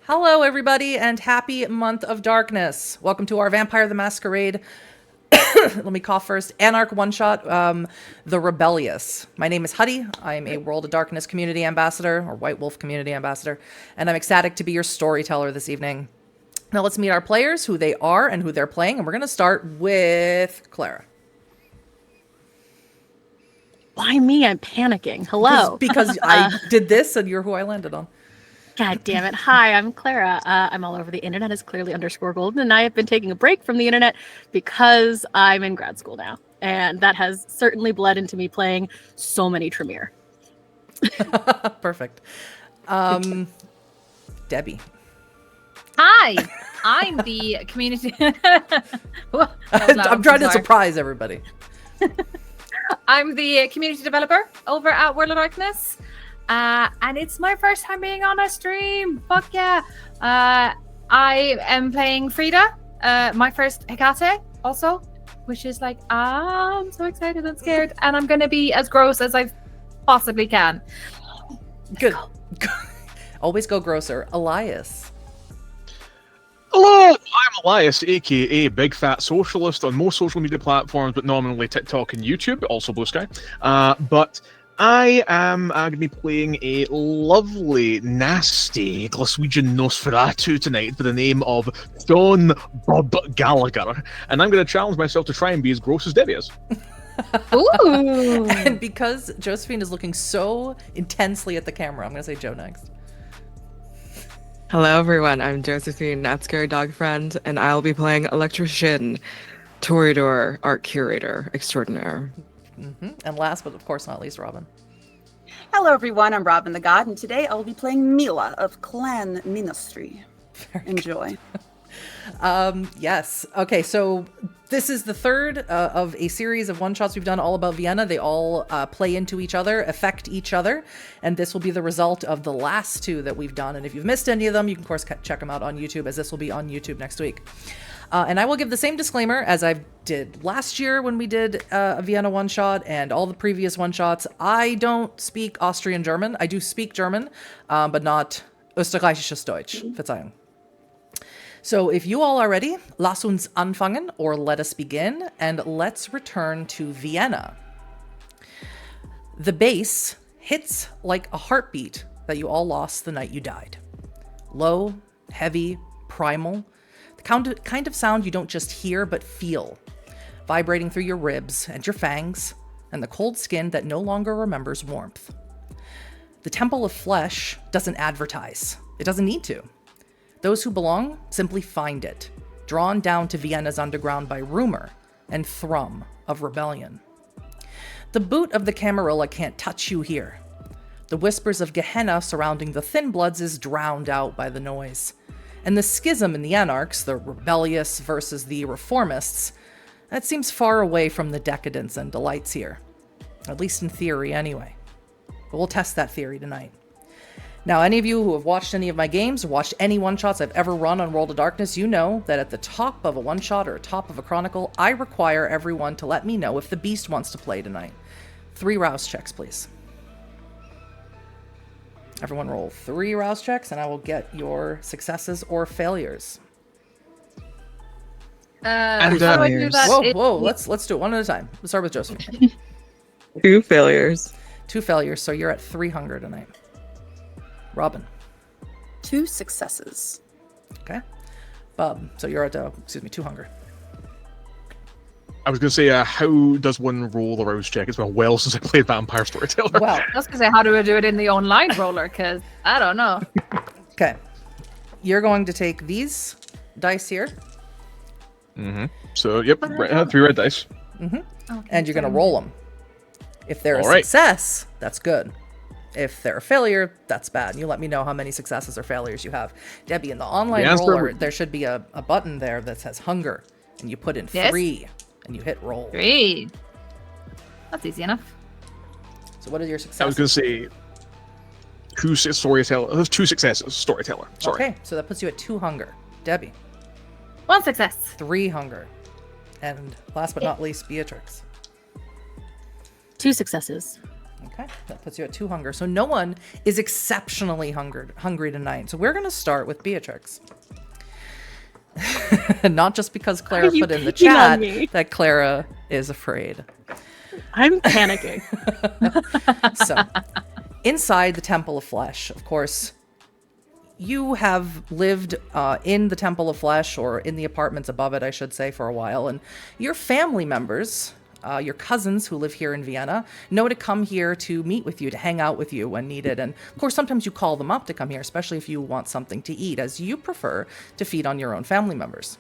Hello, everybody, and happy month of darkness. Welcome to our Vampire the Masquerade. Let me cough first. Anarch one-shot, the Rebellious. My name is Huddy. I'm a World of Darkness community ambassador, or White Wolf community ambassador, and I'm ecstatic to be your storyteller this evening. Now let's meet our players, who they are and who they're playing, and we're going to start with Clara. Why me? I'm panicking. Hello. Because I did this, and you're who I landed on. God damn it. Hi, I'm Clara. I'm all over the internet as clearly _golden, and I have been taking a break from the internet because I'm in grad school now. And that has certainly bled into me playing so many Tremere. Perfect. Debbie. Hi, I'm the community. I'm trying to surprise everybody. I'm the community developer over at World of Darkness. And it's my first time being on a stream. Fuck yeah. I am playing Frida, my first Hecate also, which is like, I'm so excited and scared. And I'm going to be as gross as I possibly can. Good. Always go grosser. Elias. Hello, I'm Elias, aka BigFatSocialist on most social media platforms, but nominally TikTok and YouTube, also Blue Sky. But I am going to be playing a lovely, nasty Glaswegian Nosferatu tonight by the name of John Bob Gallagher, and I'm going to challenge myself to try and be as gross as Debbie is. Ooh. And because Josephine is looking so intensely at the camera, I'm going to say Joe next. Hello everyone, I'm Josephine, not ScaryDogFriend, and I'll be playing Elektra Shin, Toreador, Art Curator Extraordinaire. Mm-hmm. And last but of course not least, Robin. Hello everyone, I'm RobinTheGod, and today I will be playing Mila of Clan Ministry. Enjoy. Yes. Okay, so this is the third of a series of one-shots we've done all about Vienna. They all play into each other, affect each other, and this will be the result of the last two that we've done. And if you've missed any of them, you can of course check them out on YouTube, as this will be on YouTube next week. And I will give the same disclaimer as I did last year when we did a Vienna one-shot and all the previous one-shots. I don't speak Austrian German. I do speak German, but not Österreichisches Deutsch. Verzeihung. So if you all are ready, lass uns anfangen, or let us begin, and let's return to Vienna. The bass hits like a heartbeat that you all lost the night you died. Low, heavy, primal. The kind of sound you don't just hear, but feel. Vibrating through your ribs and your fangs, and the cold skin that no longer remembers warmth. The Temple of Flesh doesn't advertise. It doesn't need to. Those who belong simply find it, drawn down to Vienna's underground by rumor and thrum of rebellion. The boot of the Camarilla can't touch you here. The whispers of Gehenna surrounding the Thin Bloods is drowned out by the noise. And the schism in the Anarchs, the rebellious versus the reformists, that seems far away from the decadence and delights here. At least in theory, anyway. But we'll test that theory tonight. Now, any of you who have watched any of my games or watched any one-shots I've ever run on World of Darkness, you know that at the top of a one-shot or top of a chronicle, I require everyone to let me know if the beast wants to play tonight. 3 rouse checks, please. Everyone roll 3 rouse checks, and I will get your successes or failures. How do I do that? Whoa, let's do it one at a time. Let's start with Josephine. 2 failures. 2 failures, so you're at 3 hunger tonight. Robin. 2 successes. Okay. Bob, so you're at, 2 hunger. I was going to say, how does one roll a rouse check? It's been a while since I played Vampire Storyteller. Well, I was going to say, how do I do it in the online roller? Because I don't know. okay. You're going to take these dice here. Mm-hmm. So, yep, 3 red dice. Mm-hmm. Okay, and you're going to roll them. If they're a All right. success, that's good. If they're a failure, that's bad. And you let me know how many successes or failures you have. Debbie, in the online roller, there should be a button there that says hunger. And you put in 3, and you hit roll. 3. That's easy enough. So what are your successes? I was going to say 2 storyteller. There's 2 successes. Storyteller. Sorry. Okay, so that puts you at 2 hunger. Debbie. 1 success. 3 hunger. And last but not least, Beatrix. 2 successes. Okay, that puts you at 2 hunger. So no one is exceptionally hungry tonight. So we're going to start with Beatrix. Not just because Clara put in the chat that Clara is afraid. I'm panicking. So, inside the Temple of Flesh, of course, you have lived in the Temple of Flesh, or in the apartments above it, I should say, for a while. And your family members, your cousins who live here in Vienna, know to come here to meet with you, to hang out with you when needed. And of course, sometimes you call them up to come here, especially if you want something to eat, as you prefer to feed on your own family members.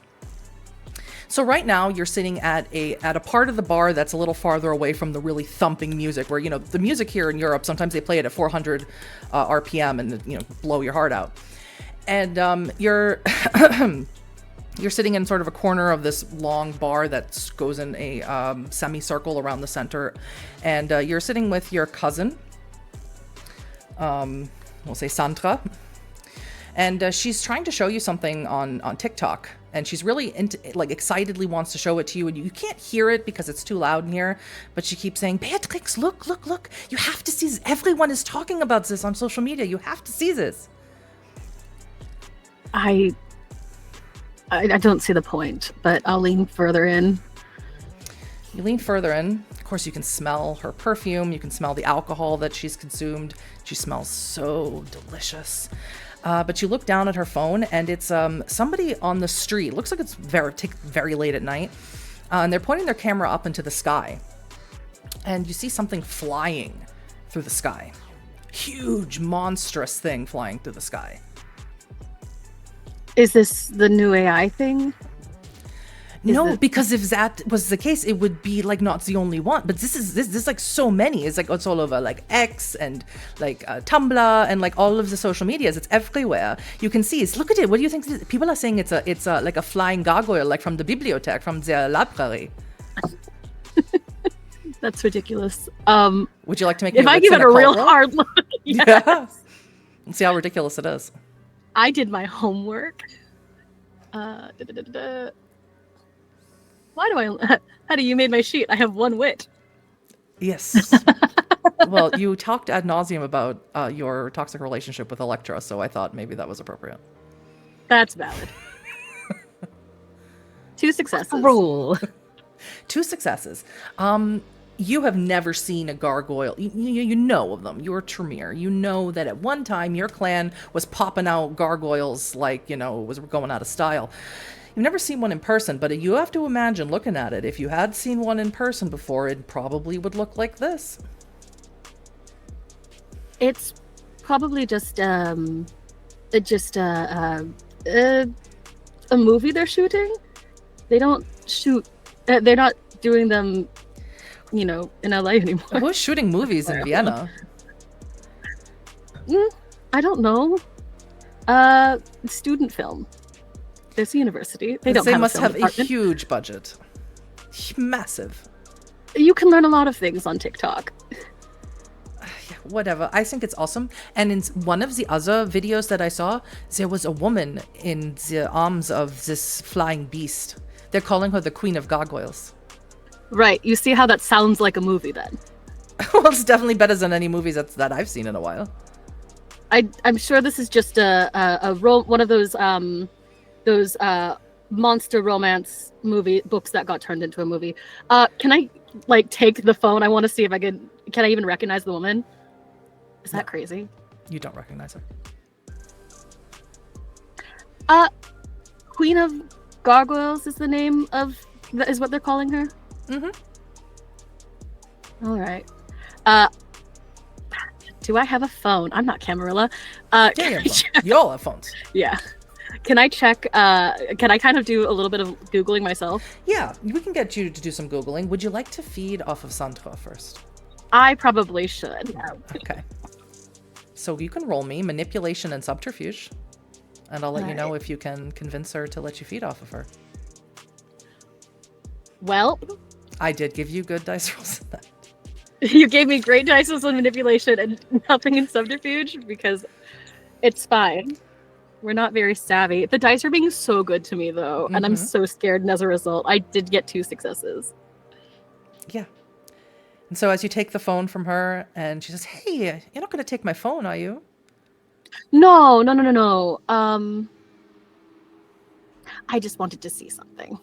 So right now you're sitting at a part of the bar that's a little farther away from the really thumping music, where, you know, the music here in Europe, sometimes they play it at 400 RPM and, you know, blow your heart out. And you're you're sitting in sort of a corner of this long bar that goes in a semicircle around the center, and you're sitting with your cousin, we'll say Sandra, and she's trying to show you something on TikTok. And she's really excitedly wants to show it to you, and you can't hear it because it's too loud in here. But she keeps saying, "Beatrix, look! You have to see this. Everyone is talking about this on social media. You have to see this." I don't see the point, but I'll lean further in. You lean further in. Of course, you can smell her perfume. You can smell the alcohol that she's consumed. She smells so delicious. But you look down at her phone, and it's somebody on the street. Looks like it's very late at night. And they're pointing their camera up into the sky. And you see something flying through the sky. Huge, monstrous thing flying through the sky. Is this the new AI thing? Because if that was the case, it would be like not the only one. But this is like so many. It's like it's all over like X and like Tumblr and like all of the social medias. It's everywhere. You can see it. Look at it. What do you think? People are saying it's a like a flying gargoyle, like from the bibliothèque, from the library. That's ridiculous. Would you like to make? If I give it a real hard look, yeah. See how ridiculous it is. I did my homework. Why do I... Huddy, you made my sheet. I have 1 wit. Yes. Well, you talked ad nauseum about your toxic relationship with Elektra, so I thought maybe that was appropriate. That's valid. 2 successes. Roll. 2 successes. You have never seen a gargoyle. You know of them. You're Tremere. You know that at one time your clan was popping out gargoyles like, was going out of style. You've never seen one in person, but you have to imagine looking at it. If you had seen one in person before, it probably would look like this. It's probably just a movie they're shooting. They don't shoot. They're not doing them, in LA anymore. Who's shooting movies in Vienna? I don't know. Student film. There's a university. They must have a huge budget. Massive. You can learn a lot of things on TikTok. Yeah, whatever. I think it's awesome. And in one of the other videos that I saw, there was a woman in the arms of this flying beast. They're calling her the Queen of Gargoyles. Right. You see how that sounds like a movie then? Well, it's definitely better than any movies that I've seen in a while. I'm sure this is just one of those monster romance movie books that got turned into a movie. Can I take the phone? I want to see if can I even recognize the woman? Is that crazy? You don't recognize her. Queen of Gargoyles is the name is what they're calling her? Mm-hmm. All right. Do I have a phone? I'm not Camarilla. You all have phones. Yeah. Can I check? Can I kind of do a little bit of Googling myself? Yeah, we can get you to do some Googling. Would you like to feed off of Sandra first? I probably should. Okay. So you can roll me manipulation and subterfuge, and I'll let you know if you can convince her to let you feed off of her. Well, I did give you good dice rolls. You gave me great dice rolls on manipulation and nothing in subterfuge because it's fine. We're not very savvy. The dice are being so good to me, though, and I'm so scared. And as a result, I did get 2 successes. Yeah. And so as you take the phone from her, and she says, "Hey, you're not going to take my phone, are you?" No. I just wanted to see something.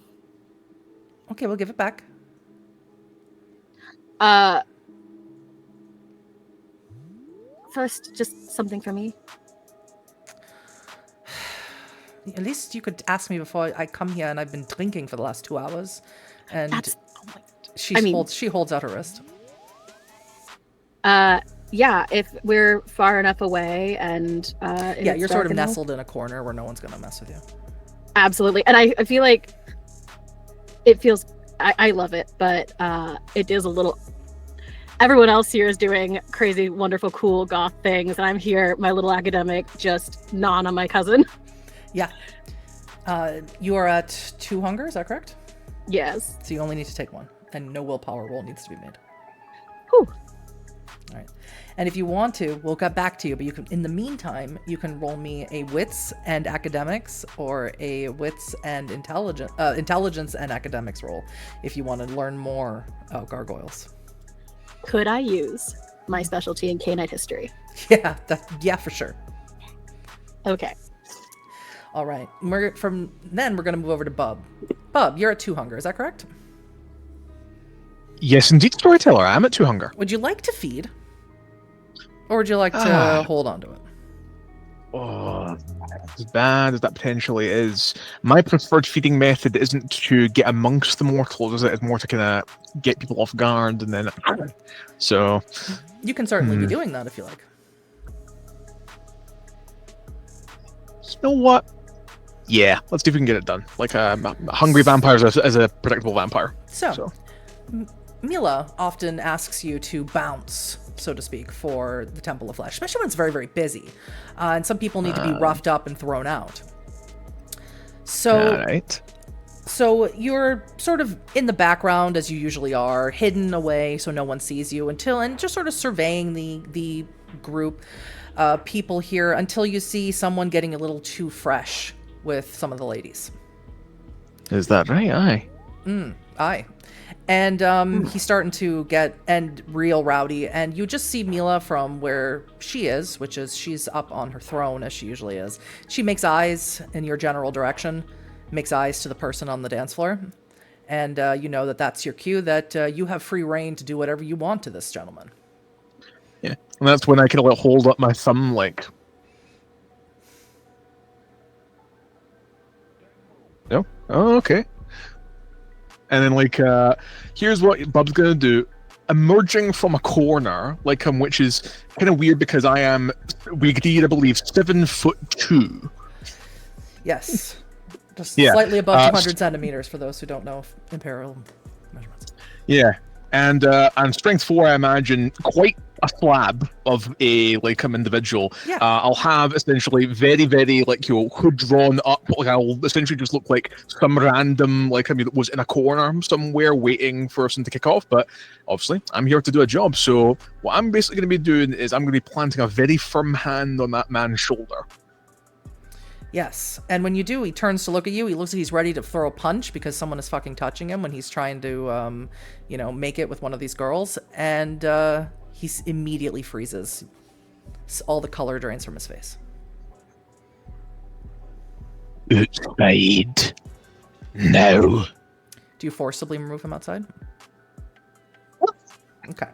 Okay, we'll give it back. First, just something for me. At least you could ask me before I come here, and I've been drinking for the last 2 hours. And she holds out her wrist. Yeah, if we're far enough away and yeah, you're sort of nestled in a corner where no one's gonna mess with you. Absolutely. And I feel like it feels I love it, but it is a little everyone else here is doing crazy, wonderful, cool goth things, and I'm here, my little academic, just gnawing on my cousin. Yeah. You are at 2 hunger, is that correct? Yes. So you only need to take 1, and no willpower roll needs to be made. Whew. All right. And if you want to, we'll get back to you, but you can, in the meantime, you can roll me a wits and academics or a wits and intelligence and academics roll if you want to learn more about gargoyles. Could I use my specialty in canine history? Yeah, for sure. Okay. All right. From then, we're going to move over to Bub. Bub, you're at 2 hunger, is that correct? Yes, indeed, Storyteller. I'm at 2 hunger. Would you like to feed? Or would you like to hold on to it? Oh, as bad as that potentially is, my preferred feeding method isn't to get amongst the mortals, is it? It's more to kind of get people off guard and then... So... You can certainly be doing that if you like. You know what? Yeah, let's see if we can get it done. Like a hungry vampire as a predictable vampire. So. Mila often asks you to bounce, so to speak, for the Temple of Flesh, especially when it's very, very busy. And some people need to be roughed up and thrown out. So, so you're sort of in the background, as you usually are, hidden away so no one sees you and just sort of surveying the group people here until you see someone getting a little too fresh with some of the ladies. Is that right? Aye. Aye. And he's starting to get real rowdy, and you just see Mila from where she is, which is she's up on her throne as she usually is. She makes eyes in your general direction, makes eyes to the person on the dance floor, and you know that that's your cue that you have free reign to do whatever you want to this gentleman. Yeah, and that's when I can like hold up my thumb like... No? Oh, okay. And then, like, here's what Bub's gonna do. Emerging from a corner, like him, which is kind of weird because I am, we agreed, I believe, 7'2". Yes. Just slightly above 200 centimeters for those who don't know imperial measurements. Yeah. And strength 4, I imagine, quite a slab of a individual. Yeah. I'll have essentially very, very hood drawn up. Like I'll essentially just look like some random that was in a corner somewhere waiting for something to kick off. But obviously, I'm here to do a job. So what I'm basically going to be doing is I'm going to be planting a very firm hand on that man's shoulder. Yes, and when you do, he turns to look at you. He looks like he's ready to throw a punch because someone is fucking touching him when he's trying to, make it with one of these girls. And he immediately freezes. All the color drains from his face. Outside. No. Do you forcibly remove him outside? Okay.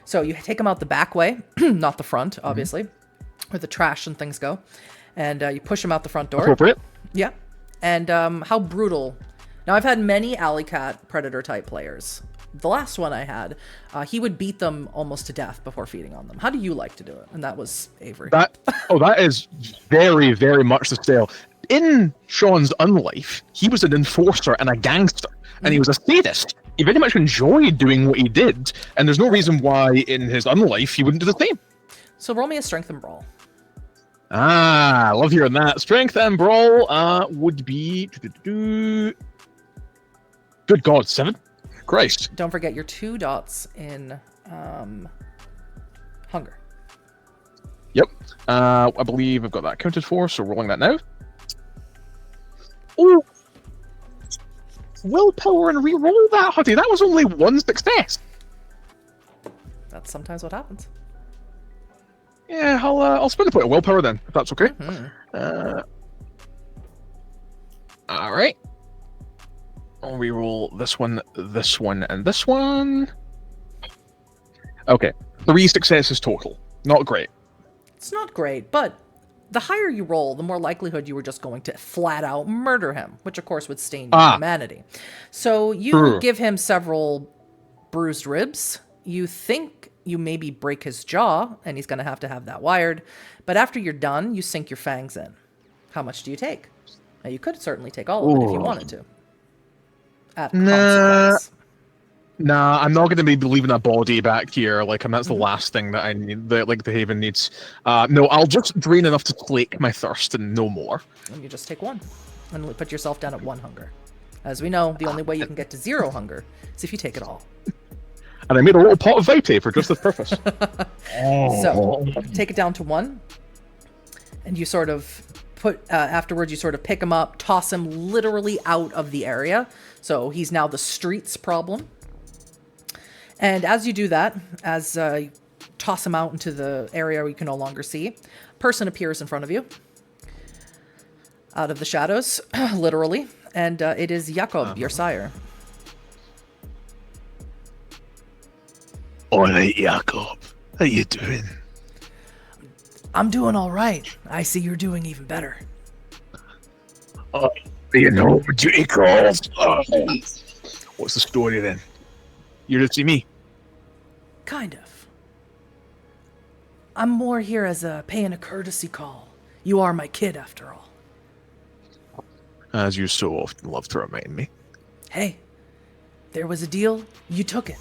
So you take him out the back way, not the front, obviously, where the trash and things go. And you push him out the front door. Appropriate. Yeah. And how brutal. Now, I've had many Alley Cat Predator-type players. The last one I had, he would beat them almost to death before feeding on them. How do you like to do it? And that was Avery. That is very, very much the style. In Sean's unlife, he was an enforcer and a gangster. And he was a sadist. He very much enjoyed doing what he did. And there's no reason why in his unlife he wouldn't do the same. So roll me a strength and brawl. I love hearing that. Strength and brawl would be... Good God, 7? Christ. Don't forget your 2 dots in hunger. Yep. I believe I've got that accounted for, so rolling that now. Oh! Willpower and re-roll that, Huddy. That was only 1 success. That's sometimes what happens. Yeah, I'll spend a point of willpower then, if that's okay. All right. I'll reroll this one, and this one. Okay, 3 successes total. Not great. It's not great, but the higher you roll, the more likelihood you were just going to flat out murder him, which of course would stain your humanity. So you give him several bruised ribs. You think you maybe break his jaw, and he's going to have that wired. But after you're done, you sink your fangs in. How much do you take? Now, you could certainly take all of it if you wanted to. At consequence. Nah, I'm not going to be leaving a body back here. Like, and that's the last thing that I need. That the Haven needs. No, I'll just drain enough to slake my thirst and no more. And you just take 1, and put yourself down at 1 hunger. As we know, the only way you can get to 0 hunger is if you take it all. And I made a little pot of Vitae for just this purpose. So take it down to 1, and you sort of afterwards you sort of pick him up, toss him literally out of the area. So he's now the streets problem. And as you do that, as you toss him out into the area where you can no longer see, a person appears in front of you out of the shadows, literally, and it is Jakob, your sire. All right, Jakob. How you doing? I'm doing all right. I see you're doing even better. You know, duty calls. What's the story then? You're to see me? Kind of. I'm more here as paying a courtesy call. You are my kid, after all. As you so often love to remind me. Hey, there was a deal, you took it.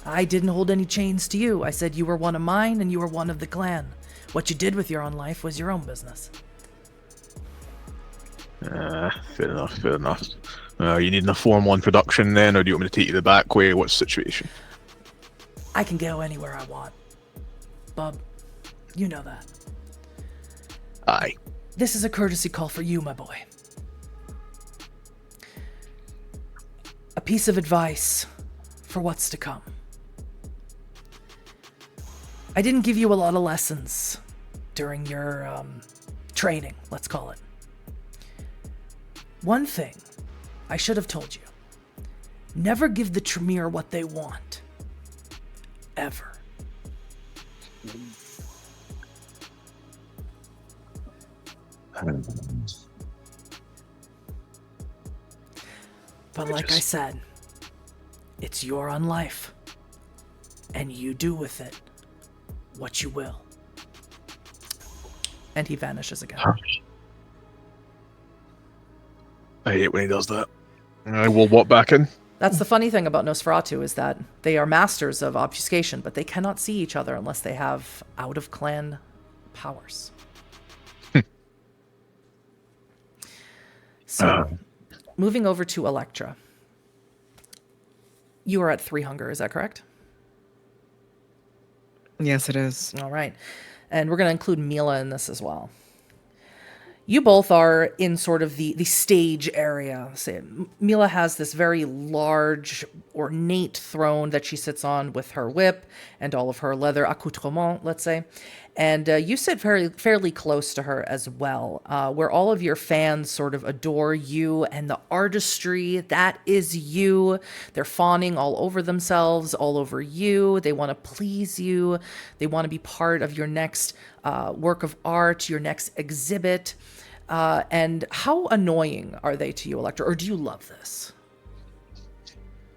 I didn't hold any chains to you. I said you were one of mine and you were one of the clan. What you did with your own life was your own business. Fair enough, fair enough. You need a formal introduction then, or do you want me to take you the back way? What's the situation? I can go anywhere I want. Bub, you know that. Aye. This is a courtesy call for you, my boy. A piece of advice for what's to come. I didn't give you a lot of lessons during your training, let's call it. One thing I should have told you. Never give the Tremere what they want. Ever. But like I said, it's your own life. And you do with it what you will. And he vanishes again. I hate when he does that. I will walk back in. That's the funny thing about Nosferatu, is that they are masters of obfuscation, but they cannot see each other unless they have out-of-clan powers. So, moving over to Elektra. You are at 3 hunger, is that correct? Yes, it is. All right. And we're going to include Mila in this as well. You both are in sort of the stage area. Mila has this very large, ornate throne that she sits on with her whip and all of her leather accoutrements, let's say. And you sit fairly close to her as well, where all of your fans sort of adore you and the artistry. That is you. They're fawning all over themselves, all over you. They want to please you. They want to be part of your next work of art, your next exhibit. And how annoying are they to you, Elektra? Or do you love this?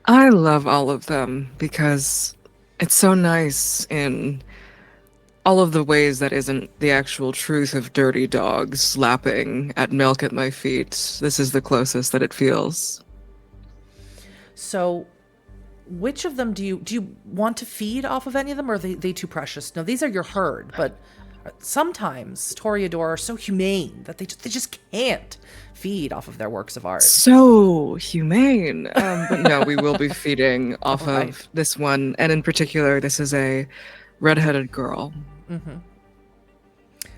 I love all of them because it's so nice in all of the ways that isn't the actual truth of dirty dogs lapping at milk at my feet. This is the closest that it feels. So, which of them do you want to feed off of any of them, or are they too precious? No, these are your herd, but sometimes Toreador are so humane that they just can't feed off of their works of art. So humane. But no, we will be feeding off Right. of this one. And in particular, this is a redheaded girl. Mm-hmm.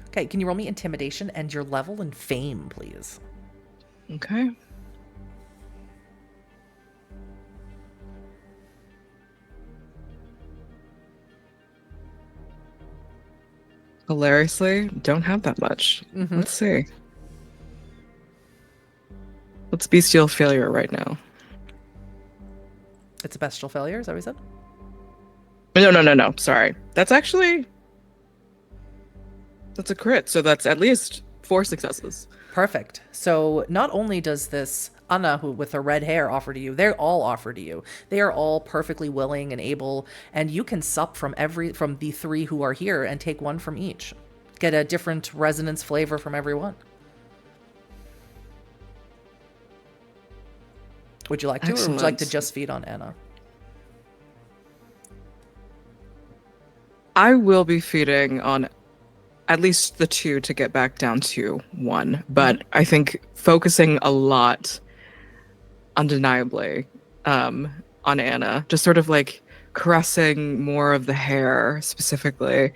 Okay, can you roll me intimidation and your level and fame, please? Okay. Hilariously, don't have that much. Mhm. Let's see. What's bestial failure right now? It's a bestial failure, is that what we said? No. Sorry. That's a crit, so that's at least 4 successes. Perfect. So not only does this Anna, who with her red hair, offer to you, they all offer to you. They are all perfectly willing and able, and you can sup from the 3 who are here and take 1 from each. Get a different resonance flavor from everyone. Would you like to, or would you like to Excellent. just feed on Anna? I will be feeding on at least the 2 to get back down to 1, but I think focusing a lot, undeniably, on Anna, just sort of like caressing more of the hair specifically.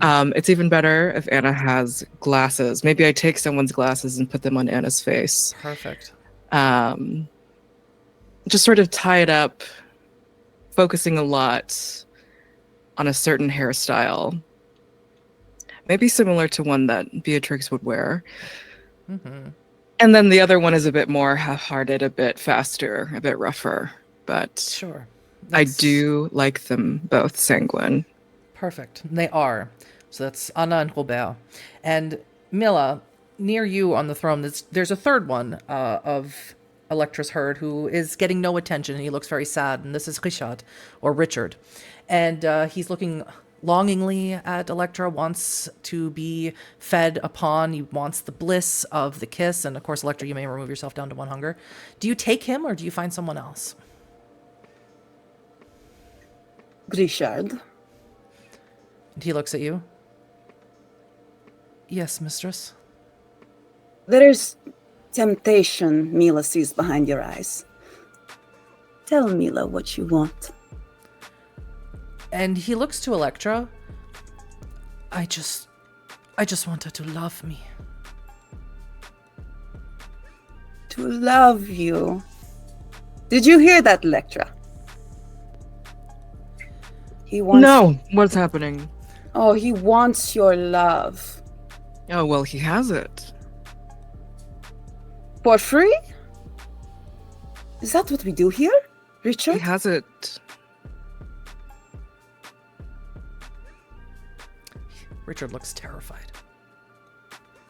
It's even better if Anna has glasses. Maybe I take someone's glasses and put them on Anna's face. Perfect. Just sort of tie it up, focusing a lot on a certain hairstyle. Maybe similar to one that Beatrix would wear. And then the other one is a bit more half-hearted, a bit faster, a bit rougher. But Sure. I do like them both sanguine. Perfect. They are. So that's Anna and Robert. And Mila, near you on the throne, there's a third one of Elektra's herd who is getting no attention, and he looks very sad. And this is Richard. And he's looking longingly at Elektra, wants to be fed upon. He wants the bliss of the kiss. And of course, Elektra, you may remove yourself down to 1 hunger. Do you take him, or do you find someone else? Richard, And he looks at you. Yes, mistress. there is temptation Mila sees behind your eyes. Tell Mila what you want. And he looks to Elektra. I just want her to love me. To love you. Did you hear that, Elektra? He wants... No! What's happening? Oh, he wants your love. Oh, well, he has it. For free? Is that what we do here, Richard? He has it. Richard looks terrified.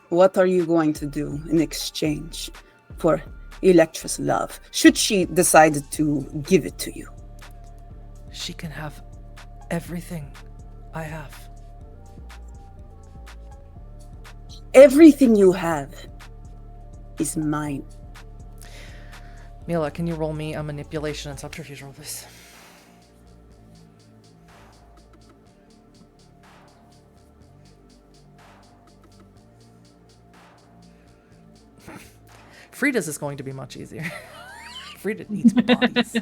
What are you going to do in exchange for Elektra's love, should she decide to give it to you? She can have everything I have. Everything you have is mine. Mila, can you roll me a manipulation and subterfuge roll, please? Frida's is going to be much easier. Frida needs bodies.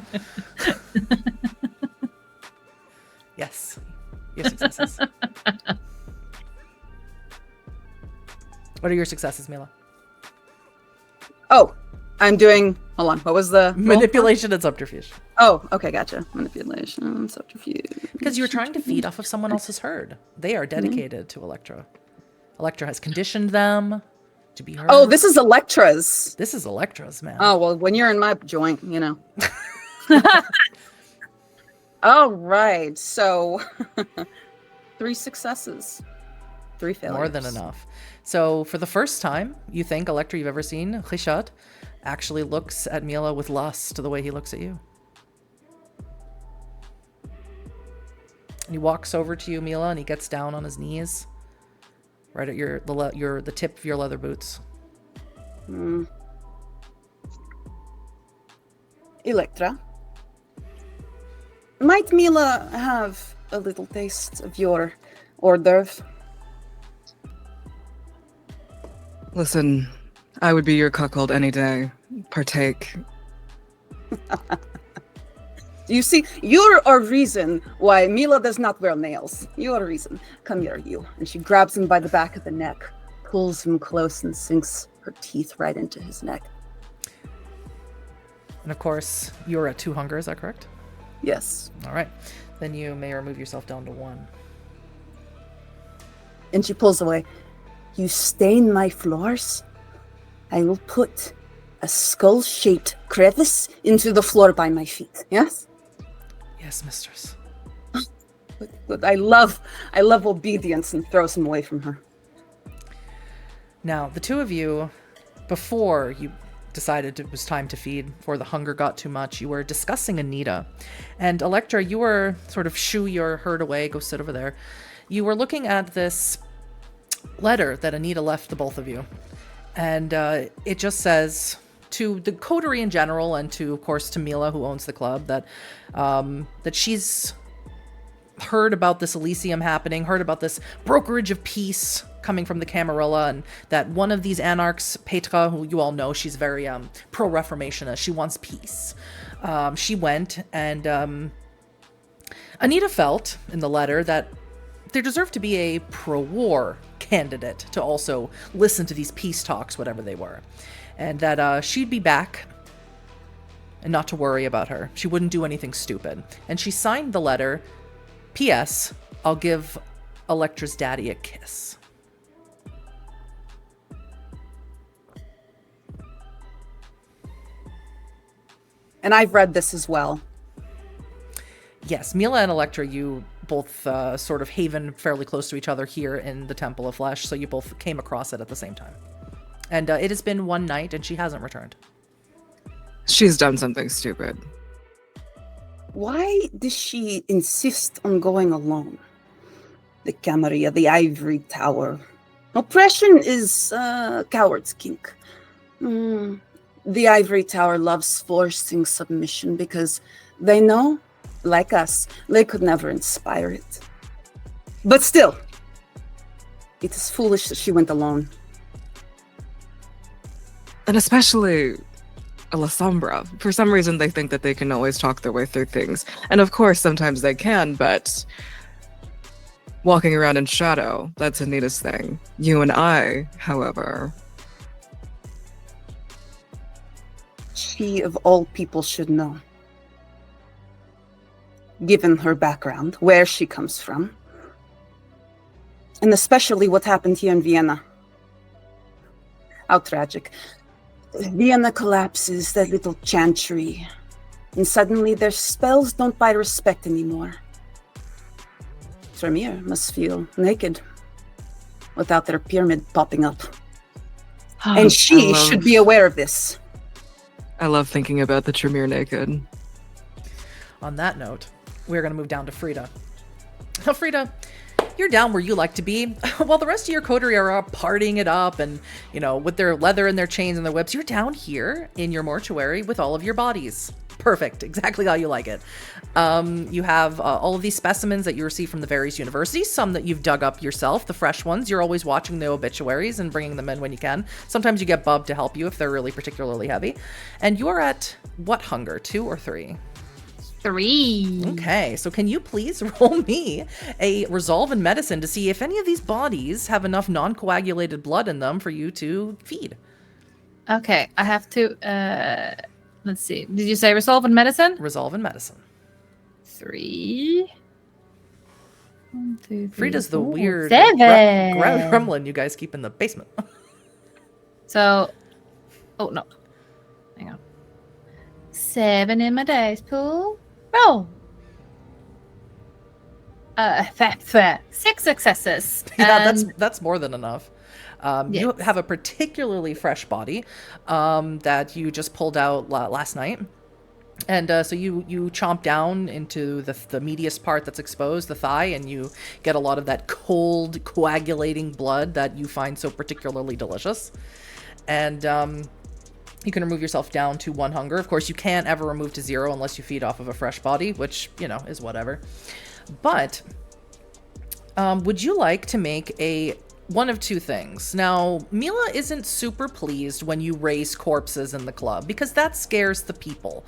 Yes. You have successes. What are your successes, Mila? Oh, I'm doing... Hold on, what was the... roll? Manipulation and subterfuge. Oh, okay, gotcha. Manipulation, subterfuge. Because you were trying to feed off of someone else's herd. They are dedicated to Elektra. Elektra has conditioned them to be her. Oh, this is Elektra's. This is Elektra's, man. Oh, well, when you're in my joint, you know. All right, so 3 successes, 3 failures. More than enough. So for the first time, you think Elektra you've ever seen, Richard, actually looks at Mila with lust the way he looks at you. And he walks over to you, Mila, and he gets down on his knees, right at the tip of your leather boots. Elektra, might Mila have a little taste of your hors d'oeuvre? Listen, I would be your cuckold any day. Partake. You see, you're a reason why Mila does not wear nails. You're a reason. Come here, you. And she grabs him by the back of the neck, pulls him close, and sinks her teeth right into his neck. And of course, you're at 2 hunger, is that correct? Yes. All right. Then you may remove yourself down to 1. And she pulls away. You stain my floors? I will put a skull-shaped crevice into the floor by my feet. Yes? Yes, mistress. But I love obedience, and throws him away from her. Now, the two of you, before you decided it was time to feed, before the hunger got too much, you were discussing Anita. And Elektra, you were sort of shoo your herd away, go sit over there. You were looking at this letter that Anita left the both of you. And it just says to the coterie in general, and to, of course, to Mila, who owns the club, that she's heard about this Elysium happening, heard about this brokerage of peace coming from the Camarilla, and that one of these Anarchs, Petra, who you all know, she's very pro-Reformationist, she wants peace. She went, and Anita felt in the letter that there deserved to be a pro-war candidate to also listen to these peace talks, whatever they were, and that she'd be back and not to worry about her. She wouldn't do anything stupid. And she signed the letter, P.S. I'll give Elektra's daddy a kiss. And I've read this as well. Yes, Mila and Elektra, you both sort of haven fairly close to each other here in the Temple of Flesh, so you both came across it at the same time. And it has been one night, and she hasn't returned. She's done something stupid. Why does she insist on going alone? The Camarilla, the Ivory Tower. Oppression is coward's kink. The Ivory Tower loves forcing submission because they know, like us, they could never inspire it. But still, it is foolish that she went alone. And especially La Sombra. For some reason, they think that they can always talk their way through things. And of course, sometimes they can, but walking around in shadow, that's Anita's thing. You and I, however... She, of all people, should know. Given her background, where she comes from, and especially what happened here in Vienna. How tragic. Vienna collapses, that little chantry, and suddenly their spells don't buy respect anymore. Tremere must feel naked without their pyramid popping up. And she should be aware of this. I love thinking about the Tremere naked. On that note, we're going to move down to Frida. Now, Frida, you're down where you like to be. While the rest of your coterie are partying it up and, you know, with their leather and their chains and their whips, you're down here in your mortuary with all of your bodies. Perfect. Exactly how you like it. You have all of these specimens that you receive from the various universities, some that you've dug up yourself, the fresh ones. You're always watching the obituaries and bringing them in when you can. Sometimes you get Bub to help you if they're really particularly heavy. And you are at what hunger, 2 or 3? 3. Okay, so can you please roll me a resolve in medicine to see if any of these bodies have enough non-coagulated blood in them for you to feed? Okay, I have to, let's see. Did you say resolve in medicine? Resolve in medicine. 3. 1, 2, 3. Frida's the 4, weird 7. gremlin you guys keep in the basement. So, oh no. Hang on. 7 in my dice pool. Roll. 6 successes. Yeah, And- that's more than enough. You Yes. have a particularly fresh body that you just pulled out last night. And so you chomp down into the meatiest part that's exposed, the thigh, and you get a lot of that cold, coagulating blood that you find so particularly delicious. And you can remove yourself down to 1 hunger. Of course, you can't ever remove to 0 unless you feed off of a fresh body, which, you know, is whatever. But would you like to make one of 2 things? Now, Mila isn't super pleased when you raise corpses in the club because that scares the people.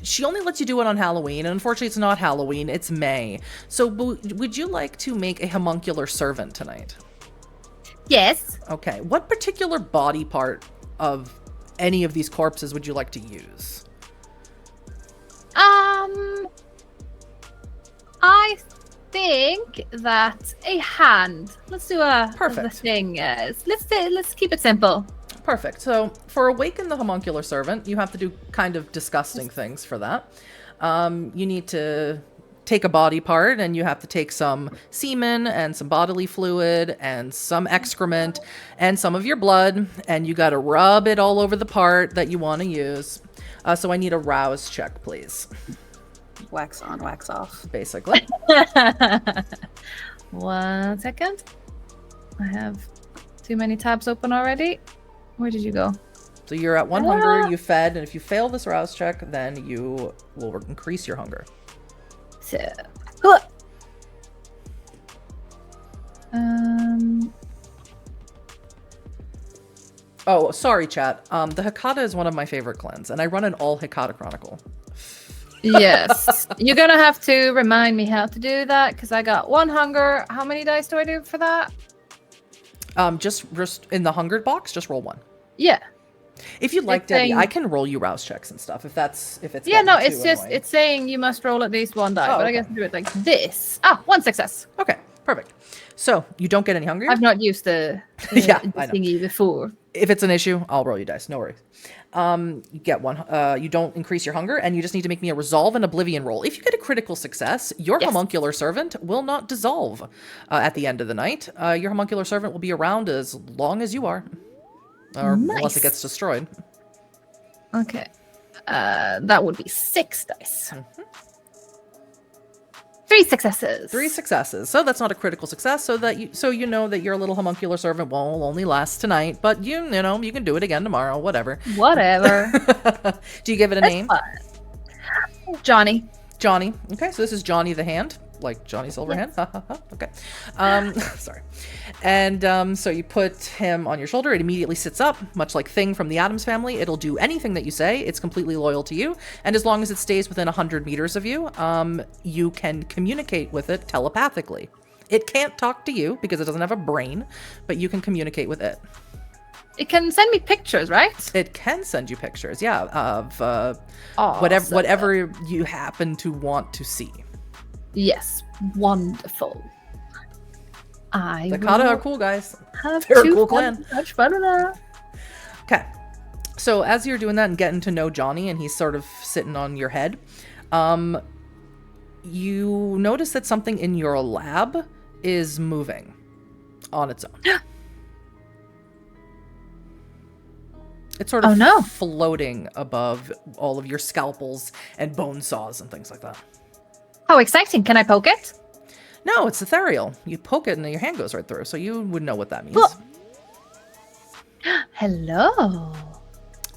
She only lets you do it on Halloween, and unfortunately it's not Halloween, it's May. So would you like to make a homuncular servant tonight? Yes. Okay, what particular body part of any of these corpses would you like to use? I think that a hand. Let's do the Perfect. thing. Let's keep it simple. Perfect. So for Awaken the Homuncular Servant, you have to do kind of disgusting things for that. You need to take a body part, and you have to take some semen and some bodily fluid and some excrement and some of your blood, and you got to rub it all over the part that you want to use. So I need a rouse check, please. Wax on, wax off. Basically. 1 second. I have too many tabs open already. Where did you go? So you're at 1 hunger, you fed, and if you fail this rouse check, then you will increase your hunger. So, Oh, sorry, chat. The Hikata is one of my favorite clans, and I run an all Hikata Chronicle. yes. You're gonna have to remind me how to do that because I got 1 hunger. How many dice do I do for that? Just in the hungered box, just roll 1. Yeah. If you'd like, It's Debbie, saying- I can roll you rouse checks and stuff if it's Yeah, no, getting it's too just annoying. it's saying you must roll at least 1 die, Oh, but I okay. guess do it like this. Ah, 1 success. Okay, perfect. So you don't get any hungry. I've not used the Yeah, the I know. thingy before. If it's an issue, I'll roll you dice. No worries. You get 1. You don't increase your hunger, and you just need to make me a resolve and oblivion roll. If you get a critical success, your Yes. homuncular servant will not dissolve at the end of the night. Your homuncular servant will be around as long as you are, or unless it Nice. gets destroyed. Okay. That would be 6 dice. 3 successes. 3 successes. So that's not a critical success. So you know that your little homuncular servant will only last tonight, but you know you can do it again tomorrow. Whatever. Whatever. Do you give it a That's name? fine. Johnny. Johnny. Okay, so this is Johnny the Hand, like Johnny Silverhand. Okay. Sorry. And so you put him on your shoulder. It immediately sits up, much like Thing from the Addams Family. It'll do anything that you say. It's completely loyal to you. And as long as it stays within 100 meters of you, you can communicate with it telepathically. It can't talk to you because it doesn't have a brain, but you can communicate with it. It can send me pictures, right? It can send you pictures, yeah, of Awesome. whatever you happen to want to see. Yes. Wonderful. I The Kata are will cool guys. have They're a too cool fun- clan. Much fun with that. Okay. So as you're doing that and getting to know Johnny, and he's sort of sitting on your head, you notice that something in your lab is moving on its own. It's sort of Oh, no. floating above all of your scalpels and bone saws and things like that. How exciting. Can I poke it? No, it's ethereal. You poke it and your hand goes right through, so you would know what that means. Well- Hello.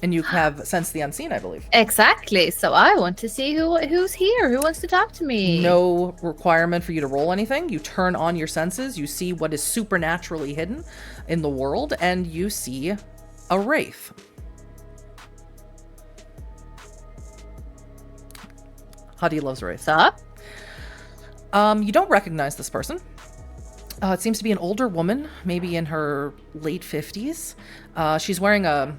And you have Sense the Unseen, I believe. Exactly. So I want to see who's here. Who wants to talk to me? No requirement for you to roll anything. You turn on your senses, you see what is supernaturally hidden in the world, and you see a wraith. Huddy loves wraiths. What's up? You don't recognize this person. It seems to be an older woman, maybe in her late 50s. She's wearing a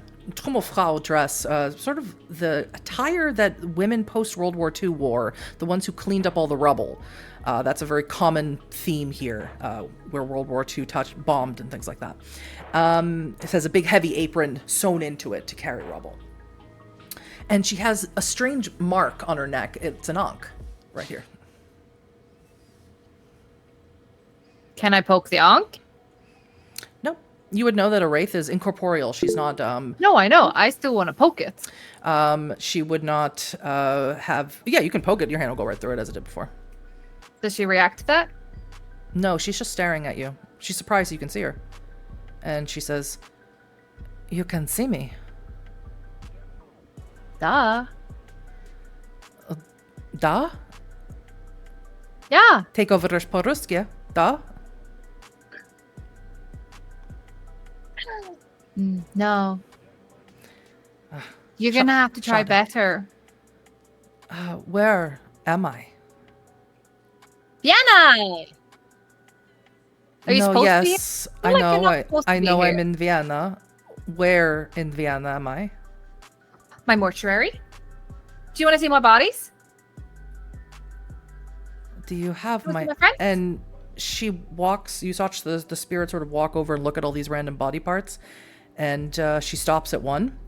Frau dress, sort of the attire that women post-World War II wore, the ones who cleaned up all the rubble. That's a very common theme here, where World War II bombed and things like that. It has a big heavy apron sewn into it to carry rubble. And she has a strange mark on her neck. It's an ankh right here. Can I poke the ankh? No, you would know that a wraith is incorporeal. She's not. No, I know. I still want to poke it. She would not have. Yeah, you can poke it. Your hand will go right through it as it did before. Does she react to that? No, she's just staring at you. She's surprised you can see her, and she says, "You can see me." Duh. Da? Yeah. Take over Poruskya. Da? No. You're gonna have to try shut up. better. Where am I? Vienna! Are you no, supposed to be? yes, I I feel like you're know. not supposed to I be know I'm here. in Vienna. Where in Vienna am I? My mortuary? Do you want to see my bodies? Do you have Was my... it my friend? And she walks... You watch the spirit sort of walk over and look at all these random body parts. And she stops at one.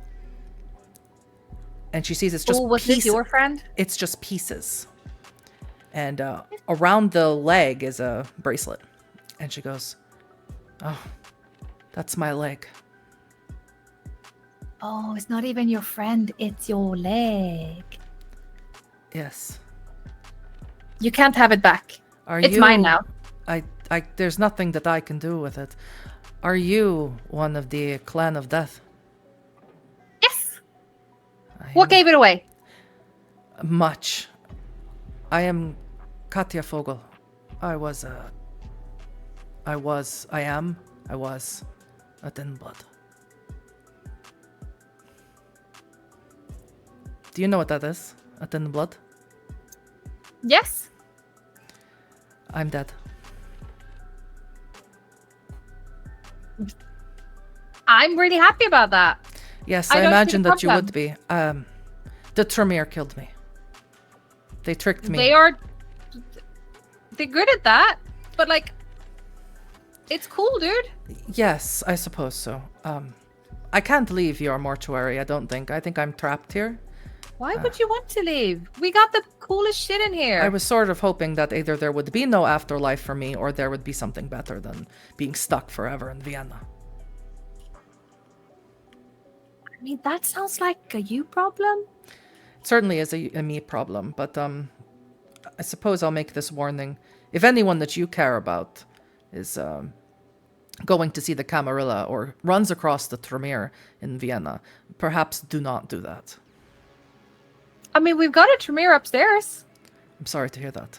And she sees it's just Was this your friend? It's just pieces. And around the leg is a bracelet. And she goes, "Oh, that's my leg." Oh, it's not even your friend. It's your leg. Yes. You can't have it back. It's mine now. There's nothing that I can do with it. Are you one of the Clan of Death? Yes. What gave it away? Much. I am Katja Fogel. I was a thin blood. Do you know what that is? A thin blood? Yes. I'm dead. I'm really happy about that. Yes, I I don't see imagined the that you problem. would be. The Tremere killed me. They tricked me. They're good at that, but like, it's cool, dude. Yes, I suppose so. I can't leave your mortuary, I don't think. I think I'm trapped here. Why would you want to leave? We got the coolest shit in here. I was sort of hoping that either there would be no afterlife for me or there would be something better than being stuck forever in Vienna. I mean, that sounds like a you problem. It certainly is a me problem, but I suppose I'll make this warning. If anyone that you care about is going to see the Camarilla or runs across the Tremere in Vienna, perhaps do not do that. I mean, we've got a Tremere upstairs. I'm sorry to hear that.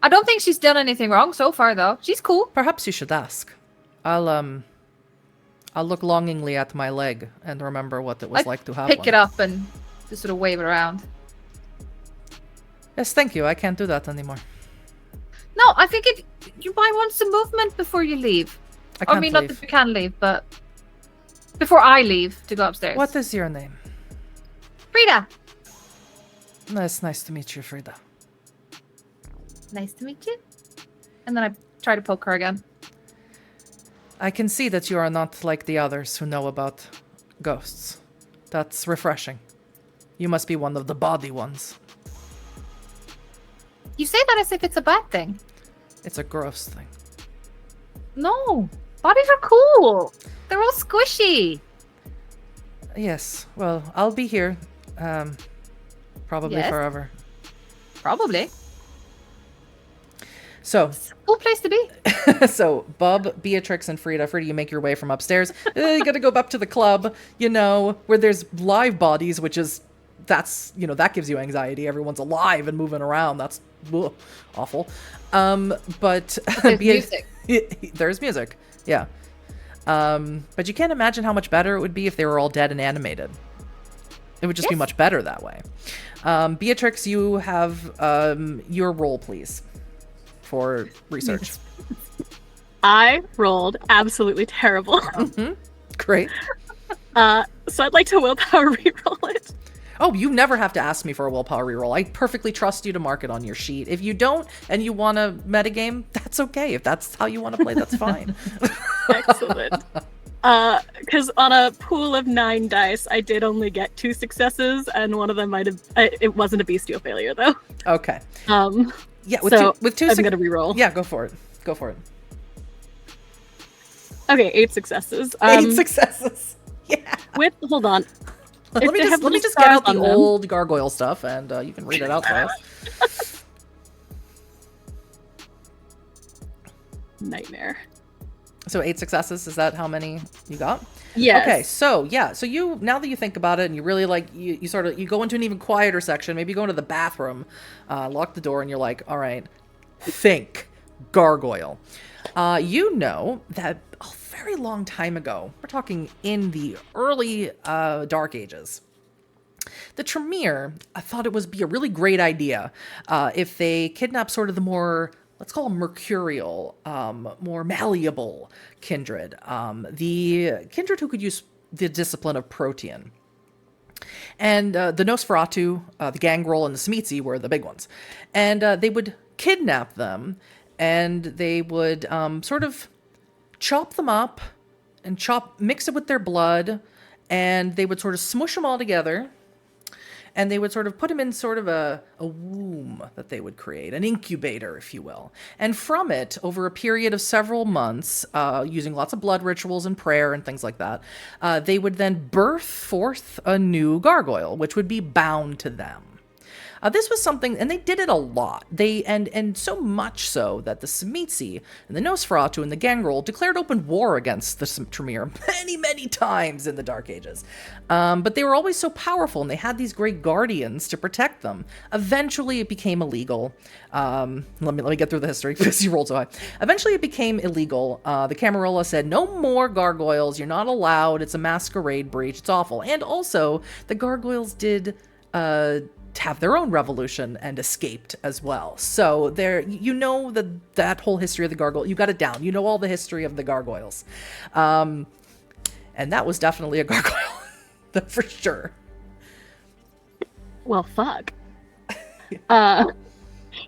I don't think she's done anything wrong so far, though. She's cool. Perhaps you should ask. I'll look longingly at my leg and remember what it was like to have Pick one. it up and just sort of wave it around. Yes, thank you. I can't do that anymore. No, I think if you might want some movement before you leave. I can't not leave. that you can leave, but before I leave to go upstairs. What is your name? Frida. It's nice to meet you, Frida. Nice to meet you. And then I try to poke her again. I can see that you are not like the others who know about ghosts. That's refreshing. You must be one of the body ones. You say that as if it's a bad thing. It's a gross thing. No. Bodies are cool. They're all squishy. Yes, well, I'll be here. Probably Yes. forever. Probably. So, It's a cool place to be. so Bub, Beatrix, and Frida, you make your way from upstairs. You gotta go up to the club, where there's live bodies, that gives you anxiety. Everyone's alive and moving around. That's awful. But There's music. There's music, yeah. But you can't imagine how much better it would be if they were all dead and animated. It would just be much better that way. Beatrix, you have your roll, please, for research. I rolled absolutely terrible. Great. So I'd like to willpower reroll it. Oh, you never have to ask me for a willpower reroll. I perfectly trust you to mark it on your sheet. If you don't and you want to metagame, that's okay. If that's how you want to play, that's fine. Excellent. Because on a pool of 9 dice, I did only get 2 successes, and one of them might have. It wasn't a bestial failure, though. Okay. Yeah, with two I'm gonna reroll. Yeah, go for it. Go for it. Okay, 8 successes. 8 successes. Yeah. Hold on. Let me just get out the old gargoyle stuff, and you can read it out to us. Nightmare. So 8 successes, is that how many you got? Yes. Okay, so you, now that you think about it and you really you go into an even quieter section, maybe you go into the bathroom, lock the door, and you're like, all right, think gargoyle. You know that a very long time ago, we're talking in the early Dark Ages, the Tremere, I thought it would be a really great idea if they kidnap sort of the more, let's call them mercurial, more malleable kindred. The kindred who could use the discipline of Protean. And the Nosferatu, the Gangrel, and the Smeetsy were the big ones. And they would kidnap them, and they would sort of chop them up and mix it with their blood, and they would sort of smush them all together, and they would sort of put them in sort of a womb that they would create, an incubator, if you will. And from it, over a period of several months, using lots of blood rituals and prayer and things like that, they would then birth forth a new gargoyle, which would be bound to them. This was something, and they did it a lot. And so much so that the Smeetsy and the Nosferatu and the Gangrel declared open war against the Tremere many, many times in the Dark Ages. But they were always so powerful, and they had these great guardians to protect them. Eventually, it became illegal. Let me get through the history because you rolled so high. Eventually, it became illegal. The Camarilla said, no more gargoyles. You're not allowed. It's a masquerade breach. It's awful. And also, the gargoyles did have their own revolution and escaped as well. So there, you know, that whole history of the gargoyle, you got it down. You know all the history of the gargoyles. And that was definitely a gargoyle, for sure. Well, fuck.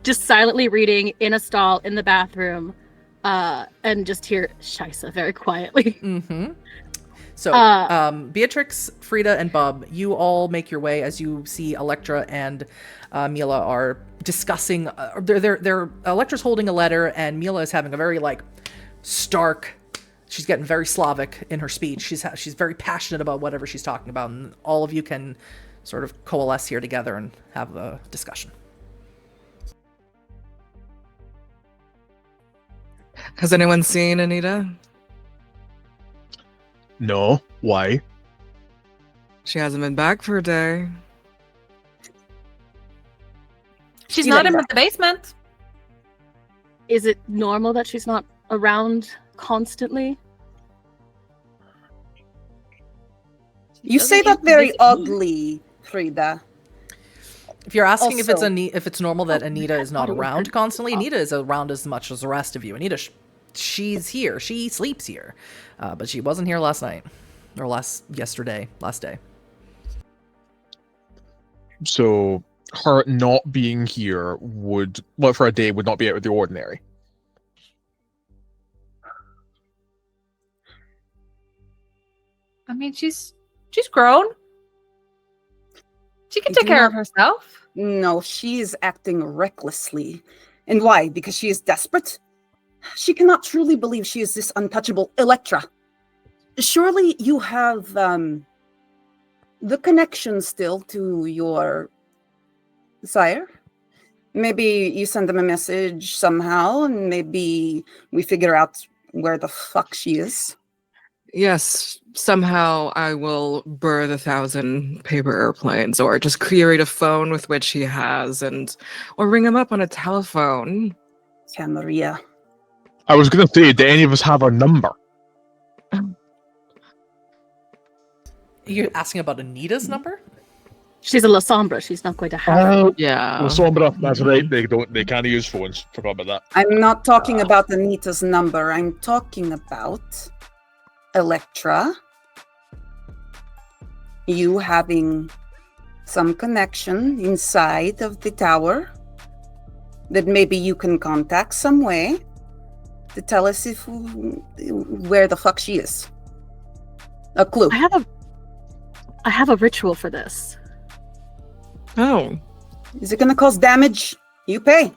Just silently reading in a stall in the bathroom, and just hear Scheisse very quietly. Mm-hmm. So, Beatrix, Frida, and Bub, you all make your way as you see Elektra and Mila are discussing. Elektra's holding a letter, and Mila is having a very stark. She's getting very Slavic in her speech. She's very passionate about whatever she's talking about, and all of you can sort of coalesce here together and have a discussion. Has anyone seen Anita? No. Why? She hasn't been back for a day. She's not in the basement. Is it normal that she's not around constantly? You say that very oddly, Frida. If you're asking if Also- it's normal that Anita is not around constantly, Anita is around as much as the rest of you. Anita, she's here. She sleeps here. But she wasn't here last night. Or last day. So her not being here for a day would not be out of the ordinary. I mean, she's grown. She can take care of herself. No, she is acting recklessly. And why? Because she is desperate? She cannot truly believe she is this untouchable Elektra. Surely you have the connection still to your sire? Maybe you send them a message somehow, and maybe we figure out where the fuck she is. Yes, somehow I will birth 1,000 paper airplanes, or just create a phone with which he has, or ring him up on a telephone. Camarilla. I was going to say, do any of us have her number? You're asking about Anita's number? She's a La Sombra. She's not going to have. Yeah. Well, Sombra, that's right. They can't use phones. Forgot about that. I'm not talking about Anita's number. I'm talking about Elektra. You having some connection inside of the tower that maybe you can contact some way to tell us where the fuck she is. A clue. I have a ritual for this. Oh. Is it going to cause damage? You pay.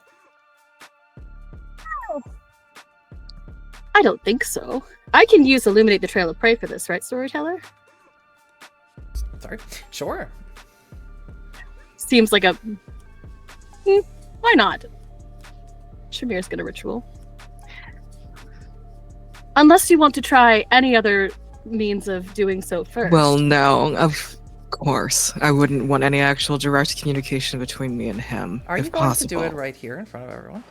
I don't think so. I can use Illuminate the Trail of Prey for this, right, Storyteller? Sorry. Sure. Seems like a... why not? Shamir's got a ritual. Unless you want to try any other means of doing so first. Well, no, of course. I wouldn't want any actual direct communication between me and him. Are if you going possible. to do it right here in front of everyone?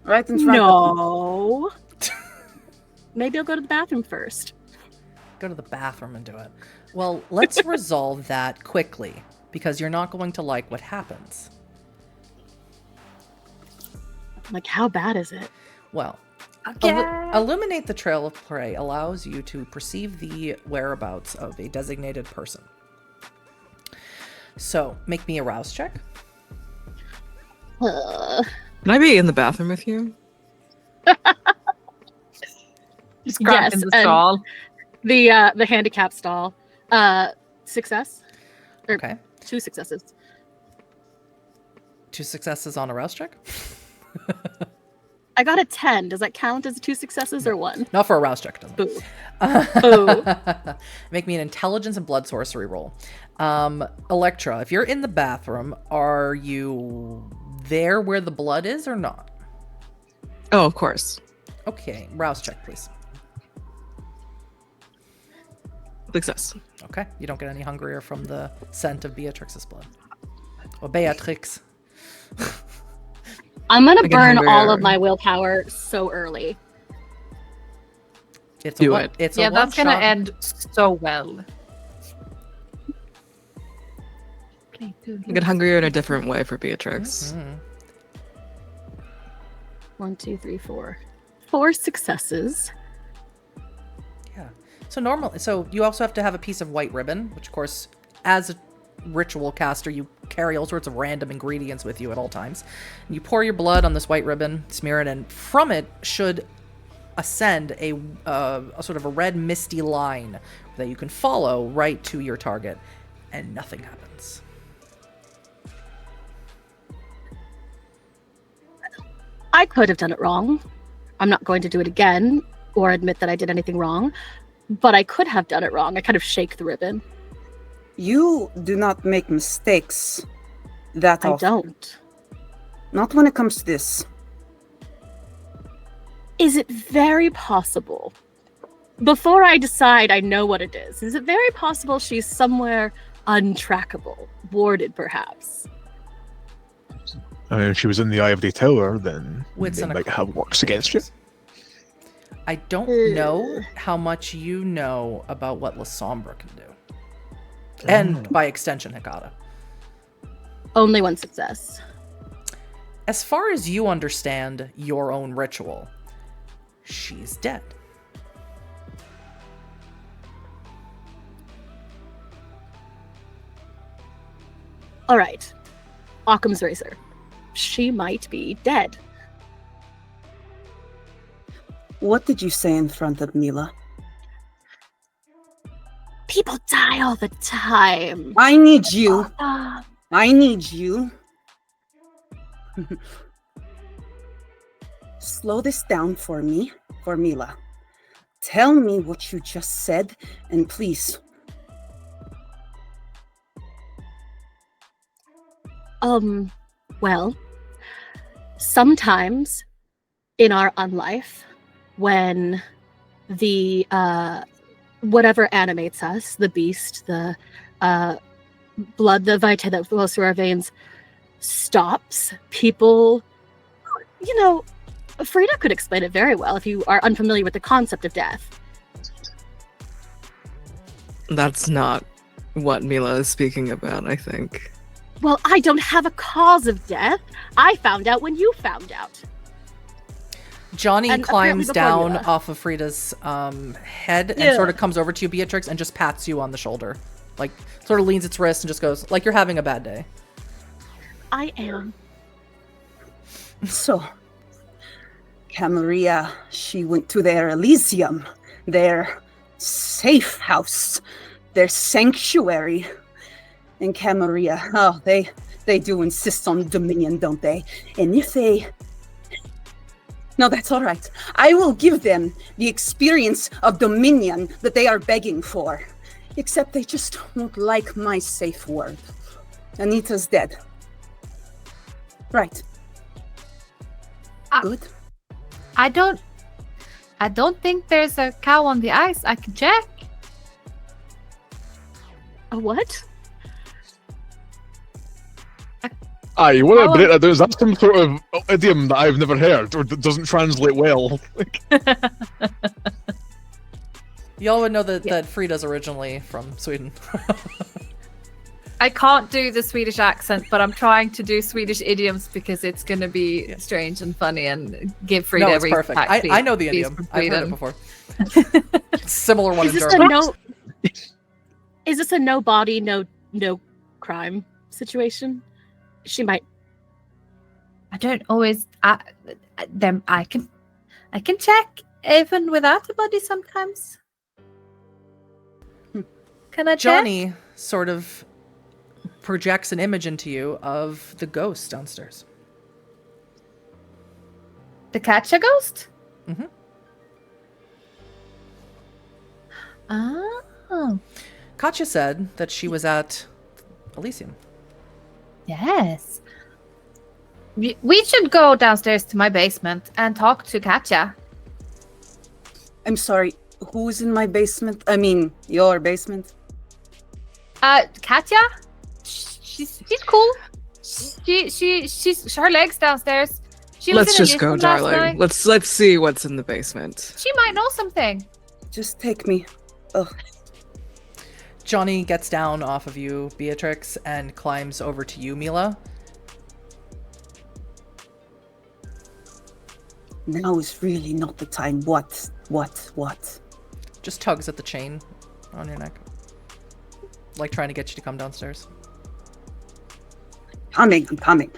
Right in front of No. Maybe I'll go to the bathroom first. Go to the bathroom and do it. Well, let's resolve that quickly, because you're not going to like what happens. Like, how bad is it? Well, Okay. Illuminate the Trail of Prey allows you to perceive the whereabouts of a designated person. So make me a rouse check. Can I be in the bathroom with you? Just cramped in the and stall. The handicap stall. Success. Or Okay. 2 successes. 2 successes on a rouse check. I got a 10. Does that count as 2 successes or 1? Not for a rouse check, doesn't Boo. Boo. Make me an intelligence and blood sorcery roll. Elektra, if you're in the bathroom, are you there where the blood is or not? Oh, of course. Okay, rouse check, please. Success. Okay, you don't get any hungrier from the scent of Beatrix's blood. Or Beatrix. I'm gonna I get burn all hungrier. of my willpower so early. It's Do a one, it. It's Yeah, a that's gonna one-shot. end so well. I get hungrier in a different way for Beatrix. Mhm. 1, 2, 3, 4. 4 successes. Yeah. So you also have to have a piece of white ribbon, which of course, as a ritual caster, you carry all sorts of random ingredients with you at all times. You pour your blood on this white ribbon, smear it, and from it should ascend a sort of a red misty line that you can follow right to your target, and nothing happens. I could have done it wrong. I'm not going to do it again or admit that I did anything wrong, but I could have done it wrong. I kind of shake the ribbon. You do not make mistakes that I often. don't. Not when it comes to this. Is it very possible, before I decide I know what it is it very possible she's somewhere untrackable, warded perhaps? I mean, if she was in the eye of the tower, then Wits it and a might have works against you. I don't know how much you know about what La Sombra can do. And by extension, Hikata. Only 1 success. As far as you understand your own ritual, she's dead. All right. Occam's razor. She might be dead. What did you say in front of Mila? People die all the time. I need you. Ah, I need you. Slow this down for me, for Mila. Tell me what you just said, and please. Well, sometimes in our unlife, when the whatever animates us, the beast, the blood, the vitae that flows through our veins, stops, people, Frida could explain it very well if you are unfamiliar with the concept of death. That's not what Mila is speaking about, I think. Well, I don't have a cause of death. I found out when you found out. Johnny And climbs apparently before down Mila. off of Frida's head and Yeah. sort of comes over to you, Beatrix, and just pats you on the shoulder. Like, sort of leans its wrist and just goes, like you're having a bad day. I am. So, Camarilla, she went to their Elysium, their safe house, their sanctuary. And Camarilla, oh, they do insist on dominion, don't they? And if they... No, that's all right. I will give them the experience of dominion that they are begging for. Except they just won't like my safe word. Anita's dead. Right. Good. I don't think there's a cow on the ice. I can check. A what? Aye, whatever it is, that's some sort of idiom that I've never heard, or that doesn't translate well. Y'all would know that Frida's originally from Sweden. I can't do the Swedish accent, but I'm trying to do Swedish idioms because it's going to be strange and funny and give Frida No, a it's reason perfect. to actually I know the be idiom. from I've heard it Sweden. before. Similar one Is in this a German. no? Is this a no body, no crime situation. She might. I don't always. I can check even without a body sometimes. Can I check? Johnny sort of projects an image into you of the ghost downstairs. The Katja ghost? Mm-hmm. Oh. Katja said that she was at Elysium. Yes. We should go downstairs to my basement and talk to Katja. I'm sorry, who's in my basement? I mean, your basement? Katja? She's cool. She's her legs downstairs. Let's just go, darling. Let's see what's in the basement. She might know something. Just take me. Ugh. Johnny gets down off of you, Beatrix, and climbs over to you, Mila. Now is really not the time. What? Just tugs at the chain on your neck. Like trying to get you to come downstairs. I'm coming.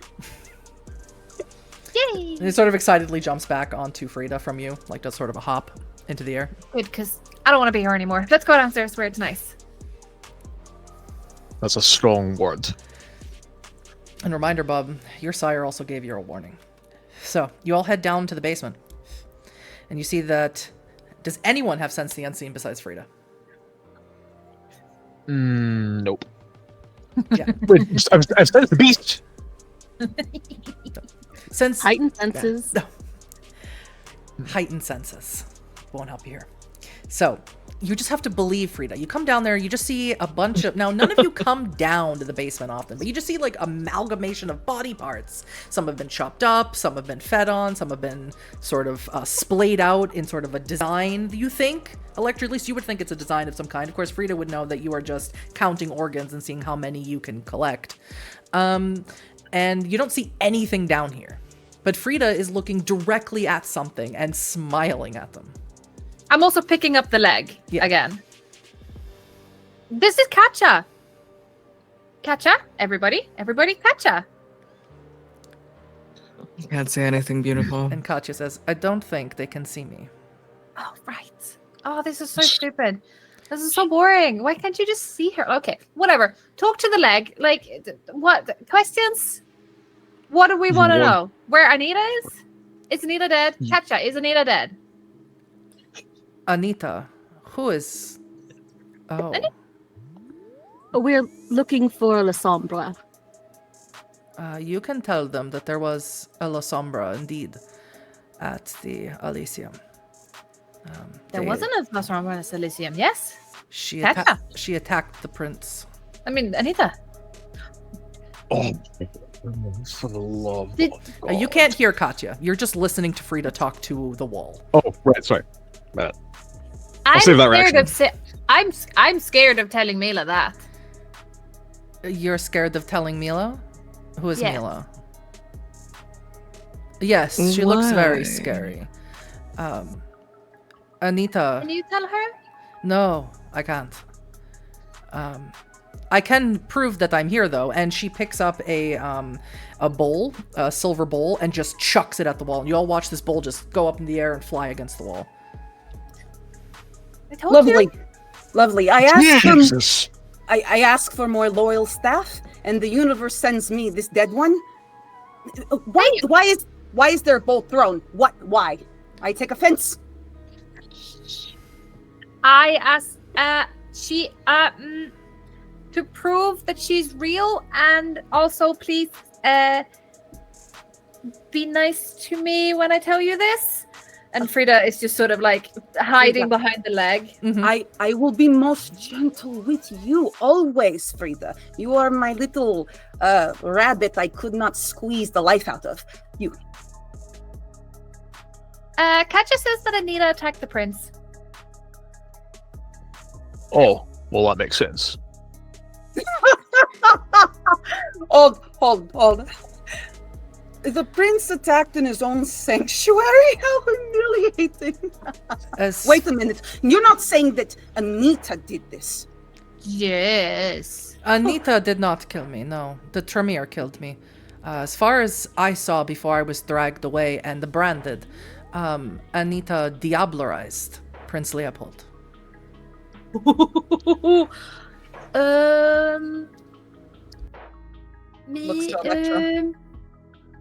Yay! And he sort of excitedly jumps back onto Frida from you, like does sort of a hop into the air. Good, because I don't want to be here anymore. Let's go downstairs where it's nice. That's a strong word. And reminder, Bub, your sire also gave you a warning. So, you all head down to the basement. And you see that... Does anyone have Sense the Unseen besides Frida? Nope. Yeah. Wait, I've sensed the beast! Sense... Heightened senses. Yeah. Heightened senses. Won't help you here. So, you just have to believe Frida. You come down there, you just see a bunch of... Now, none of you come down to the basement often, but you just see, like, amalgamation of body parts. Some have been chopped up, some have been fed on, some have been sort of splayed out in sort of a design, you think? Elektra, at least you would think it's a design of some kind. Of course, Frida would know that you are just counting organs and seeing how many you can collect. And you don't see anything down here. But Frida is looking directly at something and smiling at them. I'm also picking up the leg again. This is Katja. Katja, everybody, Katja. You can't say anything beautiful. And Katja says, I don't think they can see me. Oh, right. Oh, this is so stupid. This is so boring. Why can't you just see her? Okay, whatever. Talk to the leg. Like, what? Questions? What do we want to know? Where Anita is? Is Anita dead? Katja, is Anita dead? Anita, who is... Oh. We're looking for La Sombra. You can tell them that there was a La Sombra, indeed, at the Elysium. There wasn't a La Sombra at Elysium, yes? She attacked the prince. I mean, Anita. Oh, for the love of God. You can't hear Katja. You're just listening to Frida talk to the wall. Oh, right, sorry. I'll save that reaction. I'm scared of telling Mila that. You're scared of telling Mila? Who is Yes. Mila? Yes, she looks very Why? scary. Anita. Can you tell her? No, I can't. I can prove that I'm here though, and she picks up a bowl, a silver bowl, and just chucks it at the wall. And you all watch this bowl just go up in the air and fly against the wall. I told you. Lovely. I asked Jesus. I ask for more loyal staff, and the universe sends me this dead one. Why is there a bolt thrown? What? Why? I take offense. I asked she to prove that she's real, and also please be nice to me when I tell you this. And Frida is just sort of like hiding behind the leg. Mm-hmm. I will be most gentle with you always, Frida. You are my little rabbit I could not squeeze the life out of. You. Katja says that Anita attacked the prince. Oh, well, that makes sense. Hold. The prince attacked in his own sanctuary? How humiliating. Wait a minute. You're not saying that Anita did this? Yes. Anita did not kill me, no. The Tremere killed me. As far as I saw before I was dragged away and branded, Anita diablerized Prince Leopold. Looks to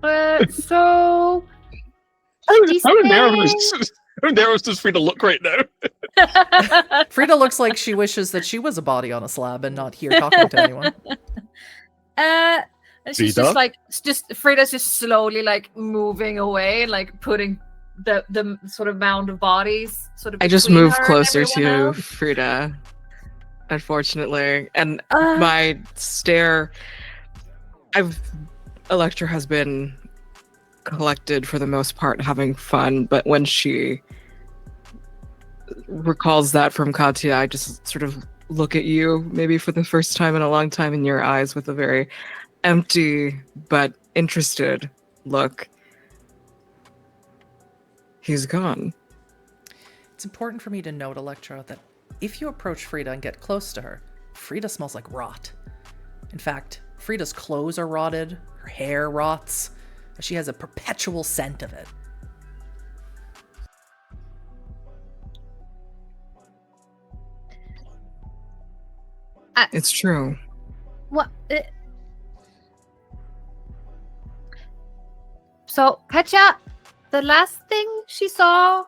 Elektra. So How embarrassed does Frida look right now? Frida looks like she wishes that she was a body on a slab and not here talking to anyone. and she's Frida? Frida's just slowly like moving away, like putting the sort of mound of bodies sort of. I just between move her and closer to everyone else. Frida, unfortunately. And Uh. my stare, Elektra has been collected for the most part, having fun, but when she recalls that from Katya, I just sort of look at you, maybe for the first time in a long time, in your eyes with a very empty but interested look. He's gone. It's important for me to note, Elektra, that if you approach Frida and get close to her, Frida smells like rot. In fact, Frida's clothes are rotted, her hair rots. She has a perpetual scent of it. It's true. What? So, Katya, the last thing she saw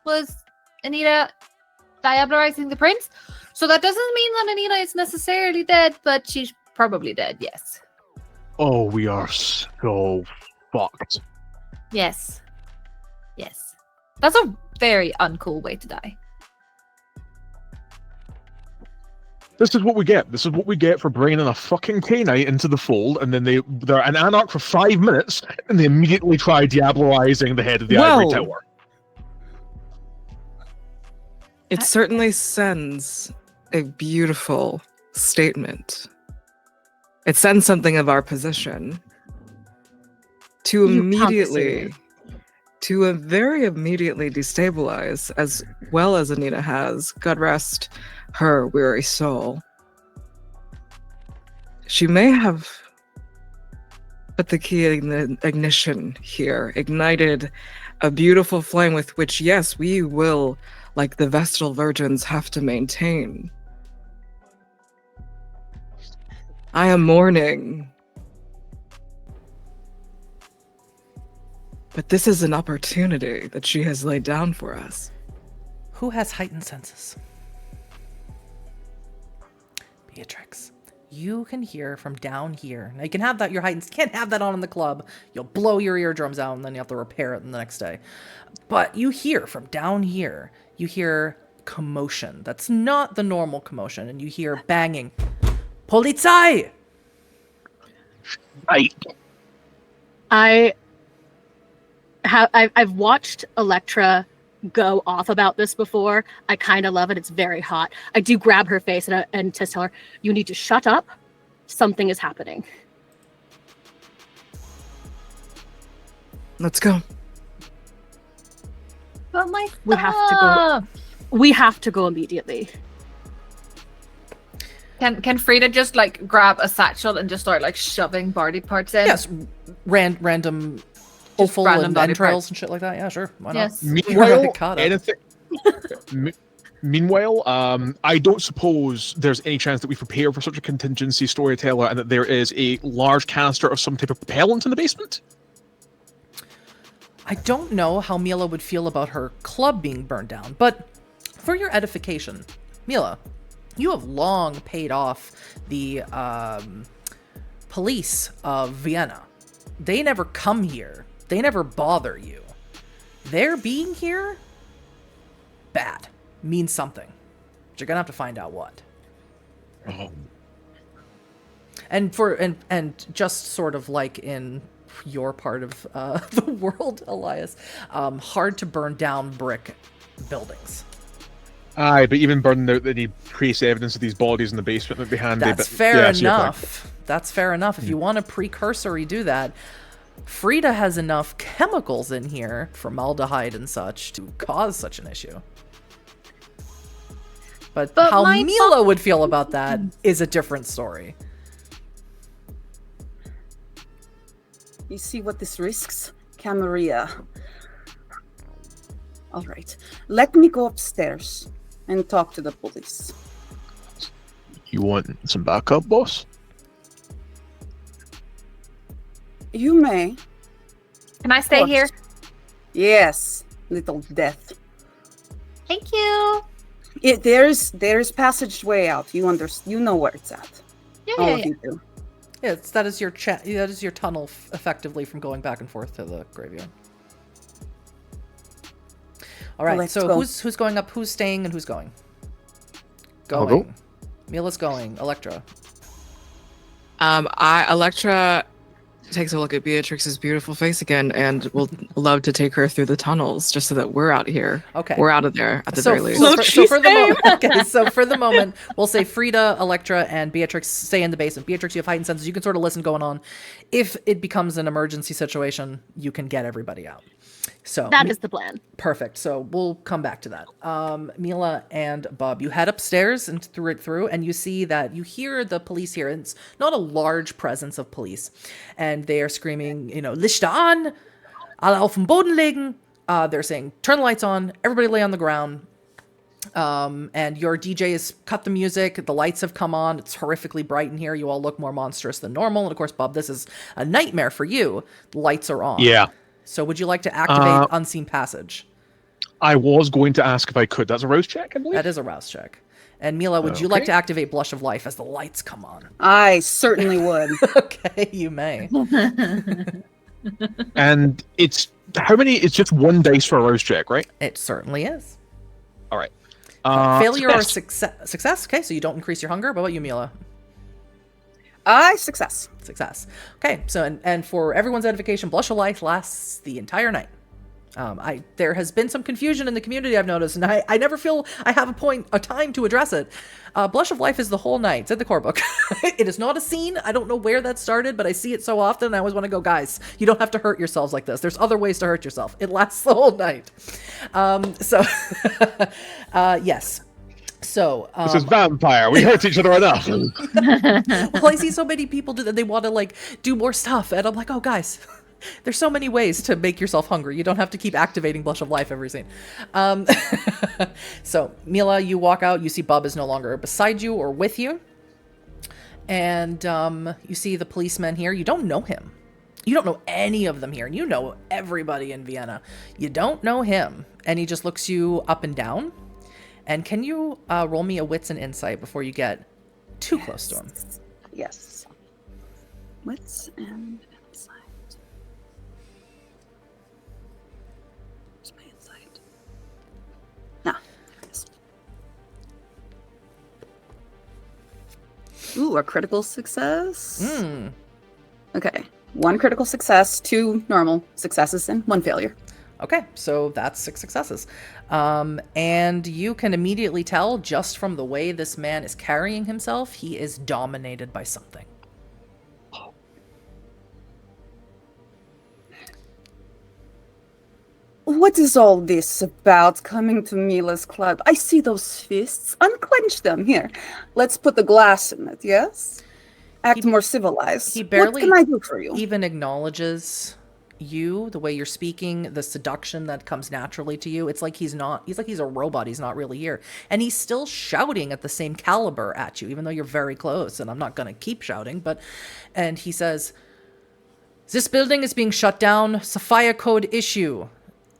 was Anita diablerizing the prince. So that doesn't mean that Anita is necessarily dead, but she's probably dead, yes. Oh, we are so fucked. Yes. Yes. That's a very uncool way to die. This is what we get. This is what we get for bringing in a fucking K-Knight into the fold, and then they're an Anarch for 5 minutes, and they immediately try diablerizing the head of the Ivory Well, Tower. It certainly sends a beautiful statement. It sends something of our position to very immediately destabilize, as well as Anita has. God rest her weary soul. She may have put the key in the ignition here, ignited a beautiful flame with which, yes, we will, like the Vestal Virgins, have to maintain. I am mourning. But this is an opportunity that she has laid down for us. Who has heightened senses? Beatrix. You can hear from down here. Now you can have that, your heightened, can't have that on in the club. You'll blow your eardrums out and then you have to repair it the next day. But you hear from down here, you hear commotion. That's not the normal commotion. And you hear banging. Polizei! Right. I've watched Elektra go off about this before. I kind of love it. It's very hot. I do grab her face and just tell her, you need to shut up. Something is happening. Let's go. But my We have to go. We have to go immediately. Can Frida just like grab a satchel and just start like shoving body parts in? Yes, random offal random and body entrails parts. and shit like that. Yeah, sure. Why not? Yes. Meanwhile, Caught up. anything. Meanwhile, I don't suppose there's any chance that we prepare for such a contingency, Storyteller, and that there is a large canister of some type of propellant in the basement? I don't know how Mila would feel about her club being burned down, but for your edification, Mila, you have long paid off the police of Vienna. They never come here. They never bother you. Their being here, bad, means something. But you're gonna have to find out what. Oh. And just sort of like in your part of the world, Elias, hard to burn down brick buildings. Aye, but even burning out any trace evidence of these bodies in the basement would be handy. That's but fair yeah, I see your point. enough. That's fair enough. If you want to precursory do that, Frida has enough chemicals in here, formaldehyde and such, to cause such an issue. But But how my Mila would feel about that is a different story. You see what this risks? Camarilla. All right. Let me go upstairs and talk to the police. You want some backup, boss? You may. Can I stay course. here? Yes, little death. Thank you. There's passageway out. You know where it's at. Yeah, All yeah, of yeah. you do. Yeah, that is your that is your tunnel effectively from going back and forth to the graveyard. All right, Let's so go. who's going up? Who's staying and who's going? I'll Going. go. Mila's going. Elektra. Elektra takes a look at Beatrix's beautiful face again and will love to take her through the tunnels just so that we're out here. Okay. We're out of there at the very least. So for the moment, okay, so for the moment, we'll say Frida, Elektra, and Beatrix stay in the basement. Beatrix, you have heightened senses. You can sort of listen going on. If it becomes an emergency situation, you can get everybody out. So That is the plan. perfect. So we'll come back to that. Mila and Bob, you head upstairs and through, and you see that you hear the police here. And it's not a large presence of police, and they are screaming, Lichter an, alle auf den Boden legen. They're saying, turn the lights on, everybody lay on the ground. And your DJ has cut the music. The lights have come on. It's horrifically bright in here. You all look more monstrous than normal. And of course, Bob, this is a nightmare for you. The lights are on. Yeah. So would you like to activate Unseen Passage? I was going to ask if I could. That's a rouse check, I believe. That is a rouse check. And Mila, would you like to activate Blush of Life as the lights come on? I certainly would. Okay, you may. And it's how many? It's just one dice for a rouse check, right? It certainly is. All right. Failure or success. success? Okay, so you don't increase your hunger. What about you, Mila? Success. Success. Okay, so and for everyone's edification, Blush of Life lasts the entire night. There has been some confusion in the community, I've noticed, and I never feel I have a time to address it. Blush of Life is the whole night. It's in the core book. It is not a scene. I don't know where that started, but I see it so often, and I always want to go, guys, you don't have to hurt yourselves like this. There's other ways to hurt yourself. It lasts the whole night. Yes. So This is vampire. We hurt each other enough. well, I see so many people do that. They want to do more stuff, and I'm like, oh, guys, there's so many ways to make yourself hungry. You don't have to keep activating Blush of Life every scene. So Mila, you walk out. You see Bub is no longer beside you or with you, and you see the policeman here. You don't know him. You don't know any of them here, and you know everybody in Vienna. You don't know him, and he just looks you up and down. And can you roll me a wits and insight before you get too close to him? Yes. Wits and insight. Where's my insight? Nah, there it is. Ooh, a critical success. Okay. 1 critical success, 2 normal successes, and 1 failure. Okay, so that's 6 successes. And you can immediately tell just from the way this man is carrying himself, he is dominated by something. What is all this about coming to Mila's club? I see those fists. Unclench them. Here, let's put the glass in it, yes? Act more civilized. He barely What can I do for you? even acknowledges you, the way you're speaking, the seduction that comes naturally to you. It's like he's a robot. He's not really here. And he's still shouting at the same caliber at you, even though you're very close. And I'm not going to keep shouting, and he says, this building is being shut down. It's a fire code issue.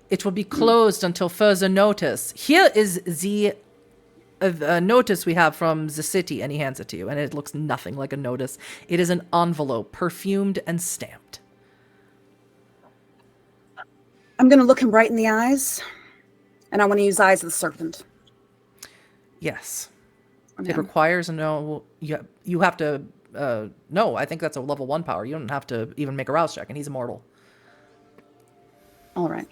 It will be closed until further notice. Here is the notice we have from the city. And he hands it to you. And it looks nothing like a notice. It is an envelope, perfumed and stamped. I'm going to look him right in the eyes, and I want to use Eyes of the Serpent. Yes. Okay. It requires no... You have to... no, I think that's a level 1 power. You don't have to even make a rouse check, and he's immortal. All right.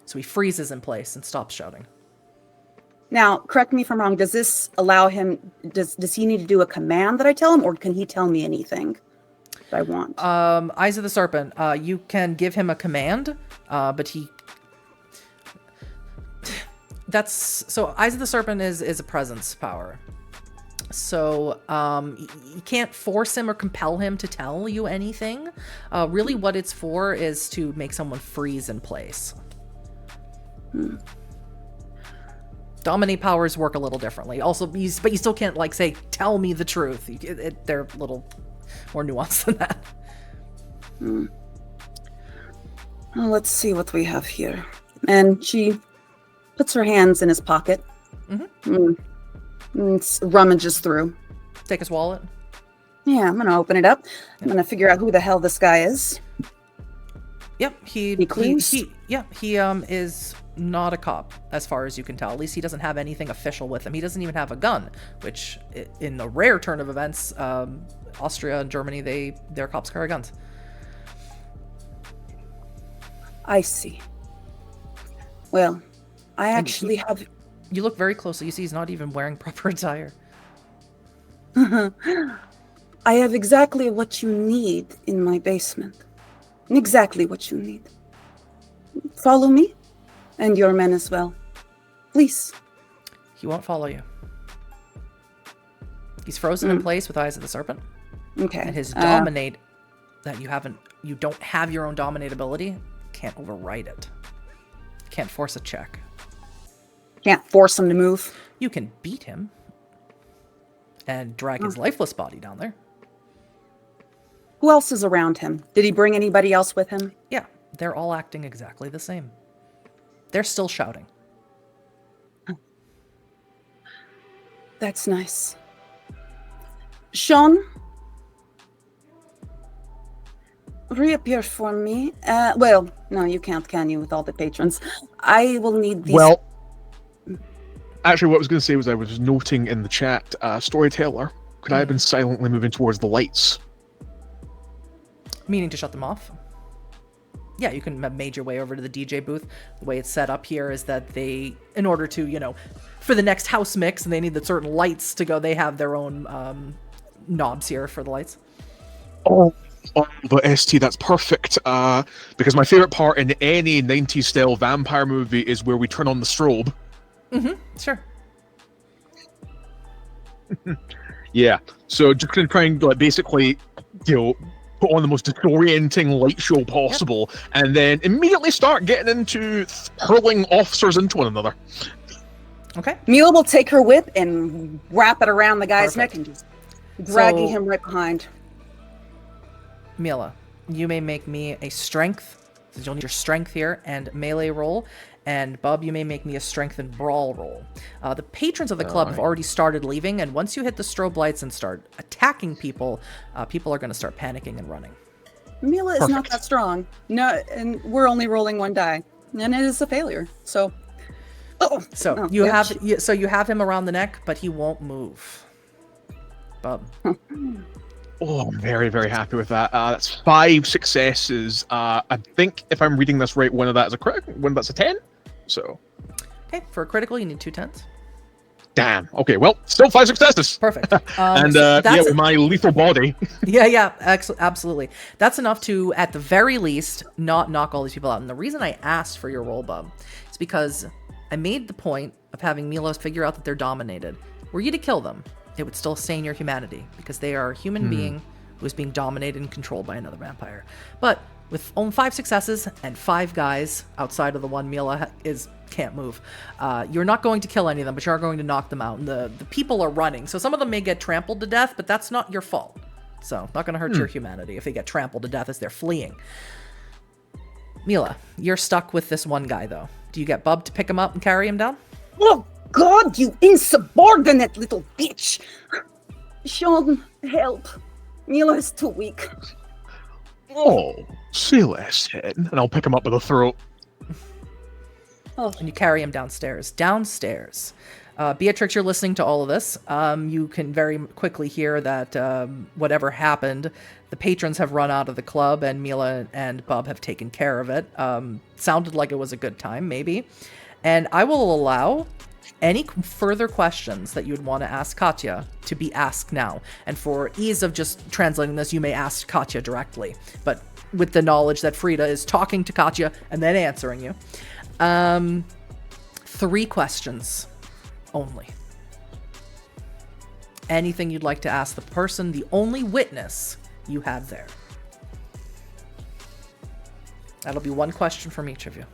So he freezes in place and stops shouting. Now, correct me if I'm wrong. Does this allow him... Does he need to do a command that I tell him, or can he tell me anything that I want? Eyes of the Serpent. You can give him a command, but So Eyes of the Serpent is a presence power. So you can't force him or compel him to tell you anything. Really what it's for is to make someone freeze in place. Dominate powers work a little differently. Also, but you still can't like say, tell me the truth. They're a little more nuanced than that. Well, let's see what we have here. And she puts her hands in his pocket. Rummages through. Take his wallet. Yeah, I'm gonna open it up. I'm gonna figure out who the hell this guy is. Yep, he is not a cop, as far as you can tell. At least he doesn't have anything official with him. He doesn't even have a gun, which, in a rare turn of events, Austria and Germany, their cops carry guns. I see. Well, I actually have... You look very closely. You see he's not even wearing proper attire. I have exactly what you need in my basement. Exactly what you need. Follow me, and your men as well. Please. He won't follow you. He's frozen in place with Eyes of the Serpent. Okay. And his dominate, that you don't have your own dominate ability, can't override it. Can't force a check. Can't force him to move. You can beat him and drag his lifeless body down there. Who else is around him? Did he bring anybody else with him? Yeah, they're all acting exactly the same. They're still shouting. That's nice. Sean? Reappear for me. Well, no, you can't, can you, with all the patrons? I will need these... Well, actually, what I was going to say was I was noting in the chat, Storyteller, could I have been silently moving towards the lights? Meaning to shut them off? Yeah, you can have made your way over to the DJ booth. The way it's set up here is that they, in order to, for the next house mix, and they need the certain lights to go, they have their own knobs here for the lights. Oh, but ST, that's perfect. Because my favorite part in any 90s style vampire movie is where we turn on the strobe. Sure. Yeah. So just gonna try and basically, put on the most disorienting light show possible, and then immediately start getting into hurling officers into one another. Okay. Mila will take her whip and wrap it around the guy's neck and just dragging him right behind. Mila, you may make me a strength, because you'll need your strength here, and melee roll. And Bub, you may make me a strength and brawl roll. The patrons of the club have already started leaving, and once you hit the strobe lights and start attacking people, people are going to start panicking and running. Mila is not that strong. No, and we're only rolling one die, and it is a failure. So, you have him around the neck, but he won't move. Bub. Oh, I'm very, very happy with that. That's 5 successes. I think if I'm reading this right, one of that is a crit, one that's a 10. So, okay, for a critical, you need 2 10s. Damn. Okay, well, still 5 successes. Perfect. And with my lethal body. Yeah, absolutely. That's enough to, at the very least, not knock all these people out. And the reason I asked for your roll, Bub, is because I made the point of having Mila figure out that they're dominated. Were you to kill them, it would still stain your humanity, because they are a human being who is being dominated and controlled by another vampire. But with only 5 successes and 5 guys outside of the one Mila can't move, you're not going to kill any of them, but you are going to knock them out. And the people are running, so some of them may get trampled to death, but that's not your fault. So not going to hurt your humanity if they get trampled to death as they're fleeing. Mila, you're stuck with this one guy, though. Do you get Bub to pick him up and carry him down? Oh, God, you insubordinate little bitch! Sean, help. Mila is too weak. Oh, say less, head. And I'll pick him up by the throat. And you carry him downstairs. Beatrix, you're listening to all of this. You can very quickly hear that whatever happened, the patrons have run out of the club, and Mila and Bub have taken care of it. Sounded like it was a good time, maybe. And I will allow any further questions that you'd want to ask Katya to be asked now. And for ease of just translating this, you may ask Katya directly, but with the knowledge that Frida is talking to Katya and then answering you. 3 questions only. Anything you'd like to ask the person, the only witness you have there. That'll be 1 question from each of you,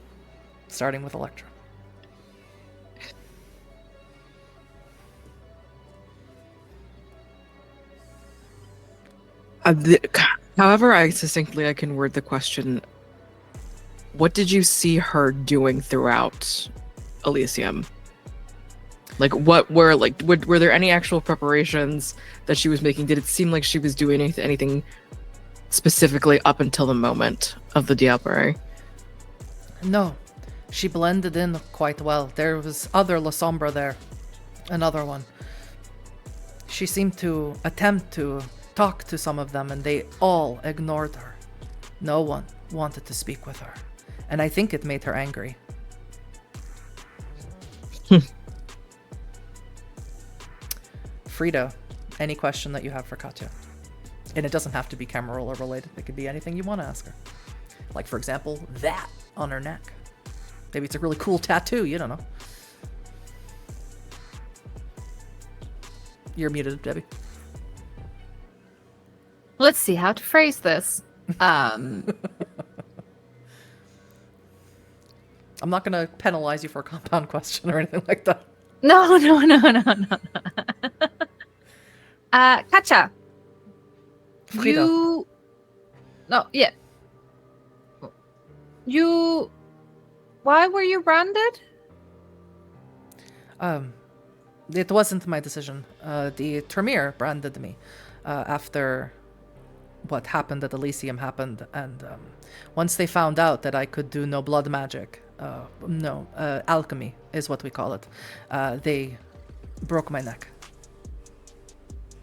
starting with Elektra. However succinctly I can word the question, what did you see her doing throughout Elysium? Like, what were, like, were there any actual preparations that she was making? Did it seem like she was doing anything specifically up until the moment of the Diablerie? No, she blended in quite well. There was other La Sombra there, another one. She seemed to attempt to talk to some of them, and they all ignored her. No one wanted to speak with her, and I think it made her angry. Frida, any question that you have for Katya? And it doesn't have to be Camarilla related. It could be anything you want to ask her. Like, for example, that on her neck. Maybe it's a really cool tattoo. You don't know. You're muted, Debbie. Let's see how to phrase this. I'm not going to penalize you for a compound question or anything like that. No. Katja. Frida. Why were you branded? It wasn't my decision. The Tremere branded me after what happened at Elysium happened, and once they found out that I could do no blood magic, alchemy is what we call it, they broke my neck.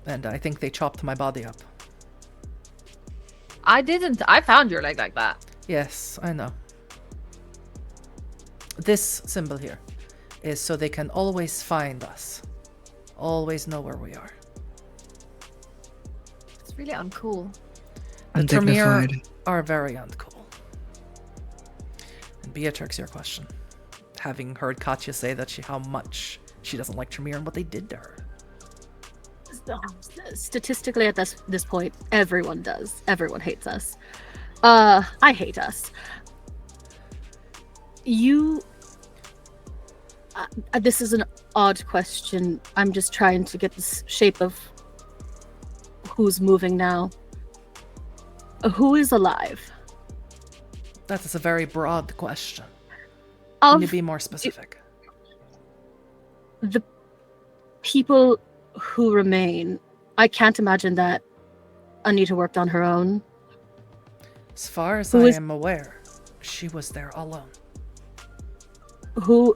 And I think they chopped my body up. I didn't. I found your leg like that. Yes, I know. This symbol here is so they can always find us. Always know where we are. It's really uncool. The Tremere Undignified. are very uncool. And Beatrix, your question. Having heard Katya say that how much she doesn't like Tremere and what they did to her. Statistically, at this point, everyone does. Everyone hates us. I hate us. This is an odd question. I'm just trying to get the shape of who's moving now. Who is alive? That is a very broad question. Can you be more specific? The people who remain, I can't imagine that Anita worked on her own. As far as I am aware, she was there alone.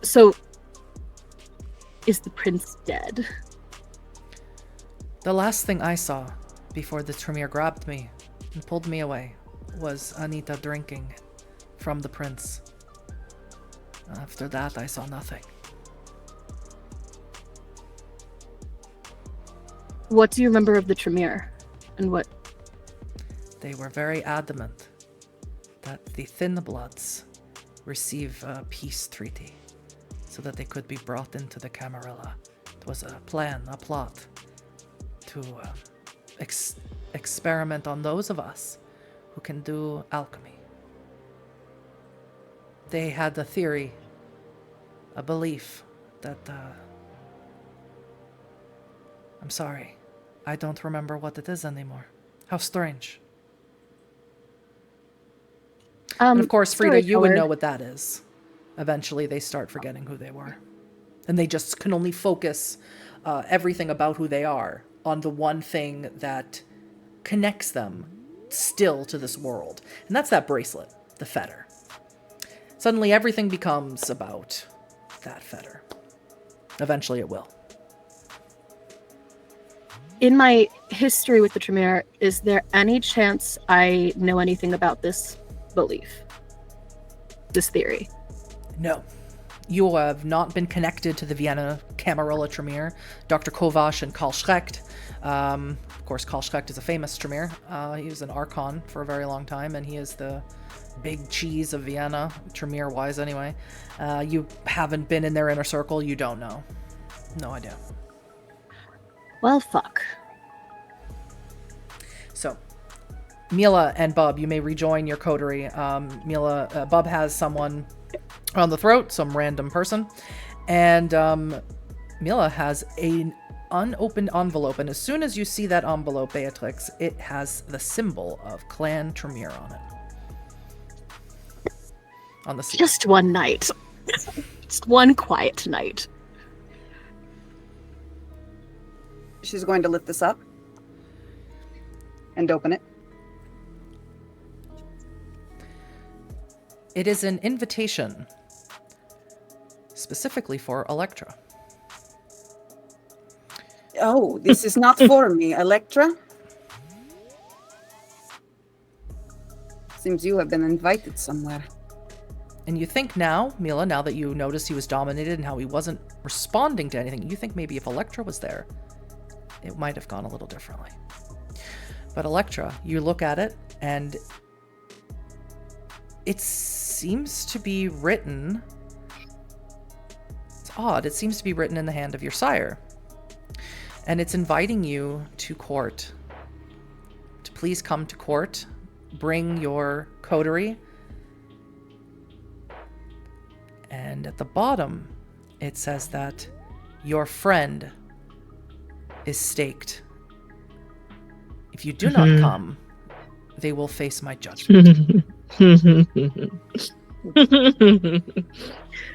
So is the prince dead? The last thing I saw before the Tremere grabbed me and pulled me away was Anita drinking from the prince. After that, I saw nothing. What do you remember of the Tremere? And what? They were very adamant that the Thin Bloods receive a peace treaty so that they could be brought into the Camarilla. It was a plan, a plot to experiment on those of us who can do alchemy. They had a theory, a belief that I'm sorry, I don't remember what it is anymore. How strange. And of course, Frida, you would know what that is. Eventually, they start forgetting who they were. And they just can only focus everything about who they are on the one thing that connects them still to this world. And that's that bracelet, the fetter. Suddenly, everything becomes about that fetter. Eventually, it will. In my history with the Tremere, is there any chance I know anything about this belief? This theory? No. You have not been connected to the Vienna Camarilla Tremere, Dr. Kovash and Karl Schrecht. Of course, Karl Schrecht is a famous Tremere. He was an Archon for a very long time, and he is the big cheese of Vienna, Tremere-wise anyway. You haven't been in their inner circle. You don't know. No idea. Well, fuck. So, Mila and Bub, you may rejoin your coterie. Bub has someone on the throat, some random person, and Mila has an unopened envelope, and as soon as you see that envelope, Beatrix, it has the symbol of Clan Tremere on it. On the seal. Just one night. Just one quiet night. She's going to lift this up and open it. It is an invitation specifically for Elektra. Oh, this is not for me, Elektra. Seems you have been invited somewhere. And you think now, Mila, now that you notice he was dominated and how he wasn't responding to anything, you think maybe if Elektra was there, it might have gone a little differently. But Elektra, you look at it, and it seems to be written... It's odd. It seems to be written in the hand of your sire. And it's inviting you to court. To please come to court. Bring your coterie. And at the bottom, it says that your friend is staked. If you do not come, they will face my judgment. And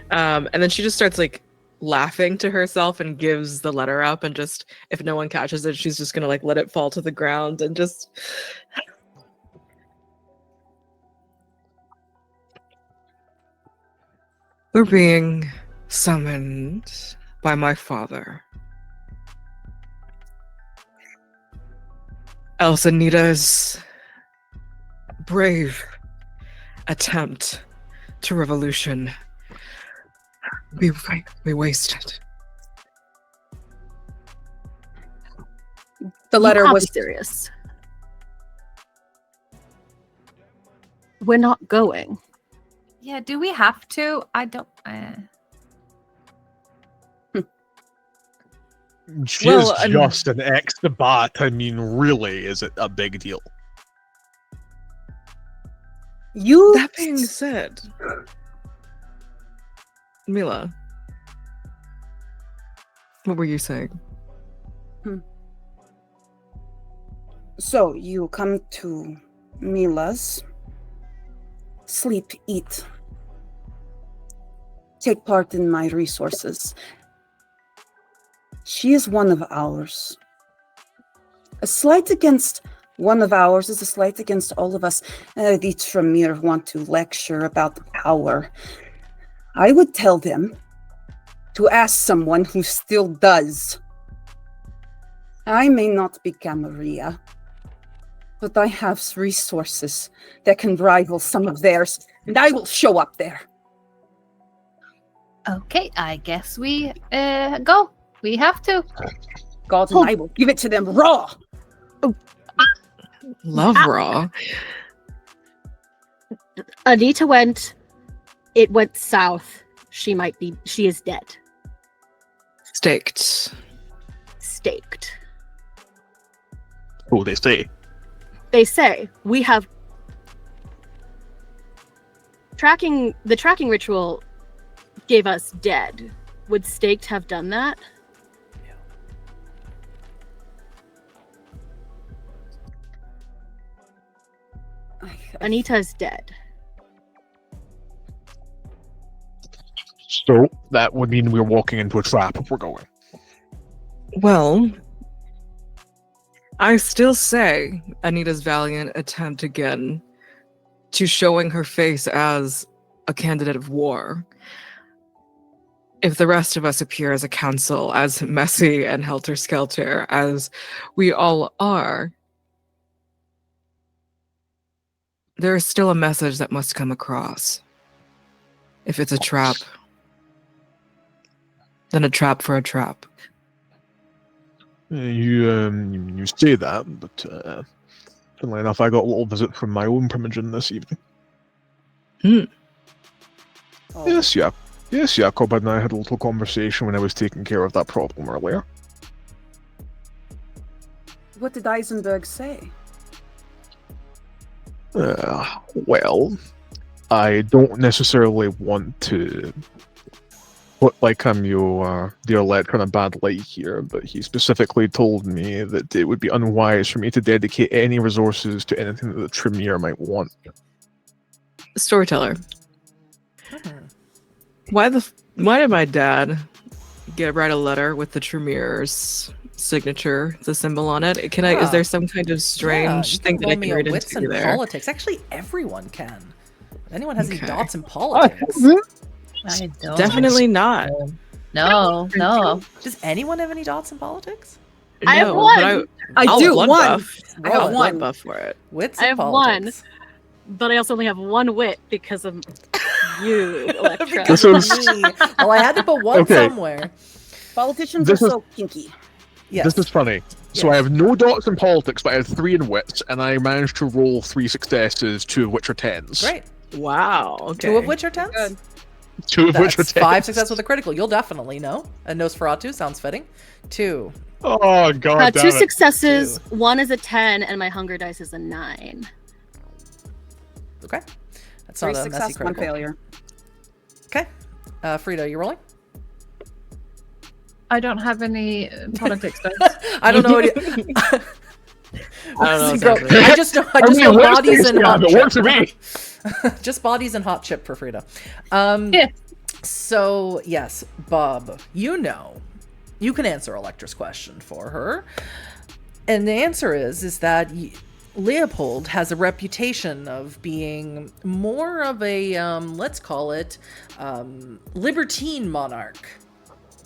then she just starts like laughing to herself and gives the letter up, and just, if no one catches it, she's just gonna like let it fall to the ground and just... We're being summoned by my father. Elsanita's brave attempt to revolution be wasted. The letter was serious. We're not going. Yeah, do we have to? I don't... She Well, is just an ex-bot. I mean, really, is it a big deal? you. That being said, Mila, what were you saying? So you come to Mila's, sleep, eat, take part in my resources. She is one of ours. A slight against one of ours is a slight against all of us. The Tremere want to lecture about power. I would tell them to ask someone who still does. I may not be Camarilla, but I have resources that can rival some of theirs, and I will show up there. Okay, I guess we go. We have to. God, and I will give it to them raw. Love raw. Anita went. It went south. She is dead. Staked. Staked. Oh, they say. They say we have the tracking ritual gave us dead. Would Staked have done that? Anita's dead. So that would mean we're walking into a trap if we're going. Well, I still say Anita's valiant attempt again to showing her face as a candidate of war. If the rest of us appear as a council, as messy and helter-skelter as we all are, there is still a message that must come across. If it's a trap, than a trap for a trap. You say that, but funnily enough, I got a little visit from my own primogen this evening. Oh, Yes, Jakob and I had a little conversation when I was taking care of that problem earlier. what did Eisenberg say? Well, I don't necessarily want to put the Elektra in a bad light here, but he specifically told me that it would be unwise for me to dedicate any resources to anything that the Tremere might want. Storyteller. Why did my dad write a letter with the Tremere's signature, the symbol on it? Is there some kind of strange thing that I can read wits into and there? politics. Actually, everyone can. If anyone has any dots in politics? I don't. Definitely not. No. Does anyone have any dots in politics? I have No, one. but I do, blood one. buff. I have I'll blood one. buff for it. Wits I and have one. politics. But I also only have one wit because of you, Elektra. Because This of is- me. Well, I had to put one Okay. somewhere. Politicians This are is- so kinky. Yes. This is funny. So Yes. I have no dots in politics, but I have 3 in wits, and I managed to roll 3 successes, 2 of which are 10s. Great. Wow. Okay. 2 of which are 10s? Good. 2 of which are That's 10s. 5 success with a critical. You'll definitely know. And Nosferatu sounds fitting. 2. Oh, god damn 2 it. successes, 1 is a 10, and my hunger dice is a 9. Okay. That's 3 not a messy success, 1 critical. failure. Okay. Frida, you rolling? I don't have any politics dice. I don't know. I don't know. Bro, exactly. I just know. I just know it works bodies for and you, hot it works for chip. me. Just bodies and hot chip for Frida. Yeah. So yes, Bob, you can answer Elektra's question for her, and the answer is that Leopold has a reputation of being more of a let's call it libertine monarch.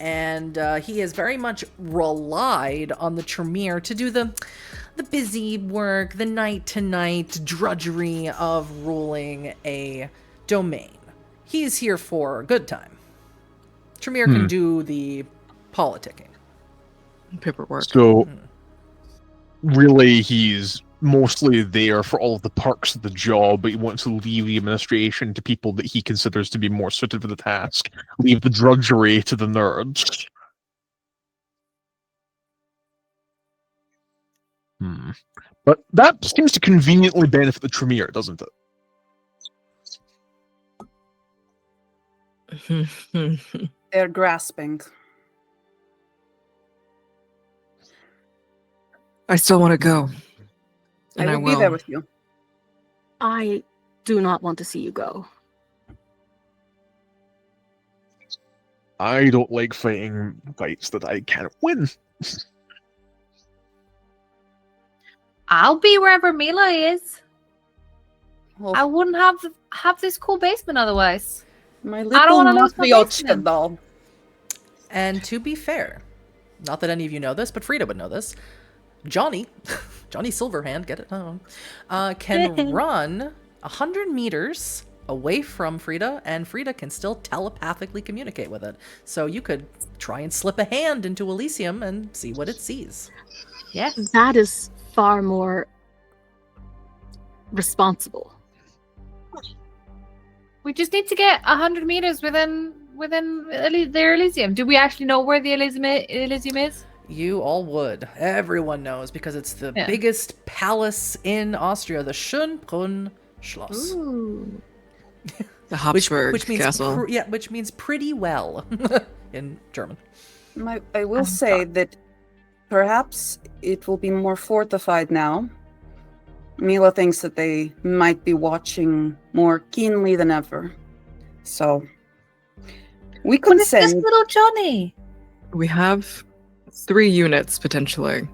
And he has very much relied on the Tremere to do the busy work, the night-to-night drudgery of ruling a domain. He's here for a good time. Tremere can do the politicking. Paperwork. So, really, he's mostly there for all of the perks of the job, but he wants to leave the administration to people that he considers to be more suited for the task. Leave the drudgery to the nerds. But that seems to conveniently benefit the Tremere, doesn't it? They're grasping. I still want to go. And I will be there with you. I do not want to see you go. I don't like fighting fights that I can't win. I'll be wherever Mila is. Well, I wouldn't have this cool basement otherwise. my I don't little wanna lose my matryoshka basement. doll. And to be fair, not that any of you know this, but Frida would know this. Johnny Silverhand, get it? Can run 100 meters away from Frida, and Frida can still telepathically communicate with it. So you could try and slip a hand into Elysium and see what it sees. Yes. That is far more responsible. We just need to get 100 meters within their Elysium. Do we actually know where the Elysium is? You all would. Everyone knows because it's the Yeah. biggest palace in Austria, the Schönbrunn Schloss. Ooh. The Habsburg which means castle. which means pretty well in German. I will say that perhaps it will be more fortified now. Mila thinks that they might be watching more keenly than ever. So we could It's just send little Johnny. We have 3 units potentially.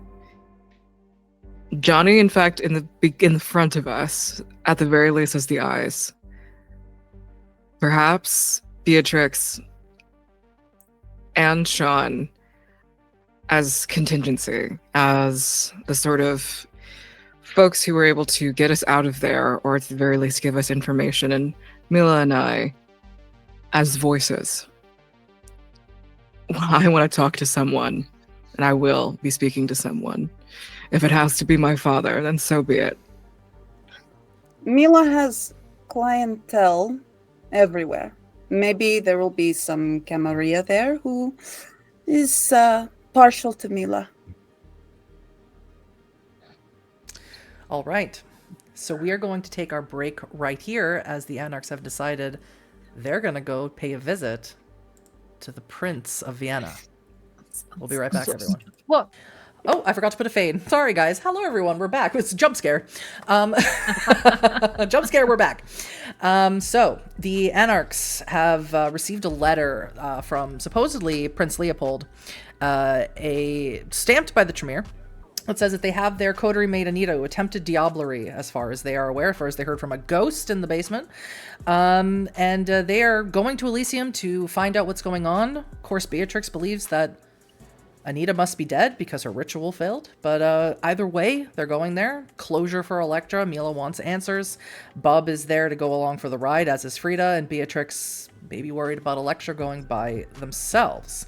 Johnny, in fact, in the front of us, at the very least, has the eyes. Perhaps Beatrix and Sean as contingency, as the sort of folks who were able to get us out of there, or at the very least give us information, and Mila and I as voices. I want to talk to someone, and I will be speaking to someone. If it has to be my father, then so be it. Mila has clientele everywhere. Maybe there will be some Camarilla there who is partial to Mila. All right. So we are going to take our break right here as the Anarchs have decided they're going to go pay a visit to the Prince of Vienna. We'll be right back, everyone. What? Oh, I forgot to put a fade. Sorry, guys. Hello, everyone. We're back. It's a jump scare. Jump scare, we're back. So the Anarchs have received a letter from supposedly Prince Leopold, stamped by the Tremere. It says that they have their coterie mate Anita who attempted diablerie, as far as they are aware, as far as they heard from a ghost in the basement. And they are going to Elysium to find out what's going on. Of course, Beatrix believes that Anita must be dead because her ritual failed. But either way, they're going there. Closure for Elektra. Mila wants answers. Bub is there to go along for the ride, as is Frida. And Beatrix may be worried about Elektra going by themselves.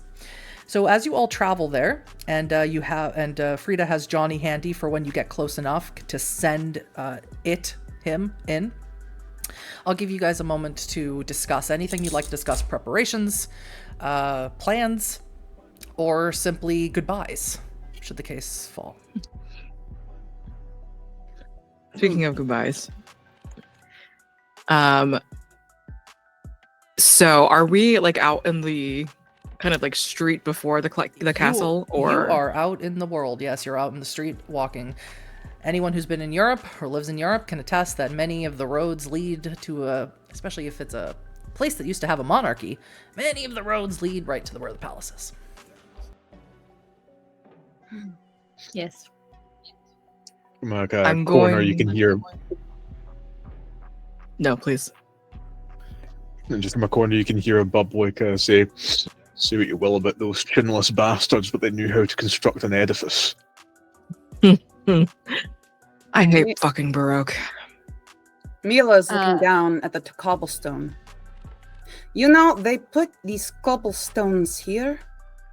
So as you all travel there, and Frida has Johnny handy for when you get close enough to send him in. I'll give you guys a moment to discuss anything you'd like to discuss: preparations, plans, or simply goodbyes, should the case fall. Speaking of goodbyes, so are we like out in the kind of like street before the castle, or you are out in the world? Yes, you're out in the street walking. Anyone who's been in Europe or lives in Europe can attest that many of the roads lead to especially if it's a place that used to have a monarchy, many of the roads lead right to where the palace is. Yes. From a I'm corner, going- you can hear. no, please. And just from a corner, you can hear a bub like say what you will about those chinless bastards, but they knew how to construct an edifice. I hate fucking Baroque. Mila is looking down at the cobblestone. You know, they put these cobblestones here.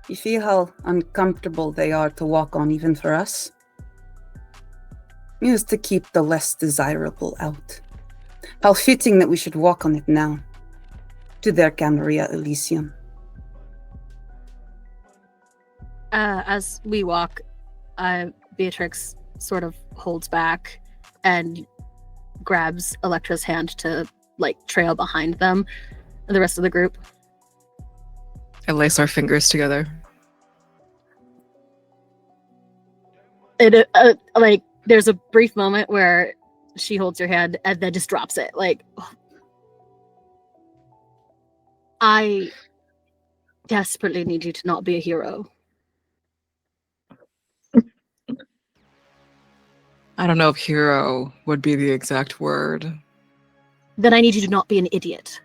You feel how uncomfortable they are to walk on, even for us? Used to keep the less desirable out. How fitting that we should walk on it now. To their Camarilla Elysium. As we walk, Beatrix sort of holds back and grabs Elektra's hand to like trail behind them and the rest of the group. I lace our fingers together. It like there's a brief moment where she holds your hand and then just drops it. Like, I desperately need you to not be a hero. I don't know if hero would be the exact word. Then I need you to not be an idiot.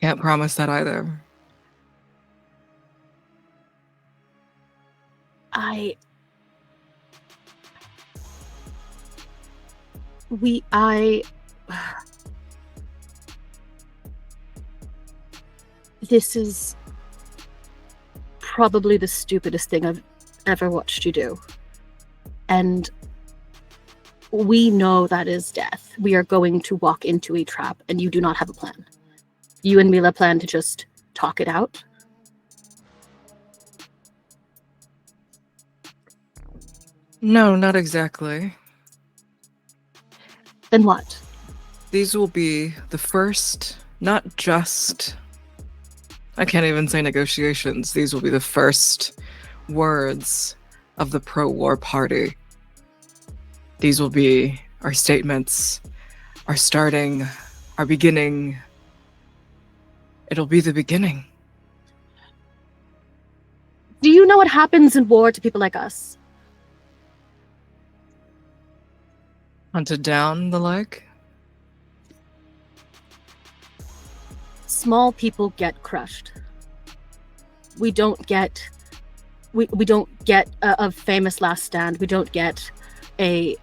Can't promise that either. This is probably the stupidest thing I've ever watched you do. And we know that is death. We are going to walk into a trap, and you do not have a plan. You and Mila plan to just talk it out. No, not exactly. Then what? These will be the first, not just, I can't even say negotiations. These will be the first words of the pro-war party. These will be our statements, our starting, our beginning. It'll be the beginning. Do you know what happens in war to people like us? Hunted down, the like? Small people get crushed. We don't get a famous last stand. We don't get a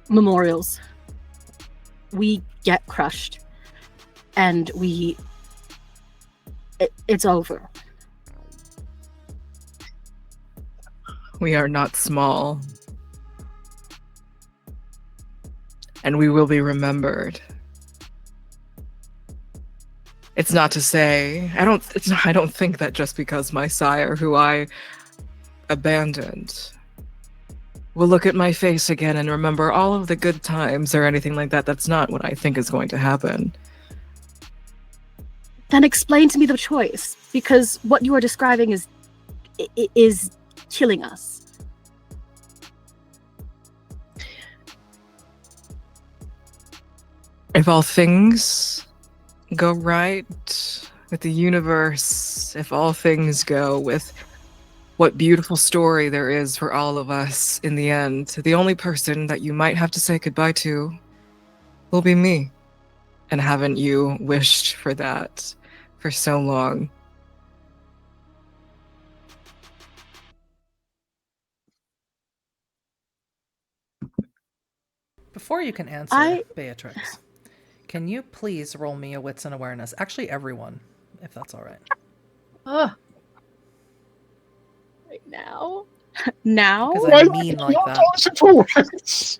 memorials. We get crushed, and we it's over. We are not small. And we will be remembered. It's not to say, I don't think that just because my sire, who I abandoned, will look at my face again and remember all of the good times or anything like that. That's not what I think is going to happen. Then explain to me the choice, because what you are describing is killing us. If all things go right with the universe, if all things go with what beautiful story there is for all of us in the end, the only person that you might have to say goodbye to will be me. And haven't you wished for that for so long? Before you can answer, Beatrix, can you please roll me a wits and awareness? Actually, everyone, if that's all right. Oh, Right now? Now? Because I'm mean like that.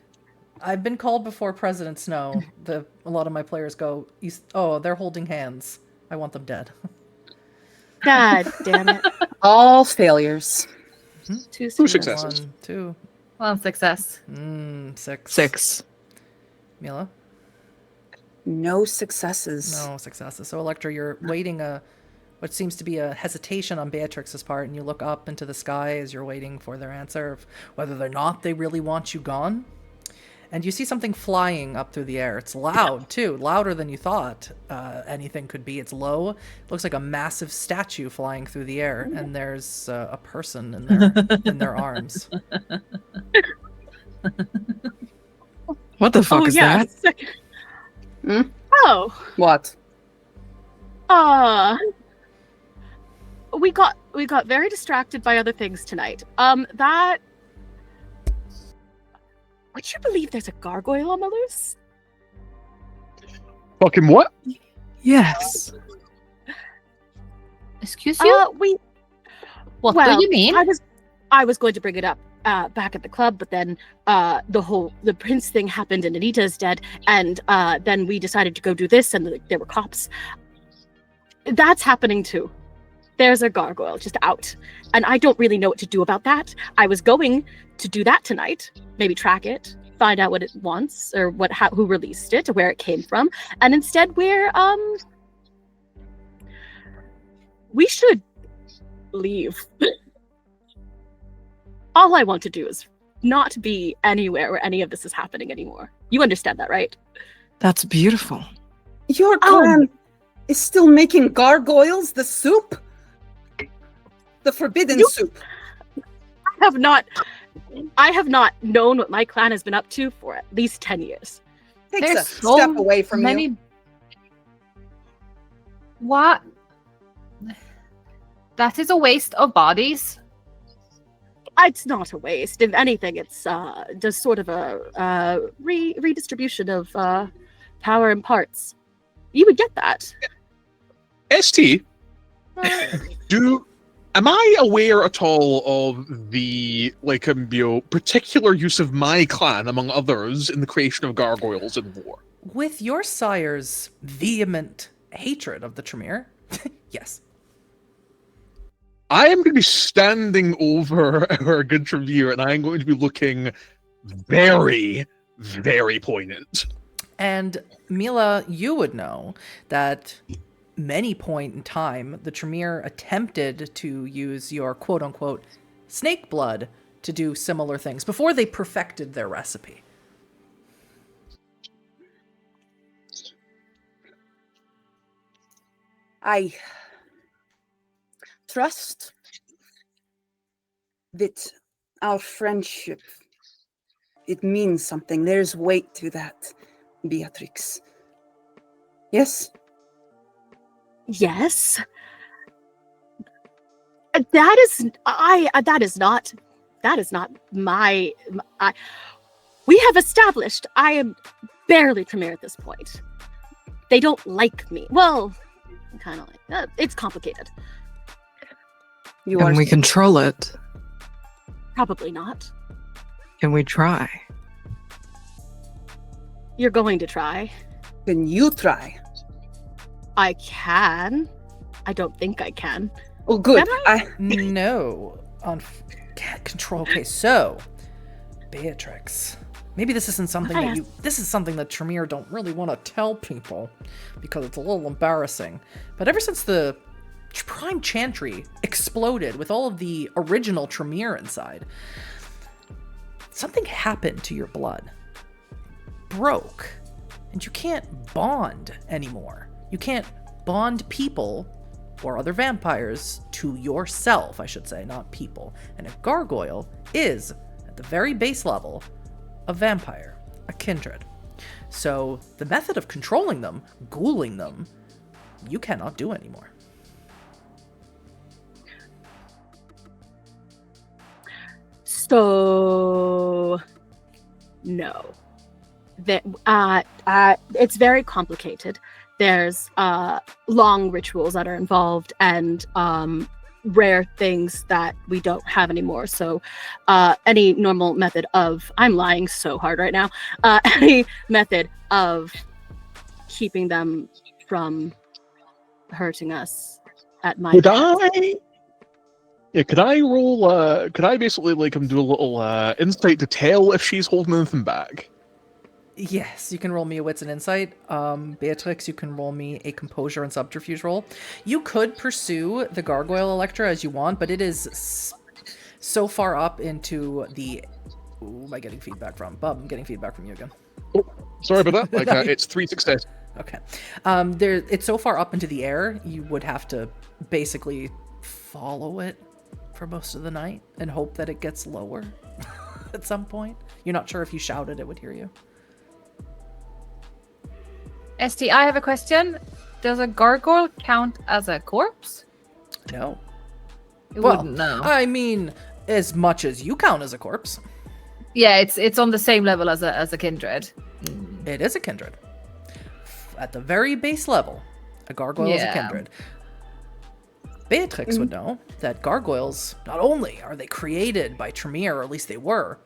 I've been called before President Snow. A lot of my players go, they're holding hands. I want them dead. God damn it. All failures. Two successes. 1, 2. one success. 6. 6. Mila? No successes. No successes. So, Elektra, you're waiting what seems to be a hesitation on Beatrix's part, and you look up into the sky as you're waiting for their answer of whether or not they really want you gone. And you see something flying up through the air. It's loud, too. Louder than you thought anything could be. It's low. It looks like a massive statue flying through the air, and there's a person in their arms. What the fuck is that? Hmm? Oh. What? We got very distracted by other things tonight. Would you believe there's a gargoyle on the loose? Fucking what? Yes. Excuse you? What Well, do you mean? I was going to bring it up back at the club, but then the prince thing happened and Anita's dead, and then we decided to go do this, and there were cops. That's happening too. There's a gargoyle just out, and I don't really know what to do about that. I was going to do that tonight, maybe track it, find out what it wants, or who released it, or where it came from, and instead we should leave. All I want to do is not be anywhere where any of this is happening anymore. You understand that, right? That's beautiful. Your clan is still making gargoyles, the soup? The forbidden soup. I have not known what my clan has been up to for at least 10 years. Takes There's a so step away from many... you. What? That is a waste of bodies. It's not a waste. If anything, it's just sort of a redistribution of power and parts. You would get that. ST, am I aware at all of the particular use of my clan among others in the creation of gargoyles in war? With your sire's vehement hatred of the Tremere, yes. I am going to be standing over our good Tremere, and I am going to be looking very, very poignant. And Mila, you would know that many point in time, the Tremere attempted to use your quote-unquote snake blood to do similar things before they perfected their recipe. I trust that our friendship, it means something. There's weight to that, Beatrix. Yes? Yes. That is not my we have established I am barely Tremere at this point. They don't like me. Well, Kind of like it's complicated. Can we control it? Probably not. Can we try? You're going to try. Can you try? I can. I don't think I can. Oh, good. Can No. Can't control. Okay, so Beatrix. Maybe this isn't something that this is something that Tremere don't really want to tell people because it's a little embarrassing. But ever since the Prime Chantry exploded with all of the original Tremere inside, something happened to your blood. Broke. And you can't bond anymore. You can't bond people or other vampires to yourself, I should say, not people. And a gargoyle is, at the very base level, a vampire, a kindred. So the method of controlling them, ghouling them, you cannot do anymore. So, no. It's very complicated. There's long rituals that are involved and rare things that we don't have anymore. So any normal method of, I'm lying so hard right now, any method of keeping them from hurting us at my Could I roll, could I basically like do a little insight to tell if she's holding anything back? Yes, you can roll me a wits and insight. Beatrix, you can roll me a composure and subterfuge roll. You could pursue the gargoyle Elektra as you want, but it is so far up into the... Who am I getting feedback from? Bob, I'm getting feedback from you again. Oh, sorry about that. Like, it's 3 success. Okay. It's so far up into the air, you would have to basically follow it for most of the night and hope that it gets lower at some point. You're not sure if you shouted it would hear you. ST, I have a question. Does a gargoyle count as a corpse? No. It wouldn't, no. I mean, as much as you count as a corpse. Yeah, it's on the same level as a kindred. It is a kindred. At the very base level, a gargoyle is a kindred. Beatrix would know that gargoyles, not only are they created by Tremere, or at least they were,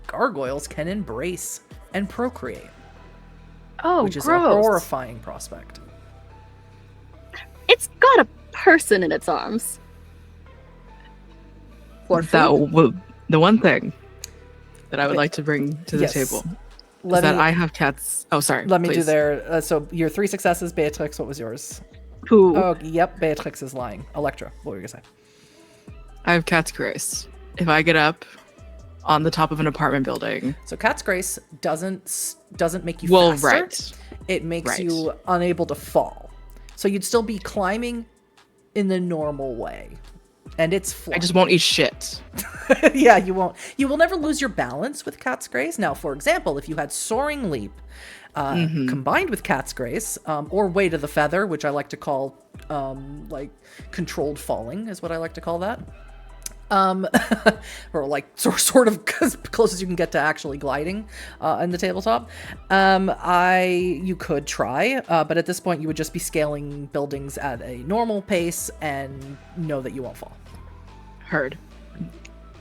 gargoyles can embrace and procreate. Oh, which is gross. a horrifying prospect. It's got a person in its arms. The one thing that I would like to bring to the table is that I have cats. Oh, sorry. Let me do there. So your 3 successes, Beatrix. What was yours? Who? Oh, yep. Beatrix is lying. Elektra, what were you gonna say? I have cat's grace. If I get up on the top of an apartment building. So cat's grace doesn't make you faster. Right. It makes you unable to fall. So you'd still be climbing in the normal way. And it's flying. I just won't eat shit. Yeah, you won't. You will never lose your balance with cat's grace. Now, for example, if you had soaring leap combined with cat's grace, or weight of the feather, which I like to call like controlled falling is what I like to call that. Or like sort of as close as you can get to actually gliding in the tabletop. You could try, but at this point you would just be scaling buildings at a normal pace and know that you won't fall. Heard.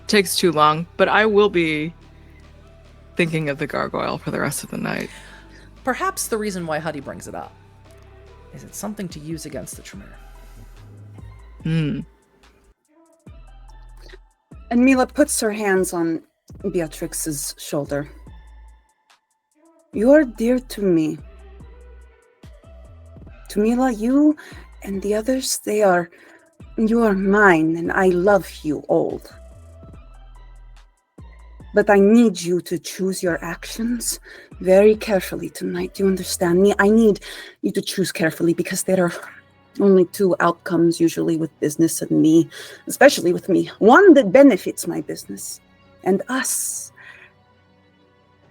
Takes too long, but I will be thinking of the gargoyle for the rest of the night. Perhaps the reason why Huddy brings it up is it's something to use against the Tremere. And Mila puts her hands on Beatrix's shoulder. You are dear to me. To Mila, you and the others, you are mine, and I love you all. But I need you to choose your actions very carefully tonight. Do you understand me? I need you to choose carefully because there are only 2 outcomes usually with business and me, especially with me. One that benefits my business and us,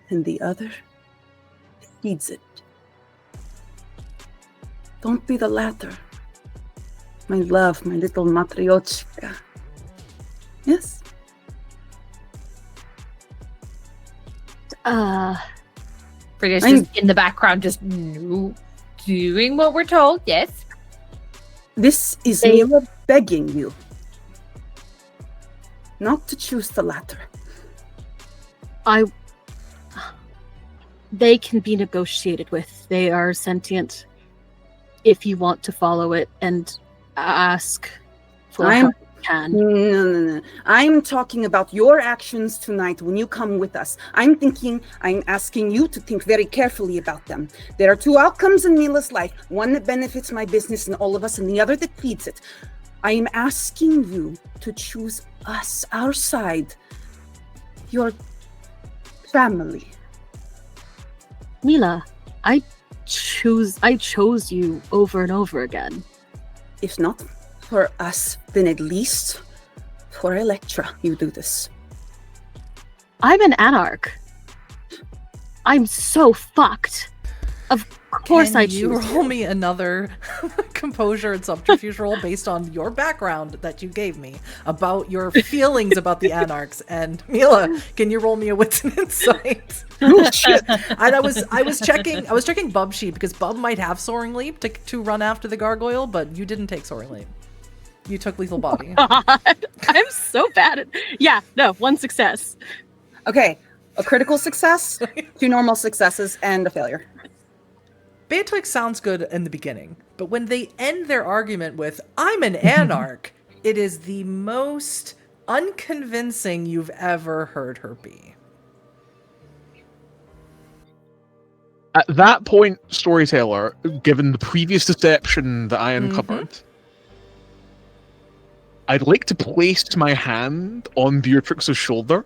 and the other feeds it. Don't be the latter. My love, my little matryoshka. Yes? Frida's just in the background, just doing what we're told, yes. This is They- Mila begging you not to choose the latter. They can be negotiated with. They are sentient. If you want to follow it and ask for help, you can. No. I'm talking about your actions tonight when you come with us. I'm asking you to think very carefully about them. There are two outcomes in Mila's life, one that benefits my business and all of us, and the other that feeds it. I am asking you to choose us, our side, your family. Mila, I chose you over and over again. If not for us, then at least for Elektra, you do this. I'm an Anarch. I'm so fucked. Of course I choose you roll me another composure and subterfuge roll based on your background that you gave me about your feelings about the Anarchs. And Mila, can you roll me a wits and insight? Oh shit! And I was checking Bub's sheet because Bub might have Soaring Leap to run after the gargoyle, but you didn't take Soaring Leap. You took Lethal Body. God, I'm so bad at. Yeah, no, one success. Okay, a critical success, 2 normal successes, and a failure. Beatrix sounds good in the beginning, but when they end their argument with, I'm an Anarch, it is the most unconvincing you've ever heard her be. At that point, Storyteller, given the previous deception that I uncovered, I'd like to place my hand on Beatrix's shoulder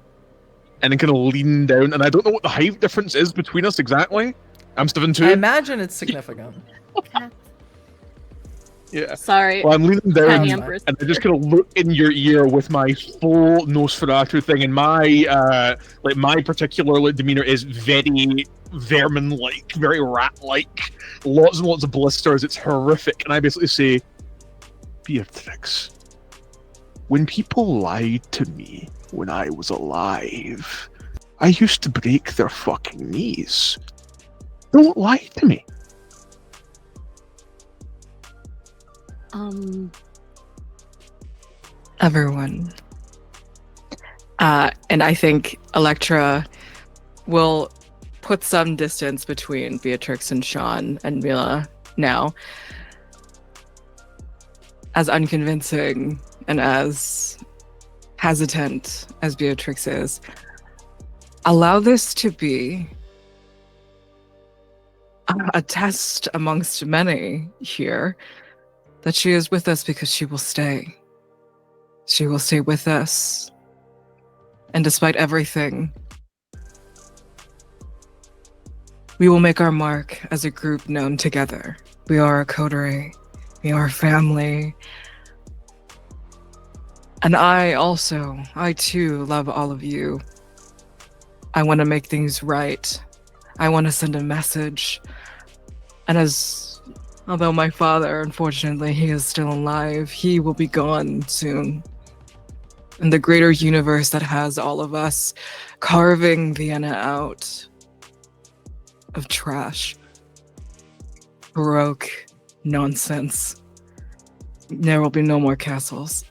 and then kind of lean down, and I don't know what the height difference is between us exactly. I'm 7'2". I imagine it's significant. Yeah. Sorry. Well, I'm leaning down, Tiny and Empress. I just kind of look in your ear with my full Nosferatu thing, and my particular demeanor is very vermin-like, very rat-like, lots and lots of blisters. It's horrific, and I basically say, Beatrix, when people lied to me when I was alive, I used to break their fucking knees. Don't lie to me. Everyone. And I think Elektra will put some distance between Beatrix and Sean and Mila now. As unconvincing and as hesitant as Beatrix is, allow this to be a test amongst many here that she is with us because she will stay. She will stay with us. And despite everything, we will make our mark as a group known together. We are a coterie. We are a family. And I too love all of you. I want to make things right. I want to send a message. And although my father, unfortunately, he is still alive, he will be gone soon. In the greater universe that has all of us carving Vienna out of trash, baroque nonsense, there will be no more castles.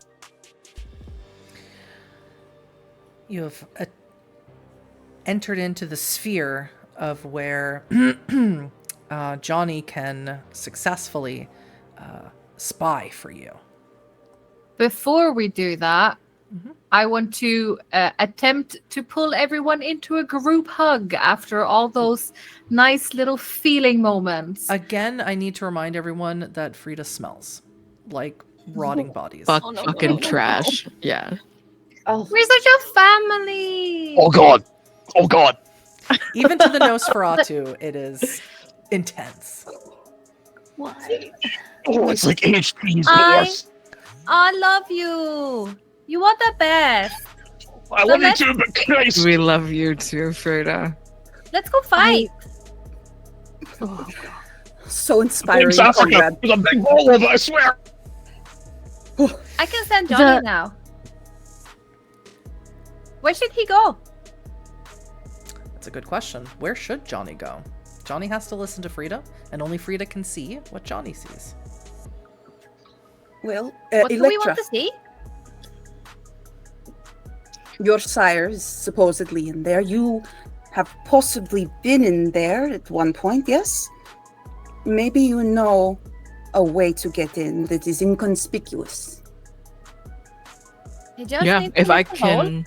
You have entered into the sphere of where Johnny can successfully spy for you. Before we do that, I want to attempt to pull everyone into a group hug after all those nice little feeling moments. Again, I need to remind everyone that Frida smells like rotting bodies. Fucking trash. Yeah. Oh, We're such a family. Oh god! Oh god! Even to the Nosferatu, it is intense. Why? Oh, it's like HP's I- horse. I love you. You are the best. I love you too, but Christ! We love you too, Frida. Let's go fight. so inspiring. Thanks, Africa. Conrad. There's a big roll of it, I swear! I can send Johnny now. Where should he go? That's a good question. Where should Johnny go? Johnny has to listen to Frida, and only Frida can see what Johnny sees. Well, What do we Elektra, want to see? your sire is supposedly in there. You have possibly been in there at one point, yes? Maybe you know a way to get in that is inconspicuous. You just Yeah, need to if I look the hole. can.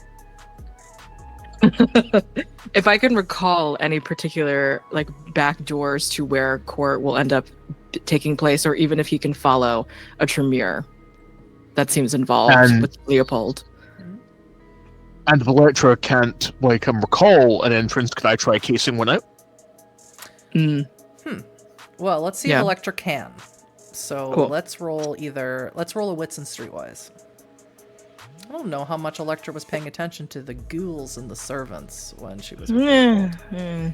If I can recall any particular like back doors to where court will end up taking place, or even if he can follow a Tremere that seems involved And- with Leopold. And if Elektra can't recall an entrance, could I try casing one out? Mm, Well, let's see Yeah. if Elektra can. So Cool. let's roll a wits and streetwise. I don't know how much Elektra was paying attention to the ghouls and the servants when she was with Leopold.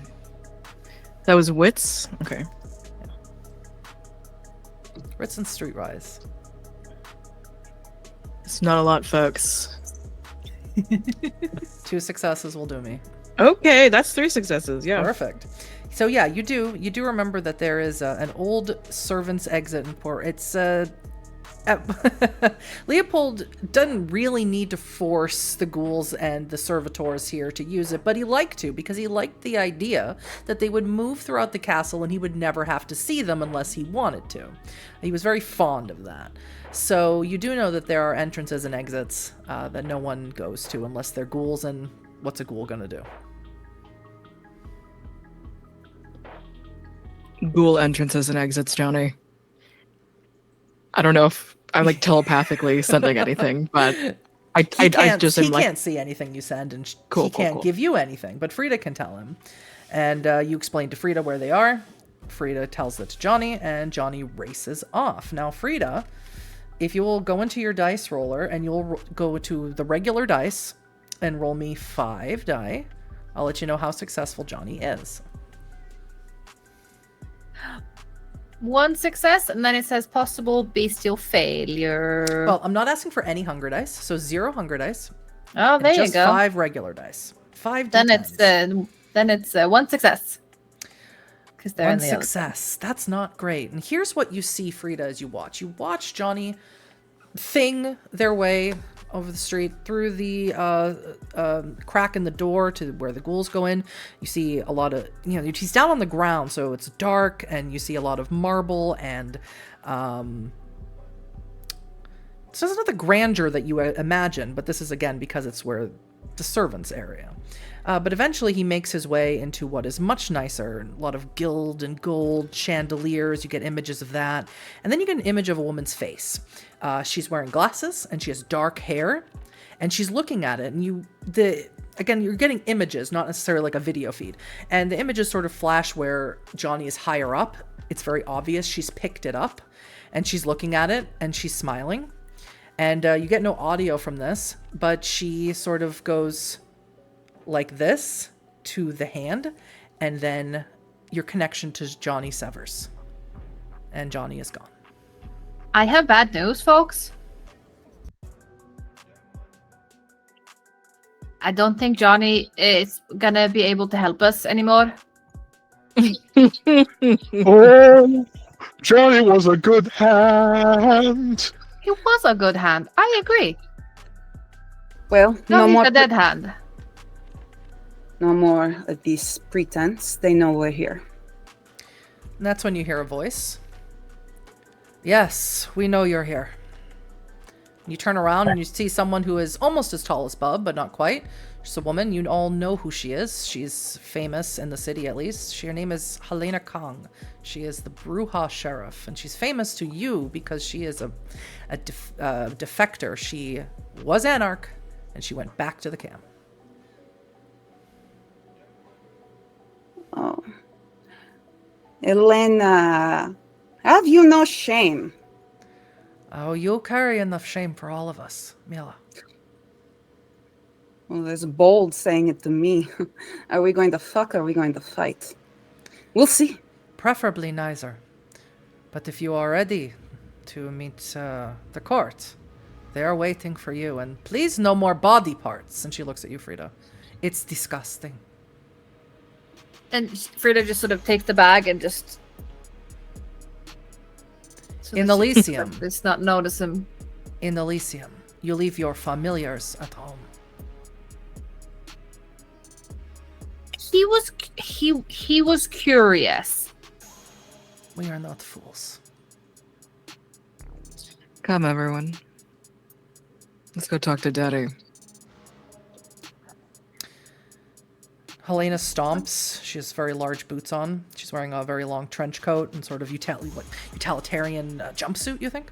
That was wits? Okay. Wits and streetwise. It's not a lot, folks. 2 successes will do me. Okay, that's 3 successes, yeah. Perfect. So yeah, you do remember that there is an old servant's exit in port. It's Leopold doesn't really need to force the ghouls and the servitors here to use it, but he liked to because he liked the idea that they would move throughout the castle and he would never have to see them unless he wanted to. He was very fond of that. So you do know that there are entrances and exits that no one goes to unless they're ghouls, and what's a ghoul gonna do? Ghoul entrances and exits, Johnny. I don't know if I'm telepathically sending anything, but I just am he can't see anything you send, and Cool, he cool, can't cool. give you anything, but Frida can tell him. And you explain to Frida where they are. Frida tells that to Johnny, and Johnny races off. Now, Frida, if you will go into your dice roller and you'll go to the regular dice and roll me 5 die, I'll let you know how successful Johnny is. 1 success, and then it says possible bestial failure. Well, I'm not asking for any hunger dice, so 0 hunger dice. Oh, there and you just go. 5 regular dice. 5 Then D10s. it's 1 success. Because they're One in the other. success. That's not great. And here's what you see, Frida, as you watch. You watch Johnny thing their way over the street through the crack in the door to where the ghouls go in. You see a lot of, he's down on the ground, so it's dark, and you see a lot of marble, and so it's not the grandeur that you imagine, but this is, again, because it's where the servants' area. But eventually he makes his way into what is much nicer. A lot of gilt and gold chandeliers. You get images of that. And then you get an image of a woman's face. She's wearing glasses and she has dark hair. And she's looking at it. And again, you're getting images, not necessarily like a video feed. And the images sort of flash where Johnny is higher up. It's very obvious. She's picked it up. And she's looking at it and she's smiling. And you get no audio from this. But she sort of goes like this to the hand, and then your connection to Johnny severs, and Johnny is gone. I have bad news, folks. I don't think Johnny is gonna be able to help us anymore. Oh, Johnny was a good hand. He was a good hand. I agree. Well, no Johnny's more a dead hand. no more of these pretense. They know we're here. And that's when you hear a voice. Yes, we know you're here. You turn around and you see someone who is almost as tall as Bub, but not quite. She's a woman. You all know who she is. She's famous in the city, at least. Her name is Helena Kong. She is the Bruja Sheriff, and she's famous to you because she is a defector. She was Anarch, and she went back to the camp. Oh. Elena, have you no shame? Oh, you'll carry enough shame for all of us, Mila. Well, there's bold saying it to me. Are we going to fuck or are we going to fight? We'll see. Preferably neither. But if you are ready to meet the court, they are waiting for you. And please, no more body parts. And she looks at you, Frida. It's disgusting. And Frida just sort of takes the bag and just So In the Elysium. secret does not notice him. In Elysium, you leave your familiars at home. He was curious. We are not fools. Come, everyone. Let's go talk to Daddy. Helena stomps. She has very large boots on. She's wearing a very long trench coat and sort of utilitarian jumpsuit, you think?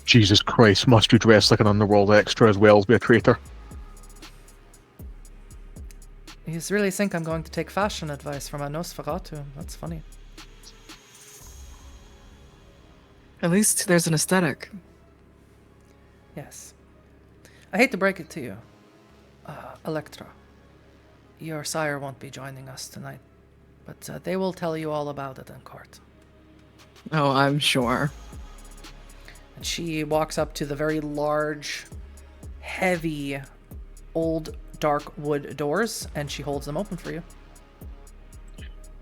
Jesus Christ, must you dress like an underworld extra as well as be a traitor? You really think I'm going to take fashion advice from a Nosferatu? That's funny. At least there's an aesthetic. Yes. I hate to break it to you, Elektra. Your sire won't be joining us tonight, but they will tell you all about it in court. Oh, I'm sure. And she walks up to the very large, heavy, old, dark wood doors, and she holds them open for you.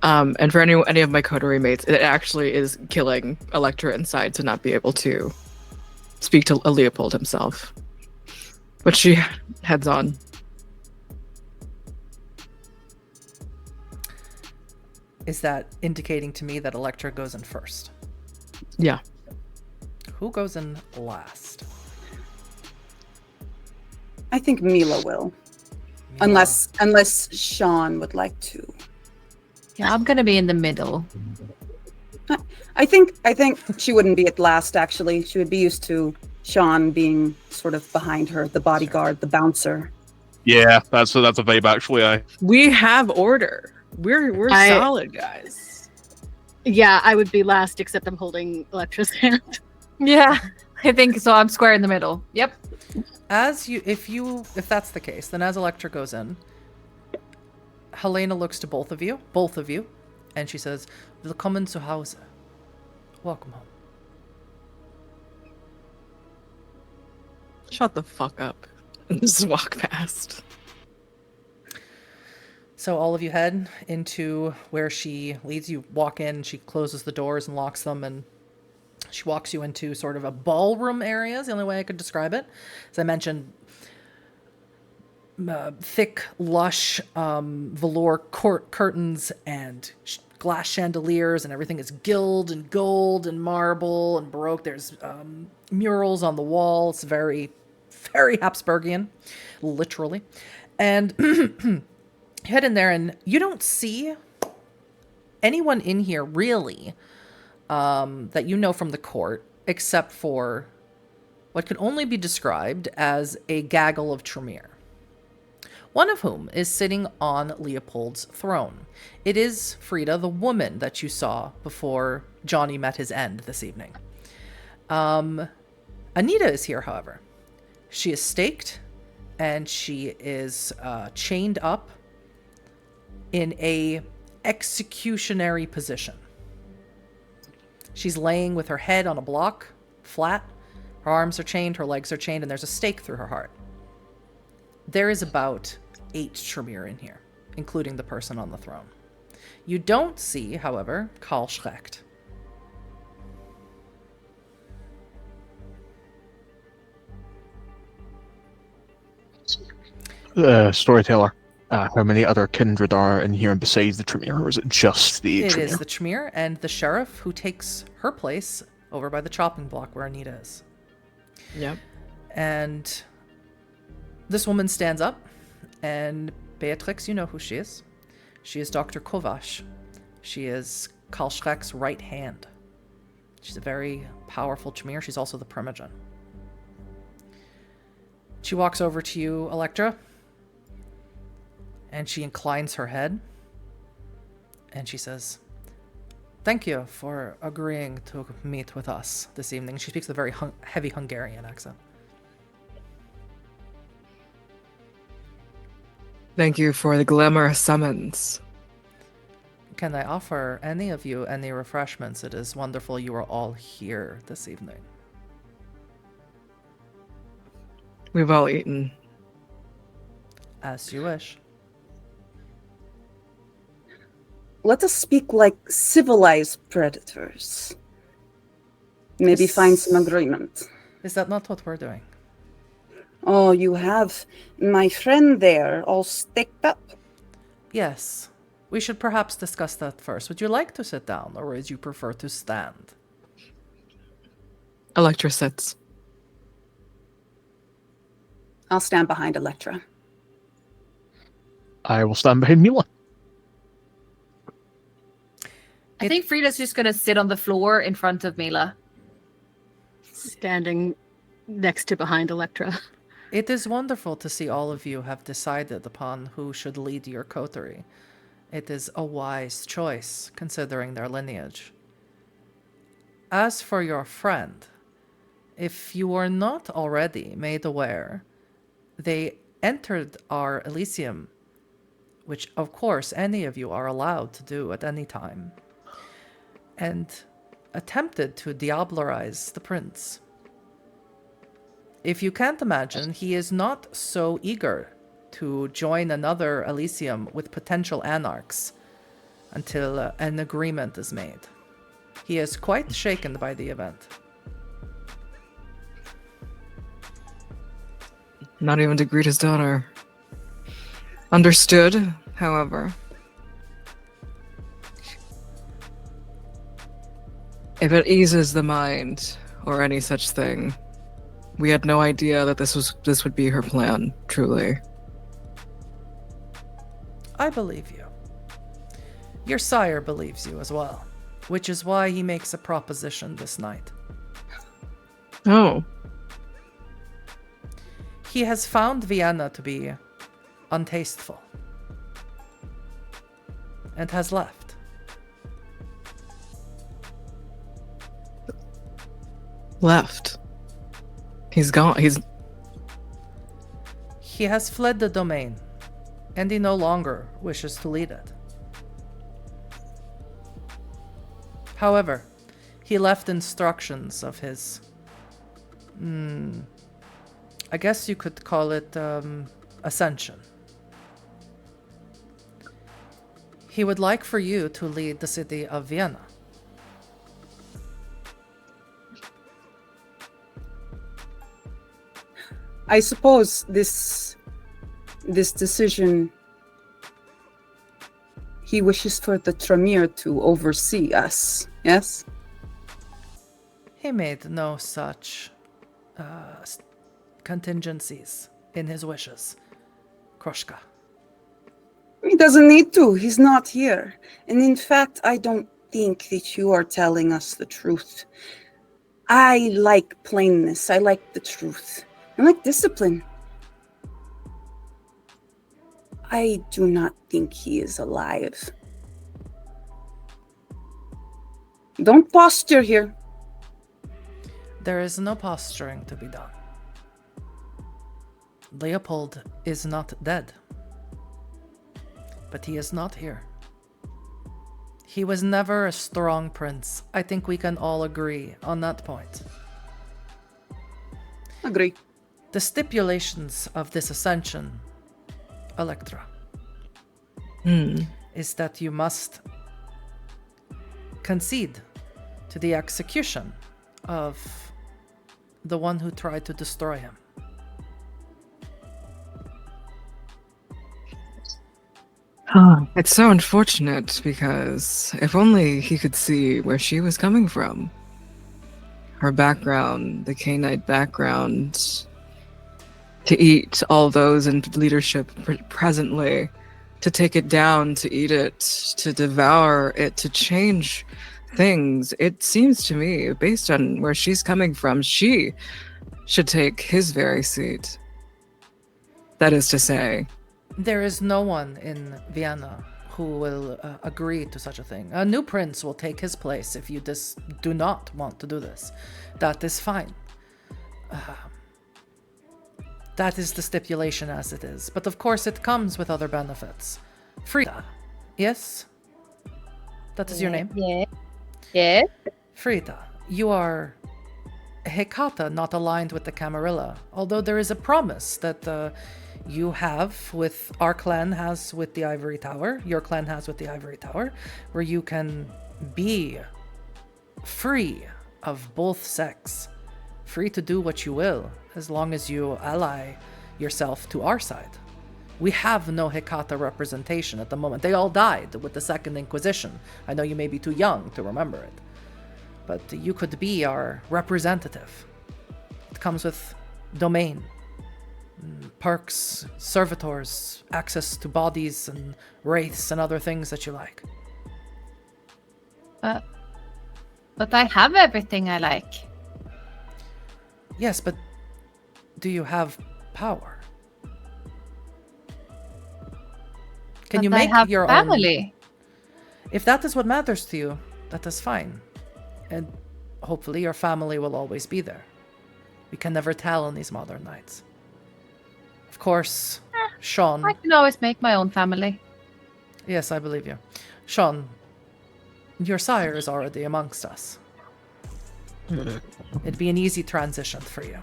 And for any of my coterie mates, it actually is killing Elektra inside to not be able to speak to Leopold himself. But she heads on. Is that indicating to me that Elektra goes in first? Yeah. Who goes in last? I think Mila will. Mila. Unless Sean would like to. Yeah, I'm gonna be in the middle. I think she wouldn't be at last, actually. She would be used to Sean being sort of behind her, the bodyguard, the bouncer. Yeah, that's a vibe actually. We have order. We're solid, guys. Yeah, I would be last, except I'm holding Elektra's hand. Yeah, I think so. I'm square in the middle. Yep. If that's the case, then as Elektra goes in, Helena looks to both of you, and she says, "Willkommen zu Hause. Welcome home." Shut the fuck up. And just walk past. So all of you head into where she leads you. Walk in, she closes the doors and locks them, and she walks you into sort of a ballroom area, is the only way I could describe it. As I mentioned, thick, lush velour curtains and glass chandeliers, and everything is gilt and gold and marble and Baroque. There's murals on the wall. It's very, very Habsburgian, literally. And you head in there, and you don't see anyone in here, really, that you know from the court, except for what can only be described as a gaggle of Tremere. One of whom is sitting on Leopold's throne. It is Frida, the woman that you saw before Johnny met his end this evening. Anita is here, however. She is staked, and she is chained up in a executionary position. She's laying with her head on a block, flat. Her arms are chained, her legs are chained, and there's a stake through her heart. There is about 8 Tremere in here, including the person on the throne. You don't see, however, Karl Schrecht. Storyteller. How many other kindred are in here besides the Tremere, or is it just the It Tremere? is the Tremere and the sheriff who takes her place over by the chopping block where Anita is. Yep. And this woman stands up, and Beatrix, you know who she is. She is Dr. Kovash. She is Karl Schreck's right hand. She's a very powerful Tremere. She's also the Primogen. She walks over to you, Elektra, and she inclines her head, and she says, "Thank you for agreeing to meet with us this evening." She speaks with a very heavy Hungarian accent. Thank you for the glamorous summons. Can I offer any of you any refreshments? It is wonderful you are all here this evening. We've all eaten. As you wish. Let us speak like civilized predators. Maybe find some agreement. Is that not what we're doing? Oh, you have my friend there all sticked up. Yes. We should perhaps discuss that first. Would you like to sit down, or would you prefer to stand? Elektra sits. I'll stand behind Elektra. I will stand behind Mila. I think Frida's just going to sit on the floor in front of Mila. Standing next to behind Elektra. It is wonderful to see all of you have decided upon who should lead your coterie. It is a wise choice, considering their lineage. As for your friend, if you were not already made aware, they entered our Elysium, which of course any of you are allowed to do at any time, and attempted to diablerize the prince. If you can't imagine, he is not so eager to join another Elysium with potential anarchs until an agreement is made. He is quite shaken by the event. Not even to greet his daughter. Understood, however. If it eases the mind, or any such thing, we had no idea that this would be her plan, truly. I believe you. Your sire believes you as well, which is why he makes a proposition this night. Oh. He has found Vienna to be untasteful and has left. Left. He's gone. He has fled the domain, and he no longer wishes to lead it. However, he left instructions of his... I guess you could call it ascension. He would like for you to lead the city of Vienna. I suppose this decision, he wishes for the Tremere to oversee us, yes? He made no such contingencies in his wishes, Kroshka. He doesn't need to. He's not here. And in fact, I don't think that you are telling us the truth. I like plainness. I like the truth. I like discipline. I do not think he is alive. Don't posture here. There is no posturing to be done. Leopold is not dead. But he is not here. He was never a strong prince. I think we can all agree on that point. Agree. The stipulations of this ascension, Elektra, is that you must concede to the execution of the one who tried to destroy him. It's so unfortunate because if only he could see where she was coming from. Her background, the Cainite background, to eat all those in leadership presently, to take it down, to eat it, to devour it, to change things. It seems to me, based on where she's coming from, she should take his very seat. That is to say, there is no one in Vienna who will agree to such a thing. A new prince will take his place if you do not want to do this. That is fine. That is the stipulation as it is. But of course it comes with other benefits. Frida, yes? That is your name? Yeah. Yeah. Frida, you are Hecata, not aligned with the Camarilla, although there is a promise that You have with our clan has with the Ivory Tower, your clan has with the Ivory Tower, where you can be free of both sex, free to do what you will, as long as you ally yourself to our side. We have no Hecata representation at the moment. They all died with the Second Inquisition. I know you may be too young to remember it, but you could be our representative. It comes with domain, perks, servitors, access to bodies and wraiths and other things that you like. But I have everything I like. Yes, but do you have power? Can you But I make have your family. own? If that is what matters to you, that is fine. And hopefully your family will always be there. We can never tell in these modern nights. Of course, Sean. I can always make my own family. Yes, I believe you. Sean, your sire is already amongst us. It'd be an easy transition for you.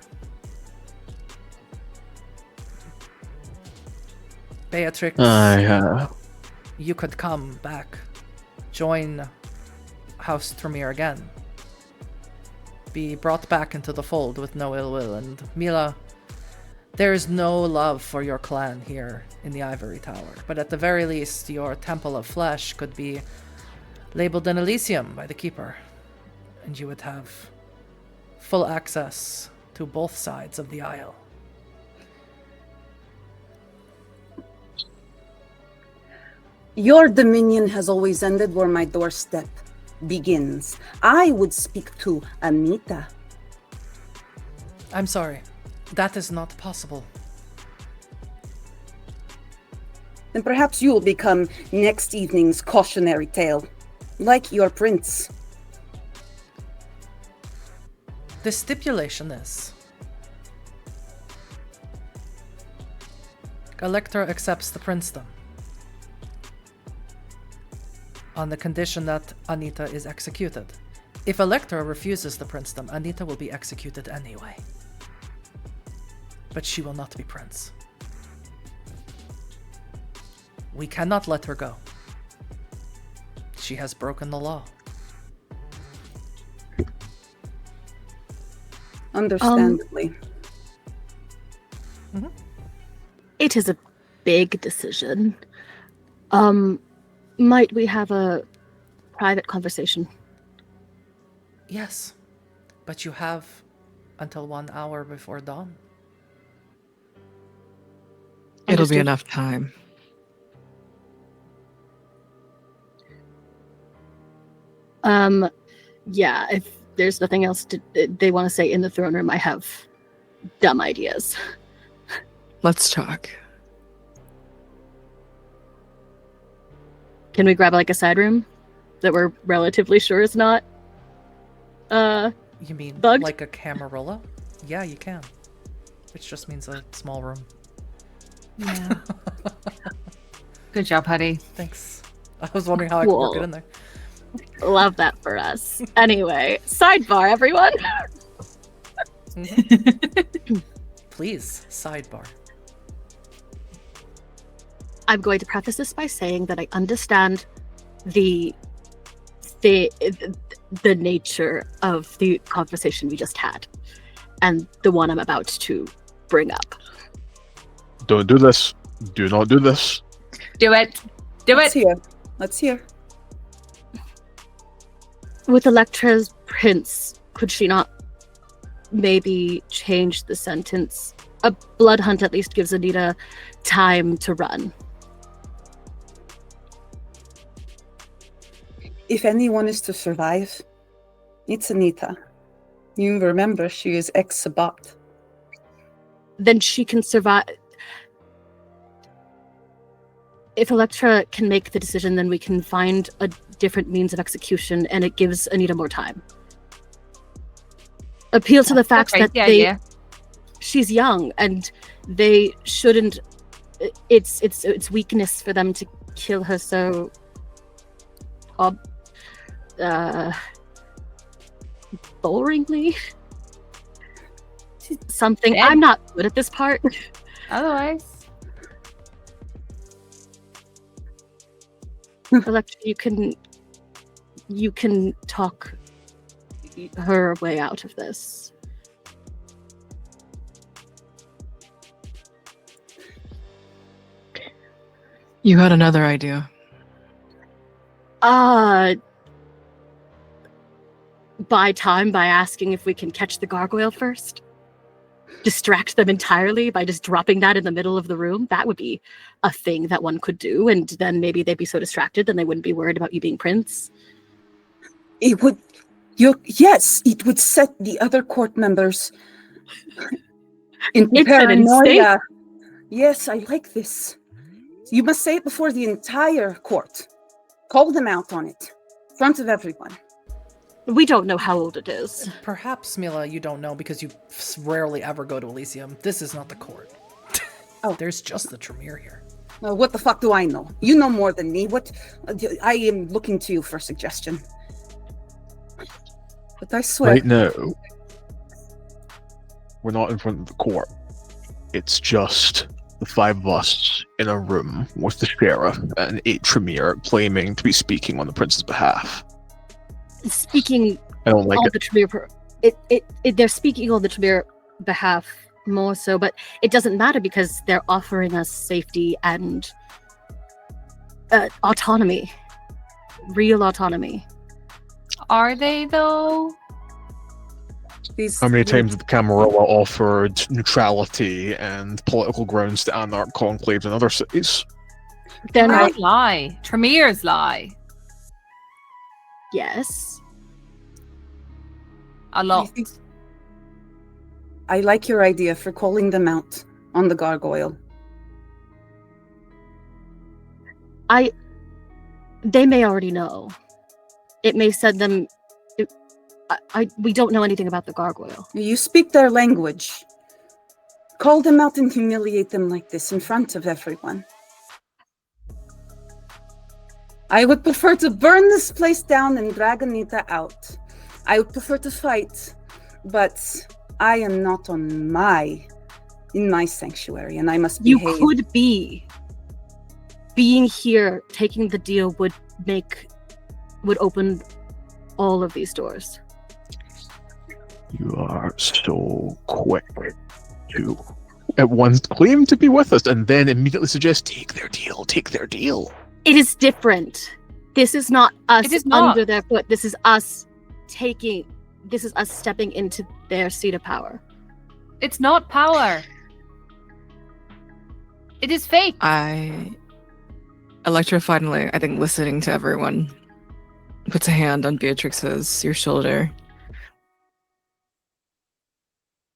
Beatrix, you could come back, join House Tremere again, be brought back into the fold with no ill will, and Mila, there is no love for your clan here in the Ivory Tower, but at the very least, your Temple of Flesh could be labeled an Elysium by the Keeper, and you would have full access to both sides of the Isle. Your dominion has always ended where my doorstep begins. I would speak to Anita. I'm sorry. That is not possible. Then perhaps you will become next evening's cautionary tale, like your prince. The stipulation is Elektra accepts the princedom on the condition that Anita is executed. If Elektra refuses the princedom, Anita will be executed anyway. But she will not be prince. We cannot let her go. She has broken the law. Understandably. It is a big decision. Might we have a private conversation? Yes, but you have until 1 hour before dawn. It'll be enough time. Yeah, if there's nothing else they want to say in the throne room, I have dumb ideas. Let's talk. Can we grab like a side room that we're relatively sure is not You mean bugged? like a Camarilla? Yeah, you can. Which just means a small room. Yeah. Good job, Huddy. Thanks. I was wondering how I could work it in there. Love that for us. Anyway, sidebar, everyone. Please, sidebar. I'm going to preface this by saying that I understand the nature of the conversation we just had, and the one I'm about to bring up. Don't do this. Do not do this. Do it. Do Let's it. hear. Let's hear. With Elektra's prince, could she not maybe change the sentence? A blood hunt at least gives Anita time to run. If anyone is to survive, it's Anita. You remember she is ex-Sabat. Then she can survive. If Elektra can make the decision, then we can find a different means of execution, and it gives Anita more time. Appeal to the fact that she's young, and they shouldn't. It's weakness for them to kill her so. Boringly. Something. I'm not good at this part. Otherwise, Elektra, you can talk her way out of this. You had another idea. Buy time by asking if we can catch the gargoyle first. Distract them entirely by just dropping that in the middle of the room. That would be a thing that one could do, and then maybe they'd be so distracted then they wouldn't be worried about you being prince. It would, yes, it would set the other court members into It's an paranoia. Yes, I like this. You must say it before the entire court. Call them out on it, in front of everyone. We don't know how old it is. Perhaps, Mila, you don't know because you rarely ever go to Elysium. This is not the court. Oh. There's just the Tremere here. What the fuck do I know? You know more than me. What? I am looking to you for a suggestion. But I swear. Right now, we're not in front of the court. It's just the 5 of us in a room with the sheriff and 8 Tremere claiming to be speaking on the prince's behalf. Speaking I don't like on it. the Tremere, they're speaking on the Tremere behalf more so, but it doesn't matter because they're offering us safety and autonomy, real autonomy. Are they though? How many times have the Camarilla offered neutrality and political grounds to Anarch conclaves in other cities? They're not. Tremeres lie. Tremeres lie. Yes. A lot. I like your idea for calling them out on the gargoyle. They may already know. It may send them. We don't know anything about the gargoyle. You speak their language. Call them out and humiliate them like this in front of everyone. I would prefer to burn this place down and drag Anita out. I would prefer to fight, but I am not in my sanctuary, and I must behave. You could be. Being here, taking the deal would open all of these doors. You are so quick to at once claim to be with us and then immediately suggest take their deal. It is different. This is not us It is not. under their foot. This is us stepping into their seat of power. It's not power. It is fake. Elektra finally, I think, listening to everyone, puts a hand on your shoulder.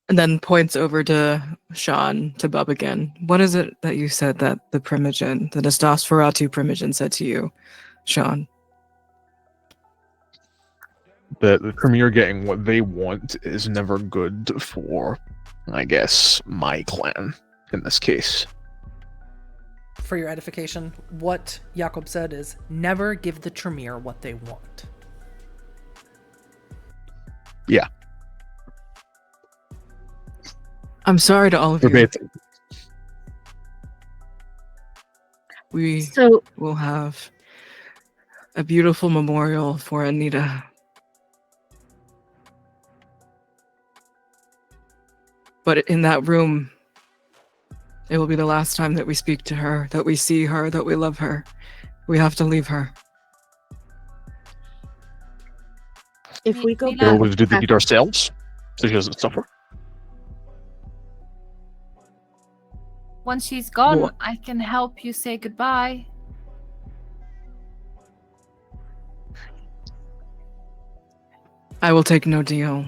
And then points over to Sean, to Bub again. What is it that you said that the Nosferatu Primogen said to you, Sean? That the Premier getting what they want is never good for, I guess, my clan in this case. For your edification, what Jakob said is never give the Tremere what they want. Yeah. I'm sorry to all of you. Verbatim. We So will have a beautiful memorial for Anita. But in that room, it will be the last time that we speak to her, that we see her, that we love her. We have to leave her. if we go Mila- We're back, going to do the deed ourselves, so she doesn't suffer. Once she's gone, What? I can help you say goodbye. I will take no deal.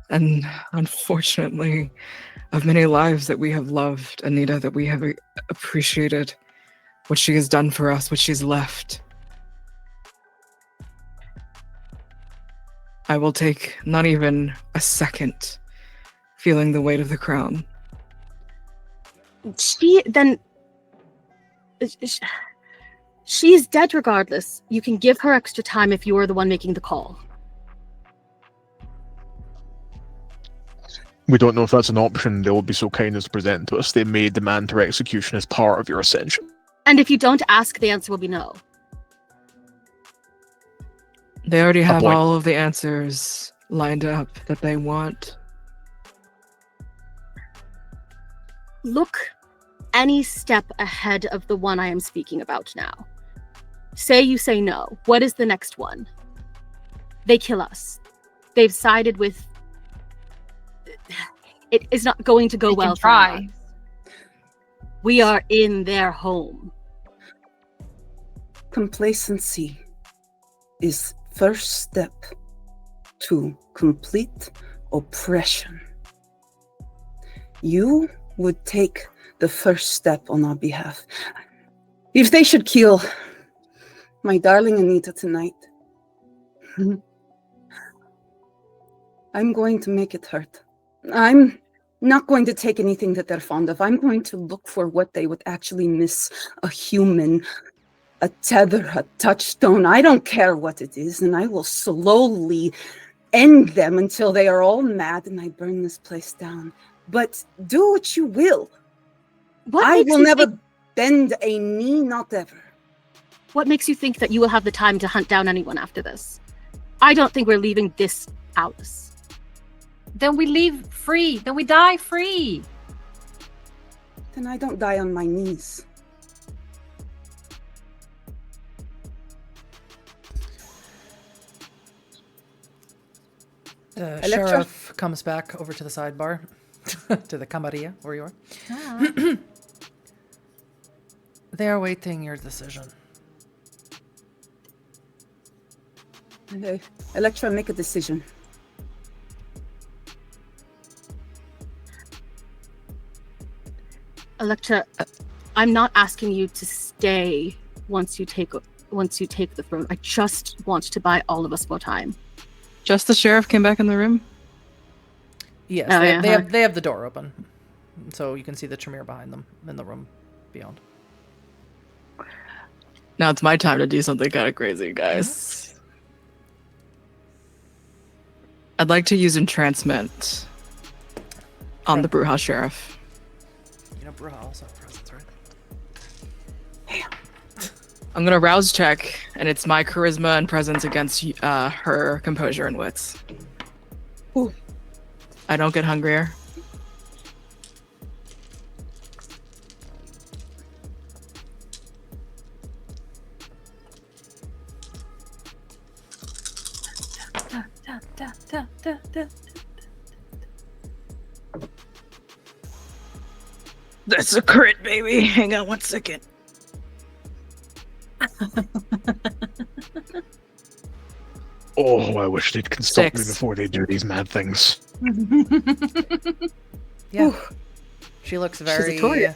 And unfortunately, of many lives that we have loved, Anita, that we have appreciated what she has done for us, what she's left. I will take not even a second feeling the weight of the crown. She's dead regardless. You can give her extra time if you are the one making the call. We don't know if that's an option they will be so kind as to present to us. They may demand her execution as part of your ascension. And if you don't ask, the answer will be no. They already have point. all of the answers lined up that they want. Look any step ahead of the one I am speaking about now. Say you say no. What is the next one? They kill us. They've sided with... It is not going to go They well can try. for us. We are in their home. Complacency is first step to complete oppression. You would take the first step on our behalf. If they should kill my darling Anita tonight, I'm going to make it hurt. I'm not going to take anything that they're fond of. I'm going to look for what they would actually miss: a human, a tether, a touchstone. I don't care what it is, and I will slowly end them until they are all mad and I burn this place down. But do what you will. What I makes will you never think- bend a knee, not ever. What makes you think that you will have the time to hunt down anyone after this? I don't think we're leaving this house. Then we leave free. Then we die free. Then I don't die on my knees. The Elektra? sheriff comes back over to the sidebar, to the camarilla, where you are. Ah. They are waiting your decision. Elektra, make a decision. Elektra, I'm not asking you to stay once you take the throne. I just want to buy all of us more time. Just the sheriff came back in the room? Yes, Oh, they yeah, they have the door open, so you can see the Tremere behind them in the room beyond. Now it's my time to do something kind of crazy, guys. I'd like to use entrancement on the Brewhouse Sheriff. You know, Bruja also have presence, right? I'm gonna rouse check, and it's my charisma and presence against her composure and wits. Ooh. I don't get hungrier. That's a crit, baby. Hang on 1 second. Oh, I wish they'd consult me 6. before they do these mad things. Yeah. Ooh. She looks She's very a Toria.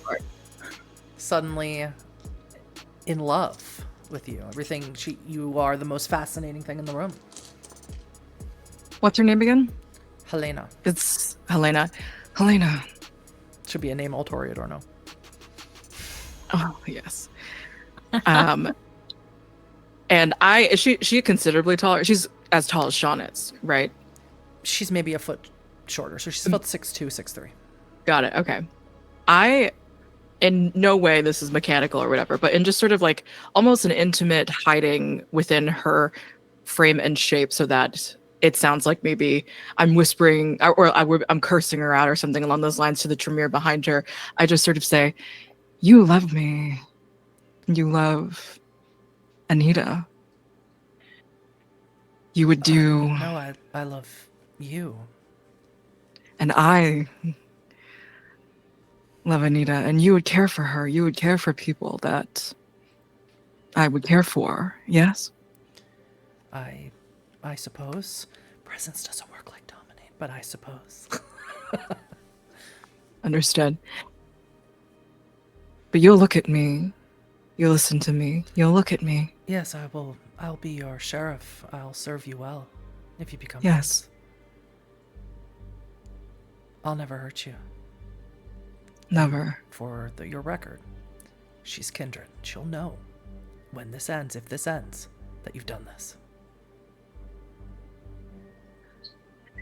suddenly in love with you. You are the most fascinating thing in the room. What's her name again? Helena. It's Helena. Helena. Should be a name all Toreador know. Oh, yes. And is she considerably taller? She's as tall as Sean is, right? She's maybe a foot shorter, so she's about 6'2", 6'3". Got it. Okay. I, in no way this is mechanical or whatever, but in just sort of like almost an intimate hiding within her frame and shape so that it sounds like maybe I'm whispering or I'm cursing her out or something along those lines to the Tremere behind her. I just sort of say, "You love me. You love Anita. You would do..." No, I love you. "And I love Anita, and you would care for her. You would care for people that I would care for. Yes?" I suppose. Presence doesn't work like dominate, but I suppose. Understood. But you'll look at me. You'll listen to me. You'll look at me. Yes, I will. I'll be your sheriff. I'll serve you well if you become Yes. prince. I'll never hurt you. Never. For your record, she's kindred. She'll know when this ends, if this ends, that you've done this.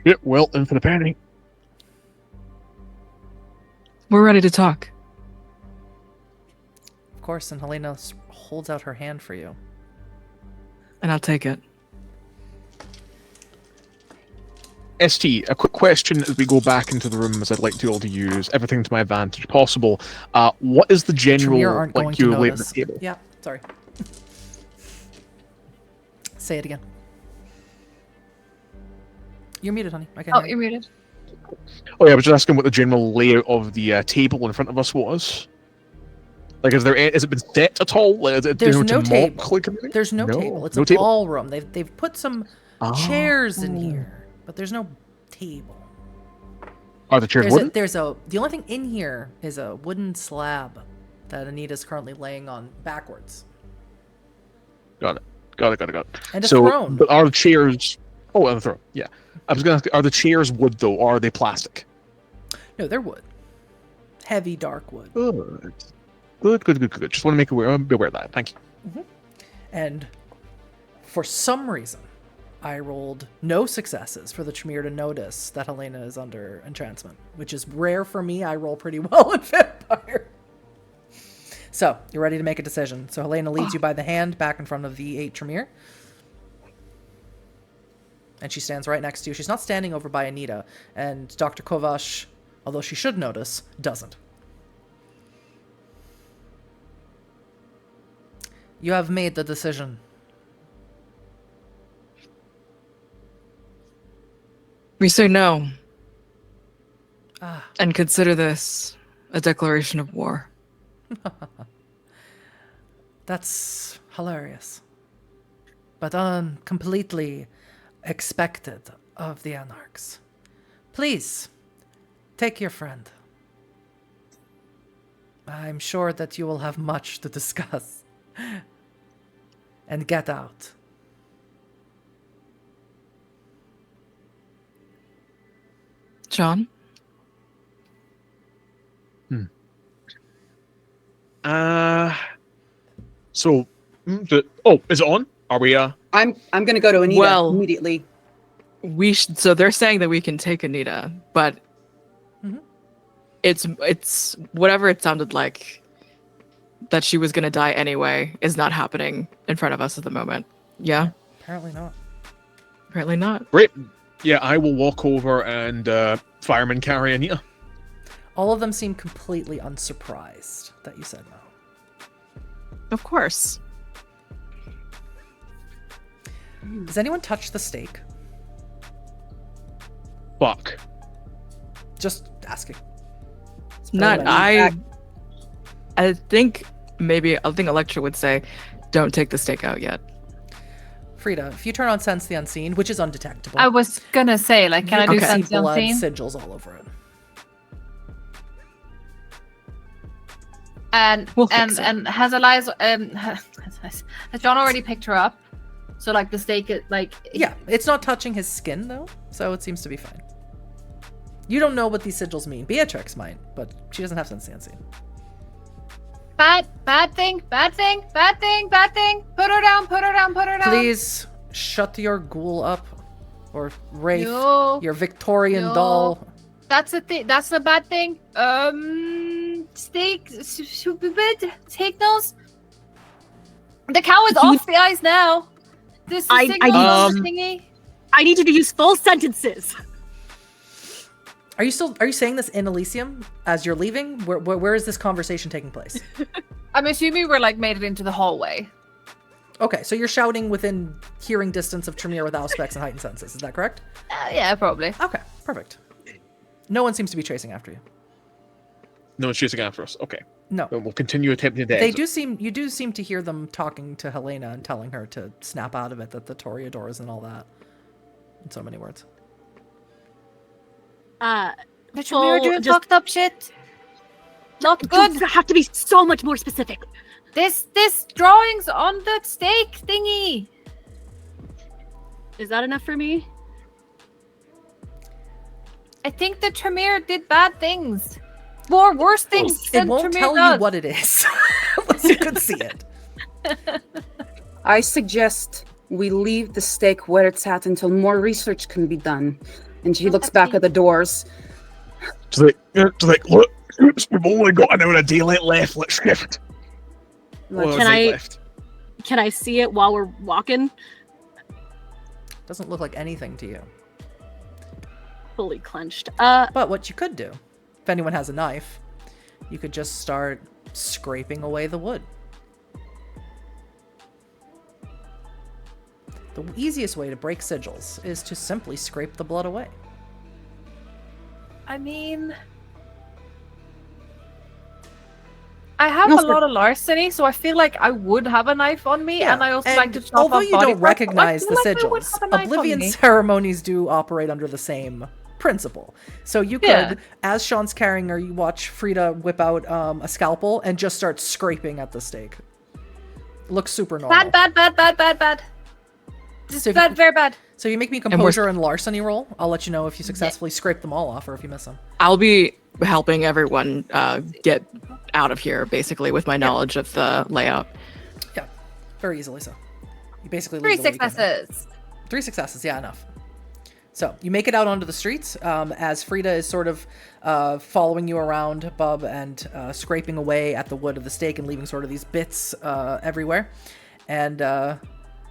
Yeah, well, in for the panic. We're ready to talk. Of course. And Helena holds out her hand for you. And I'll take it. ST, a quick question as we go back into the room, as I'd like to all to use everything to my advantage possible. What is the general Tremere aren't going to you lay on the notice. table? Yeah, sorry. Say it again. You're muted, honey. I can't Oh, hear you're you. muted. Oh yeah, I was just asking what the general layout of the table in front of us was. Like, has it been set at all? Like, is it, There's to no mock, table. like, everything? There's no table. It's no a table. ballroom. They've put some chairs in here, but there's no table. Are the chairs wooden? The only thing in here is a wooden slab that Anita's currently laying on backwards. Got it. And a So, throne. but are the chairs... Oh, and the throne, yeah. I was going to ask, are the chairs wood, though, or are they plastic? No, they're wood. Heavy, dark wood. Good. Just want to be aware of that. Thank you. And for some reason, I rolled no successes for the Tremere to notice that Helena is under enchantment, which is rare for me. I roll pretty well in Vampire. So, you're ready to make a decision. So Helena leads you by the hand back in front of the 8 Tremere. And she stands right next to you. She's not standing over by Anita. And Dr. Kovash, although she should notice, doesn't. You have made the decision. We say no. Ah. And consider this a declaration of war. That's hilarious. But completely expected of the Anarchs. Please, take your friend. I'm sure that you will have much to discuss. And get out. John? So, is it on? Are we? I'm gonna go to Anita Well- immediately. So they're saying that we can take Anita, but it's whatever it sounded like that she was gonna die anyway is not happening in front of us at the moment. Yeah? Apparently not. Apparently not. Great. Yeah, I will walk over and fireman carry Anita. All of them seem completely unsurprised that you said no. Of course. Does anyone touch the stake? Fuck. Just asking. Not Alright. I think Elektra would say, don't take the stake out yet. Frida, if you turn on Sense the Unseen, which is undetectable, I was gonna say, like, can I do you can see something blood unseen? sigils all over it. And We'll fix it. and has Eliza has John already picked her up? So like the stake, Yeah, it's not touching his skin though, so it seems to be fine. You don't know what these sigils mean. Beatrix might, but she doesn't have Sense the Unseen. bad thing. Put her down. Please shut your ghoul up, or Wraith, No. your Victorian No. doll. That's a thing. That's a bad thing. Stake. Take those. The cow is off the ice now. This is I signal on the thingy. I need you to use full sentences. Are you saying this in Elysium as you're leaving? Where is this conversation taking place? I'm assuming we're like made it into the hallway. Okay, so you're shouting within hearing distance of Tremere with Auspex and heightened senses. Is that correct? Yeah, probably. Okay, perfect. No one seems to be chasing after you. No one's chasing after us. Okay. No. Then we'll continue attempting to They exit. you do seem to hear them talking to Helena and telling her to snap out of it, that the Toreadors and all that. In so many words. The Well, Tremere doing just- fucked up shit. Not good. You have to be so much more specific. This drawing's on the stake thingy. Is that enough for me? I think the Tremere did bad things. More worse things It than won't Tremere tell does. you what it is, unless you can see it. I suggest we leave the stake where it's at until more research can be done. And she looks back at the doors. Just like, look, we've only got an hour of daylight left. Let's shift. Well, Can night I- left. Can I see it while we're walking? Doesn't look like anything to you. Fully clenched. But what you could do, if anyone has a knife, you could just start scraping away the wood. The easiest way to break sigils is to simply scrape the blood away. I mean, I have No, a sir. lot of larceny, so I feel like I would have a knife on me, and I also like to chop although off you body don't parts, so I recognize feel the like I would sigils, have a knife on Oblivion me. ceremonies do operate under the same principle. So you could, Yeah. as Sean's carrying her, you watch Frida whip out a scalpel and just start scraping at the stake. Looks super normal. Bad. Just So if bad, you- very bad. So you make me a we're- composure and larceny roll. I'll let you know if you successfully scrape them all off or if you miss them. I'll be helping everyone get out of here, basically, with my knowledge of the layout. Yeah, very easily so. You basically Three leave the weekend there. successes. 3 successes, yeah, enough. So you make it out onto the streets as Frida is sort of following you around, Bub, and scraping away at the wood of the stake and leaving sort of these bits everywhere. And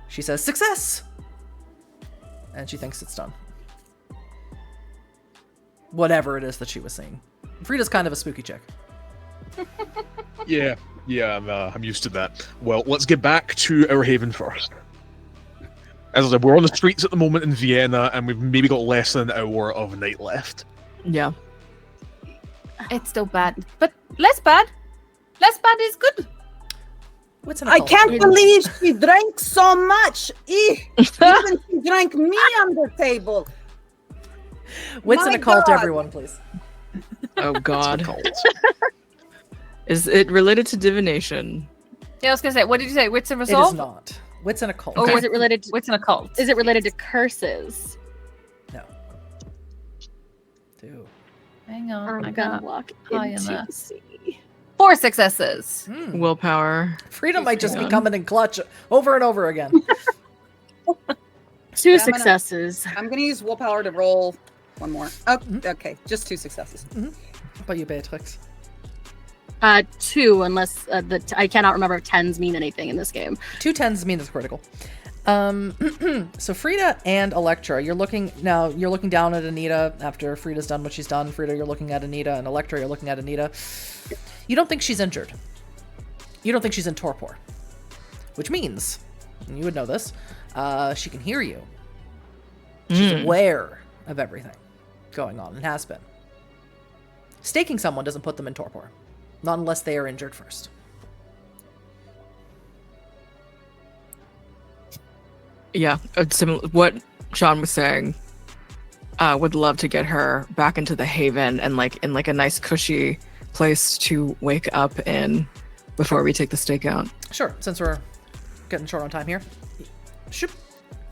she says, "Success!" And she thinks it's done. Whatever it is that she was seeing. Frida's kind of a spooky chick. Yeah, I'm used to that. Well, let's get back to our haven first. As I said, we're on the streets at the moment in Vienna, and we've maybe got less than an hour of night left. Yeah. It's still bad, but less bad. Less bad is good. What's an I occult? can't believe she drank so much. Even she drank me on the table. Wits and My occult, God. everyone, please. Oh God. Called. Is it related to divination? Yeah, I was gonna say, what did you say? Wits and It is resolve? not. Wits and occult. Oh, Is it related to, Wits and occult. is it related to curses? No. 2. Hang on, I'm I gonna got walk high into enough. the sea. 4 successes. Hmm. Willpower. Frida might just be on. coming in clutch over and over again. 2 I'm gonna- successes. I'm gonna use willpower to roll one more. Oh, Mhm. okay, just 2 successes. How about you, Beatrix? 2, unless I cannot remember if 10s mean anything in this game. 2 10s mean it's critical. So Frida and Elektra, you're looking down at Anita after Frida's done what she's done. Frida, you're looking at Anita, and Elektra, you're looking at Anita. You don't think she's injured. You don't think she's in torpor. Which means, and you would know this, she can hear you. She's aware of everything going on and has been. Staking someone doesn't put them in torpor. Not unless they are injured first. Yeah. What Sean was saying. Would love to get her back into the haven and in a nice cushy place to wake up in before we take the stake out. Sure, since we're getting short on time here. Shoop.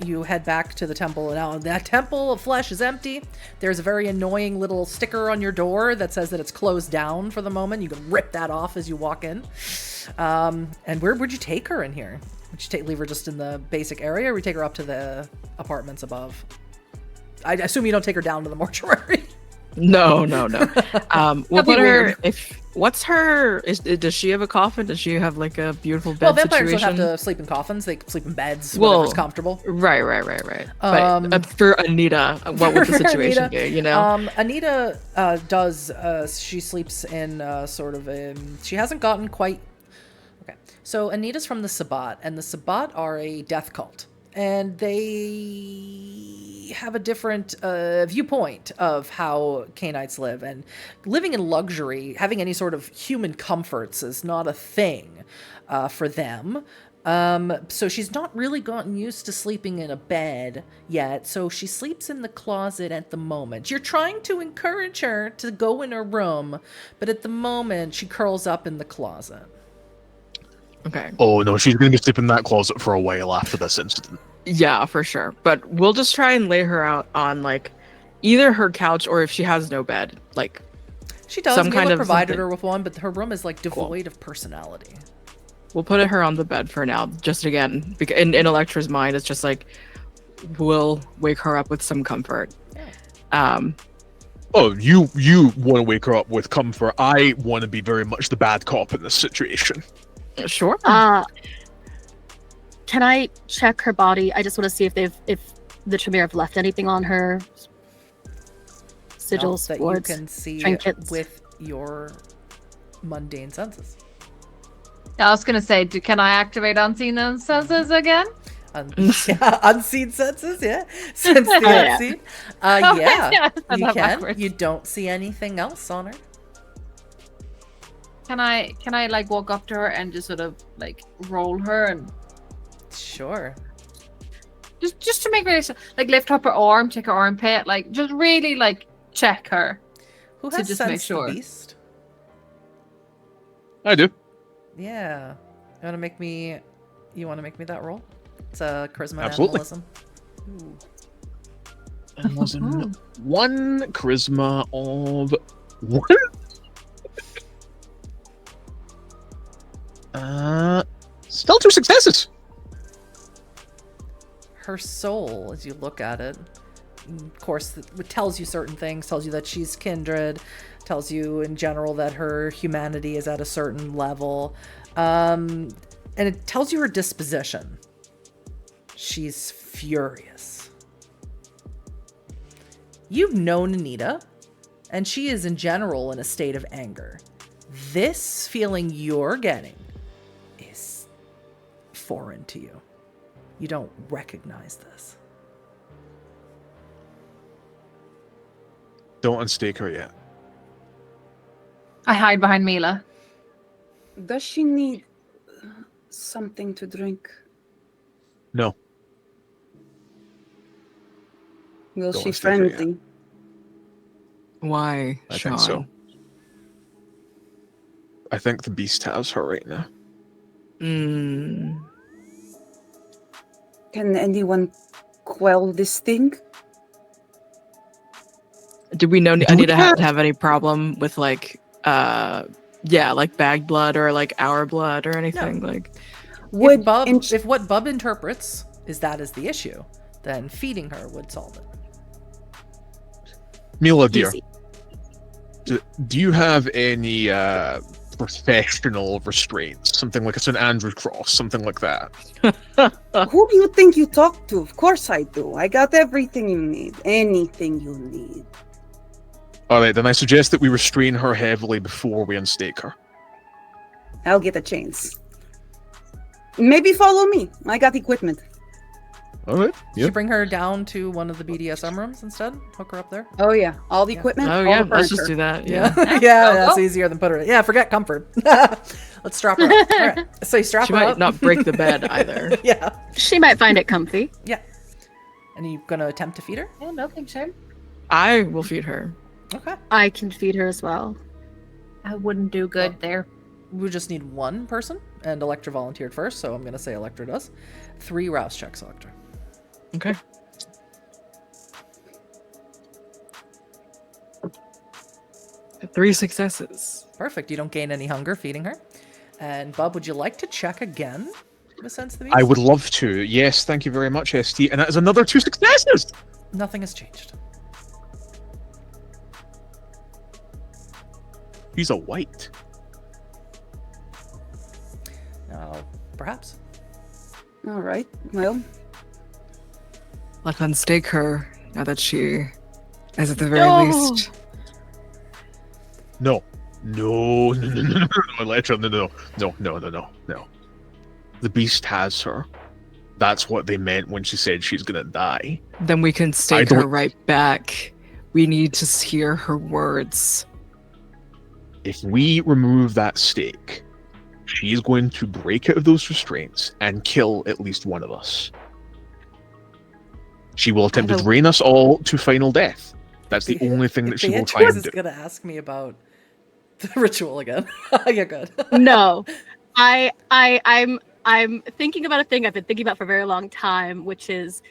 You head back to the temple, and now that temple of flesh is empty. There's a very annoying little sticker on your door that says that it's closed down for the moment. You can rip that off as you walk in. And where would you take her in here? Would you leave her just in the basic area, or would you take her up to the apartments above? I assume you don't take her down to the mortuary. No. We'll That'd be put her. weird. What's her? Does she have a coffin? Does she have a beautiful bed Well, vampires situation? don't have to sleep in coffins. They sleep in beds, Well, whatever's comfortable. Right. But for Anita, what would the For situation Anita, be? You know. Anita does. She sleeps in sort of a. She hasn't gotten quite. Okay, so Anita's from the Sabbat, and the Sabbat are a death cult, and they have a different viewpoint of how Canaanites live, and living in luxury, having any sort of human comforts is not a thing for them. So she's not really gotten used to sleeping in a bed yet, so she sleeps in the closet at the moment. You're trying to encourage her to go in her room, but at the moment she curls up in the closet. Okay. Oh no, she's going to be sleeping in that closet for a while after this incident. Yeah, for sure. But we'll just try and lay her out on either her couch or if she has no bed, She does. Some Mila kind of provided something. her with one, but her room is devoid of personality. we'll put her on the bed for now. Just again, because in Elektra's mind, it's just we'll wake her up with some comfort. Oh, you want to wake her up with comfort. I want to be very much the bad cop in this situation. Sure. Can I check her body? I just want to see if the Tremere have left anything on her. Sigils, that wards, you can see trinkets. with your mundane senses. I was gonna say, can I activate unseen senses again? Unseen senses, yeah. Since the Yeah. unseen. Oh, Yeah, yeah, I said you that can. backwards. You don't see anything else on her. Can I like walk up to her and just sort of like roll her and Sure. just to make her like lift up her arm, check her armpit, like just really like check her. Who To has just make sensed sure. the beast? I do. Yeah. You want to make me that roll? It's a charisma Absolutely. animalism. Ooh. Animalism. 1 charisma of 1. Still 2 successes. Her soul, as you look at it, of course, it tells you certain things, tells you that she's kindred, tells you in general that her humanity is at a certain level, and it tells you her disposition. She's furious. You've known Anita, and she is in general in a state of anger. This feeling you're getting is foreign to you. You don't recognize this. Don't unstake her yet. I hide behind Mila. Does she need something to drink? No. Will Don't she mistake her yet. friendly? Why, I Sean? think so. I think the beast has her right now. Can anyone quell this thing? Do we know Anita have any problem with like like bag blood or like our blood or anything? Like Would If what Bub interprets is that is the issue, then feeding her would solve it. Mila, dear, Easy. do you have any professional restraints? Something like a St. Andrew's cross, something like that. Who do you think you talk to? Of course I do. I got everything you need. Anything you need. All right, then I suggest that we restrain her heavily before we unstake her. I'll get the chains. Maybe follow me. I got equipment. All right. Should you bring her down to one of the BDSM rooms instead? Hook her up there? Oh yeah, all the equipment. oh all yeah, the let's just furniture. do that. Yeah. Yeah. Yeah, Go, that's go. easier than put her. Yeah, forget comfort. Let's strap her up. All right. So you strap She her might up. not break the bed either. Yeah. She might find it comfy. Yeah. And are you going to attempt to feed her? Yeah, no thanks, sir. I will feed her. Okay. I can feed her as well. I wouldn't do good there. We just need one person, and Elektra volunteered first, so I'm going to say Elektra does. 3 rouse checks, Elektra. Okay. Three successes. Perfect. You don't gain any hunger feeding her. And Bub, would you like to check again with Sense the Beast? I would love to. Yes, thank you very much, ST. And that is another 2 successes. Nothing has changed. He's a white. Perhaps. All right. Well, Let's unstake her now that she is at the very least. No. No, Elektra, no. The beast has her. That's what they meant when she said she's gonna die. Then we can stake don't- her right back. We need to hear her words. If we remove that stake, she is going to break out of those restraints and kill at least one of us. She will attempt to don't- drain us all to final death. That's the only thing that she will try Beatrix and is do. going to ask me about the ritual again. Yeah, good. No. I'm thinking about a thing I've been thinking about for a very long time, which is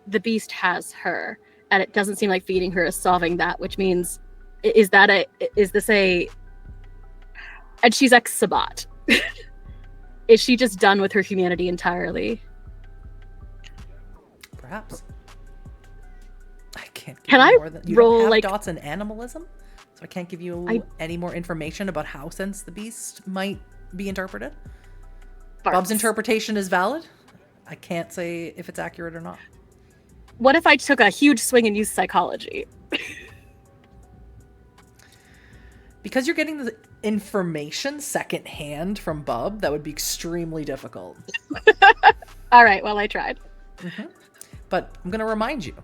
the beast has her, and it doesn't seem like feeding her is solving that, which means is this a and she's ex-Sabat. Is she just done with her humanity entirely? Perhaps. I can't give Can you I more than you roll, don't have like- dots in animalism, so I can't give you I- any more information about how Sense the Beast might be interpreted. Bob's interpretation is valid. I can't say if it's accurate or not. What if I took a huge swing and used psychology? Because you're getting the information secondhand from Bub, that would be extremely difficult. All right, well, I tried. But I'm going to remind you,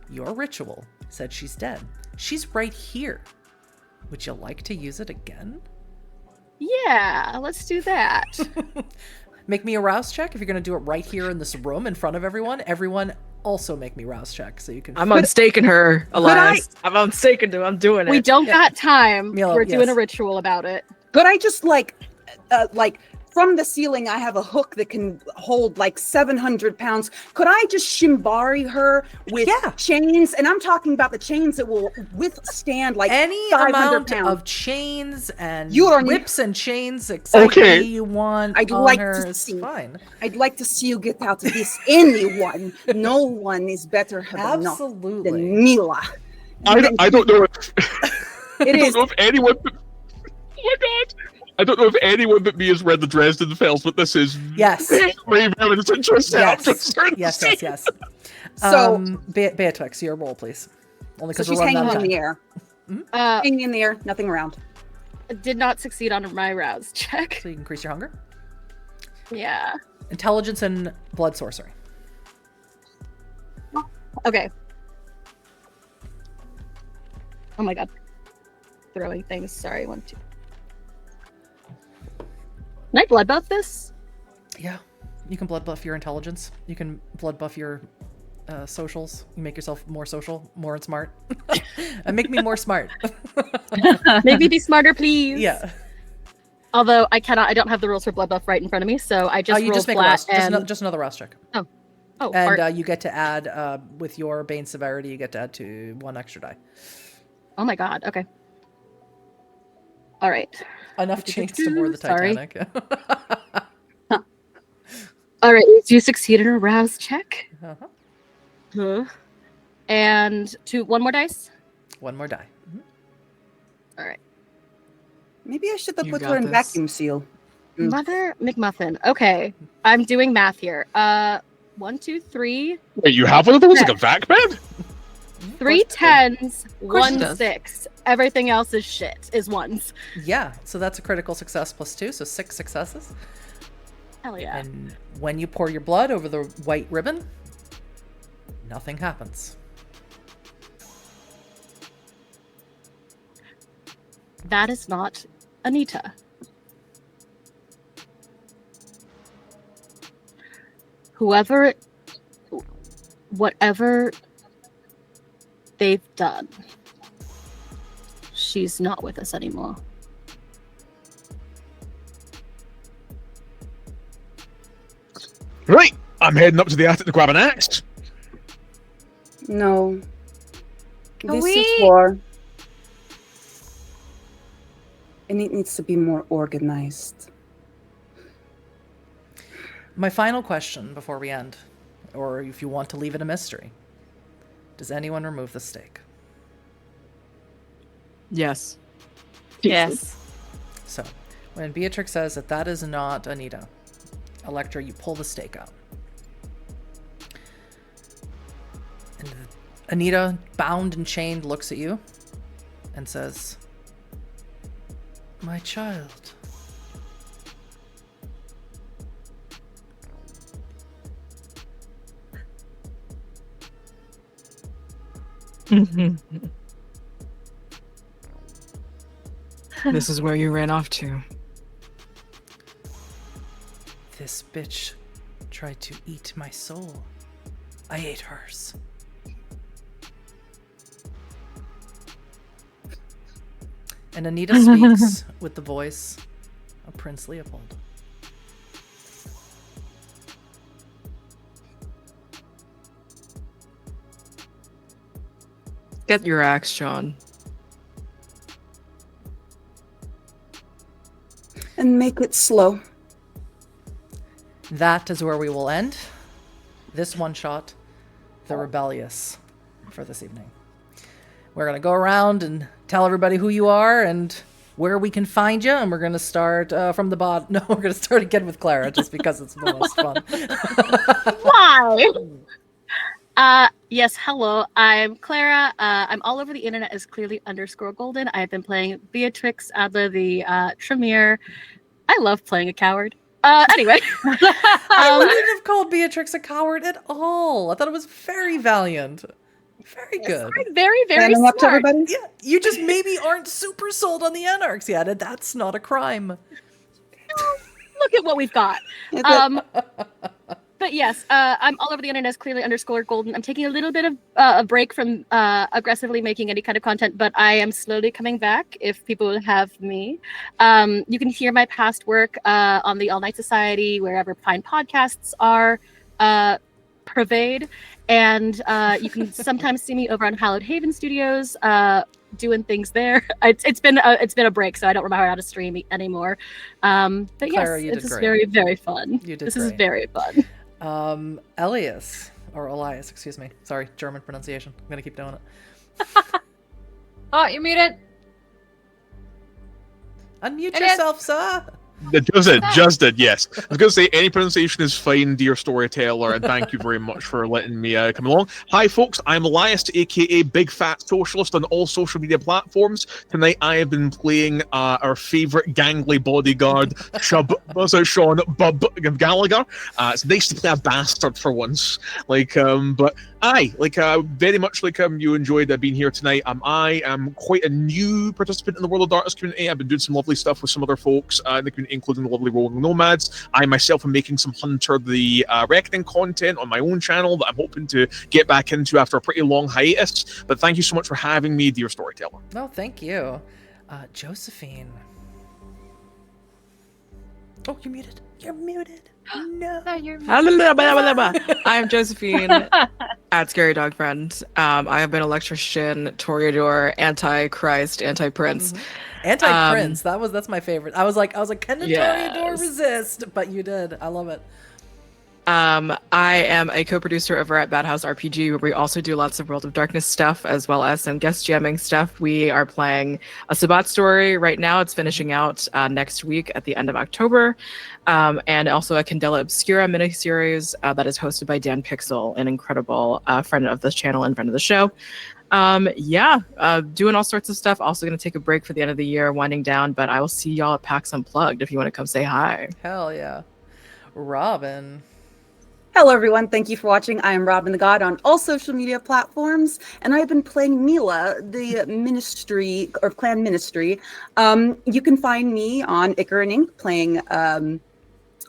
your ritual said she's dead. She's right here. Would you like to use it again? Yeah, let's do that. Make me a rouse check. If you're going to do it right here in this room in front of everyone, also make me rouse check so you can. I'm unstaking her, Elias. I'm unstaking her. I'm doing it. We don't got time. Mila, We're doing yes. a ritual about it. Could I just like from the ceiling, I have a hook that can hold like 700 pounds. Could I just shimbari her with chains? And I'm talking about the chains that will withstand like any 500 amount pounds. of chains and You are- whips and chains. Exactly you want. I'd on like her to is see. Fine. I'd like to see you get out of this. Anyone, no one is better than Absolutely. Mila. I don't know if It I is. don't know if anyone. Oh my god! I don't know if anyone but me has read the Dresden Files, but this is Yes. very, very interesting. I'm Yes. concerned. Yes. So Beatrix, your roll, please. Only so because she's we're running hanging out of in time. the air. Hanging in the air, nothing around. Did not succeed on my rouse check. So you can increase your hunger. Yeah. Intelligence and blood sorcery. Okay. Oh my god. Throwing things. Sorry, 1, 2. Can I blood buff this? Yeah. You can blood buff your intelligence. You can blood buff your socials. You make yourself more social, more smart. And make me more smart. Maybe be smarter, please. Yeah. Although I don't have the rules for blood buff right in front of me, so I just you rolled just make a flat rouse, and... just another rouse check. Oh, And you get to add, with your Bane severity, you get to add to 1 extra die. oh my god, okay. All right. Enough chains to moor the Sorry. Titanic. All right, you succeeded in a rouse check. Uh-huh. And one more dice. 1 more die. All right. Maybe I should have You put got her in this. vacuum seal. Mother McMuffin. Okay, I'm doing math here. 1, 2, 3. Wait, you have one of those like a vac bed? 3 10s, course she 1 does. 6. Everything else is shit. Is ones. Yeah, so that's a critical success plus 2, so 6 successes. Hell yeah. And when you pour your blood over the white ribbon, nothing happens. That is not Anita. Whatever they've done, she's not with us anymore. Right, I'm heading up to the attic to grab an axe. No. Can This we- is war. And it needs to be more organized. My final question before we end, or if you want to leave it a mystery, does anyone remove the stake? Yes. Yes. So, when Beatrix says that that is not Anita, Elektra, you pull the stake out. And Anita, bound and chained, looks at you and says, "My child." This is where you ran off to. This bitch tried to eat my soul. I ate hers. And Anita speaks with the voice of Prince Leopold. Get your axe, John. And make it slow. That is where we will end this one shot, The Rebellious, for this evening. We're going to go around and tell everybody who you are and where we can find you. And we're going to start from the bottom. No, we're going to start again with Clara just because it's the most fun. Why? Yes, hello. I'm Clara. I'm all over the internet as clearly_golden. I've been playing Beatrix, Adler the Tremere. I love playing a coward. Anyway. I wouldn't have called Beatrix a coward at all. I thought it was very valiant. Very good. Very, very Standing smart. up to everybody. Yeah, you just maybe aren't super sold on the Anarchs yet, and that's not a crime. Look at what we've got. But yes, I'm all over the internet as clearly_golden. I'm taking a little bit of a break from aggressively making any kind of content, but I am slowly coming back if people will have me. You can hear my past work on the All Night Society, wherever fine podcasts are pervade. And you can sometimes see me over on Hallowed Haven Studios doing things there. It's been a break, so I don't remember how to stream anymore. But Clara, yes, this is very, very fun. You did This great. is very fun. Elias, excuse me. Sorry, German pronunciation. I'm gonna keep doing it. Oh, you're muted. Unmute Elias. yourself, sir. Just did, yes. I was going to say, any pronunciation is fine, dear storyteller, and thank you very much for letting me come along. Hi, folks, I'm Elias, aka BigFatSocialist on all social media platforms. Tonight, I have been playing our favourite gangly bodyguard, Sean Bub Gallagher. It's nice to play a bastard for once. But very much you enjoyed being here tonight. I am quite a new participant in the World of Darkness community. I've been doing some lovely stuff with some other folks in the community, including the lovely Rolling Nomads. I myself am making some Hunter the Reckoning content on my own channel that I'm hoping to get back into after a pretty long hiatus. But thank you so much for having me, dear storyteller. No, thank you. Josephine. Oh, you're muted. You're muted. No. No, you're muted. I'm Josephine at ScaryDogFriend. I have been Electrician, Toreador, Antichrist, Anti-Prince. Anti-Prince. That's my favorite. I was like, can the Yes. Toreador resist? But you did. I love it. I am a co-producer over at Bad House RPG, where we also do lots of World of Darkness stuff, as well as some guest jamming stuff. We are playing a Sabbat story right now. It's finishing out next week at the end of October. And also a Candela Obscura miniseries that is hosted by Dan Pixel, an incredible friend of the channel and friend of the show. Doing all sorts of stuff. Also going to take a break for the end of the year, winding down, but I will see y'all at PAX Unplugged if you want to come say hi. Hell yeah. Robin. Hello, everyone. Thank you for watching. I am RobinTheGod on all social media platforms, and I've been playing Mila, the ministry or clan ministry. You can find me on Icar and Ink playing on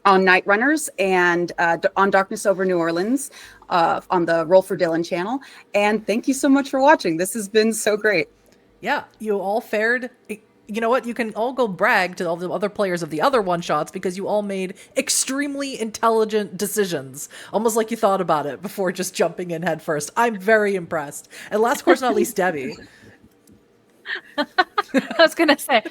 Night Runners and on Darkness Over New Orleans on the Roll for Dylan channel. And thank you so much for watching. This has been so great. Yeah, you all fared. You know what? You can all go brag to all the other players of the other one-shots because you all made extremely intelligent decisions. Almost like you thought about it before just jumping in head first. I'm very impressed. And last, of course, not least, Debbie. I was going to say,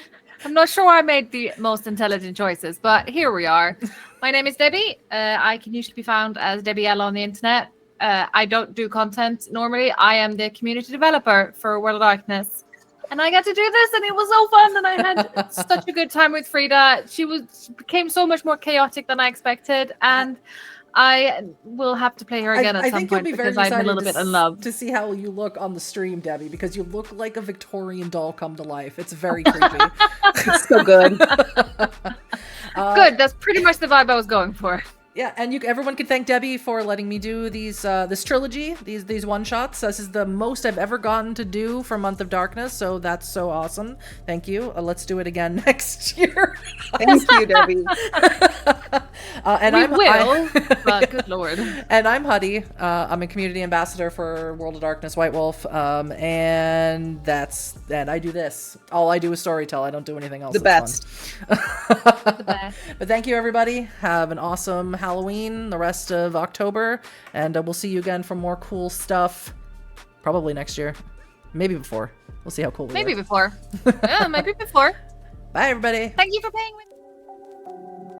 I'm not sure I made the most intelligent choices, but here we are. My name is Debbie. I can usually be found as DebbieElla on the internet. I don't do content normally. I am the community developer for World of Darkness. And I got to do this, and it was so fun, and I had such a good time with Frida. She became so much more chaotic than I expected, and I will have to play her again at some point because I'm a little bit in love. To see how you look on the stream, Debbie, because you look like a Victorian doll come to life. It's very creepy. It's so good. Good. That's pretty much the vibe I was going for. Yeah, and everyone can thank Debbie for letting me do these this trilogy, these one-shots. This is the most I've ever gotten to do for Month of Darkness, so that's so awesome. Thank you. Let's do it again next year. Thank you, Debbie. But good lord. And I'm Huddy. I'm a community ambassador for World of Darkness White Wolf, and I do this. All I do is storytell. I don't do anything else. The best. The best. But thank you, everybody. Have an awesome Halloween, the rest of October, and we'll see you again for more cool stuff. Probably next year. Maybe before. We'll see how cool we are. Maybe before. Yeah, maybe before. Bye, everybody. Thank you for playing with me.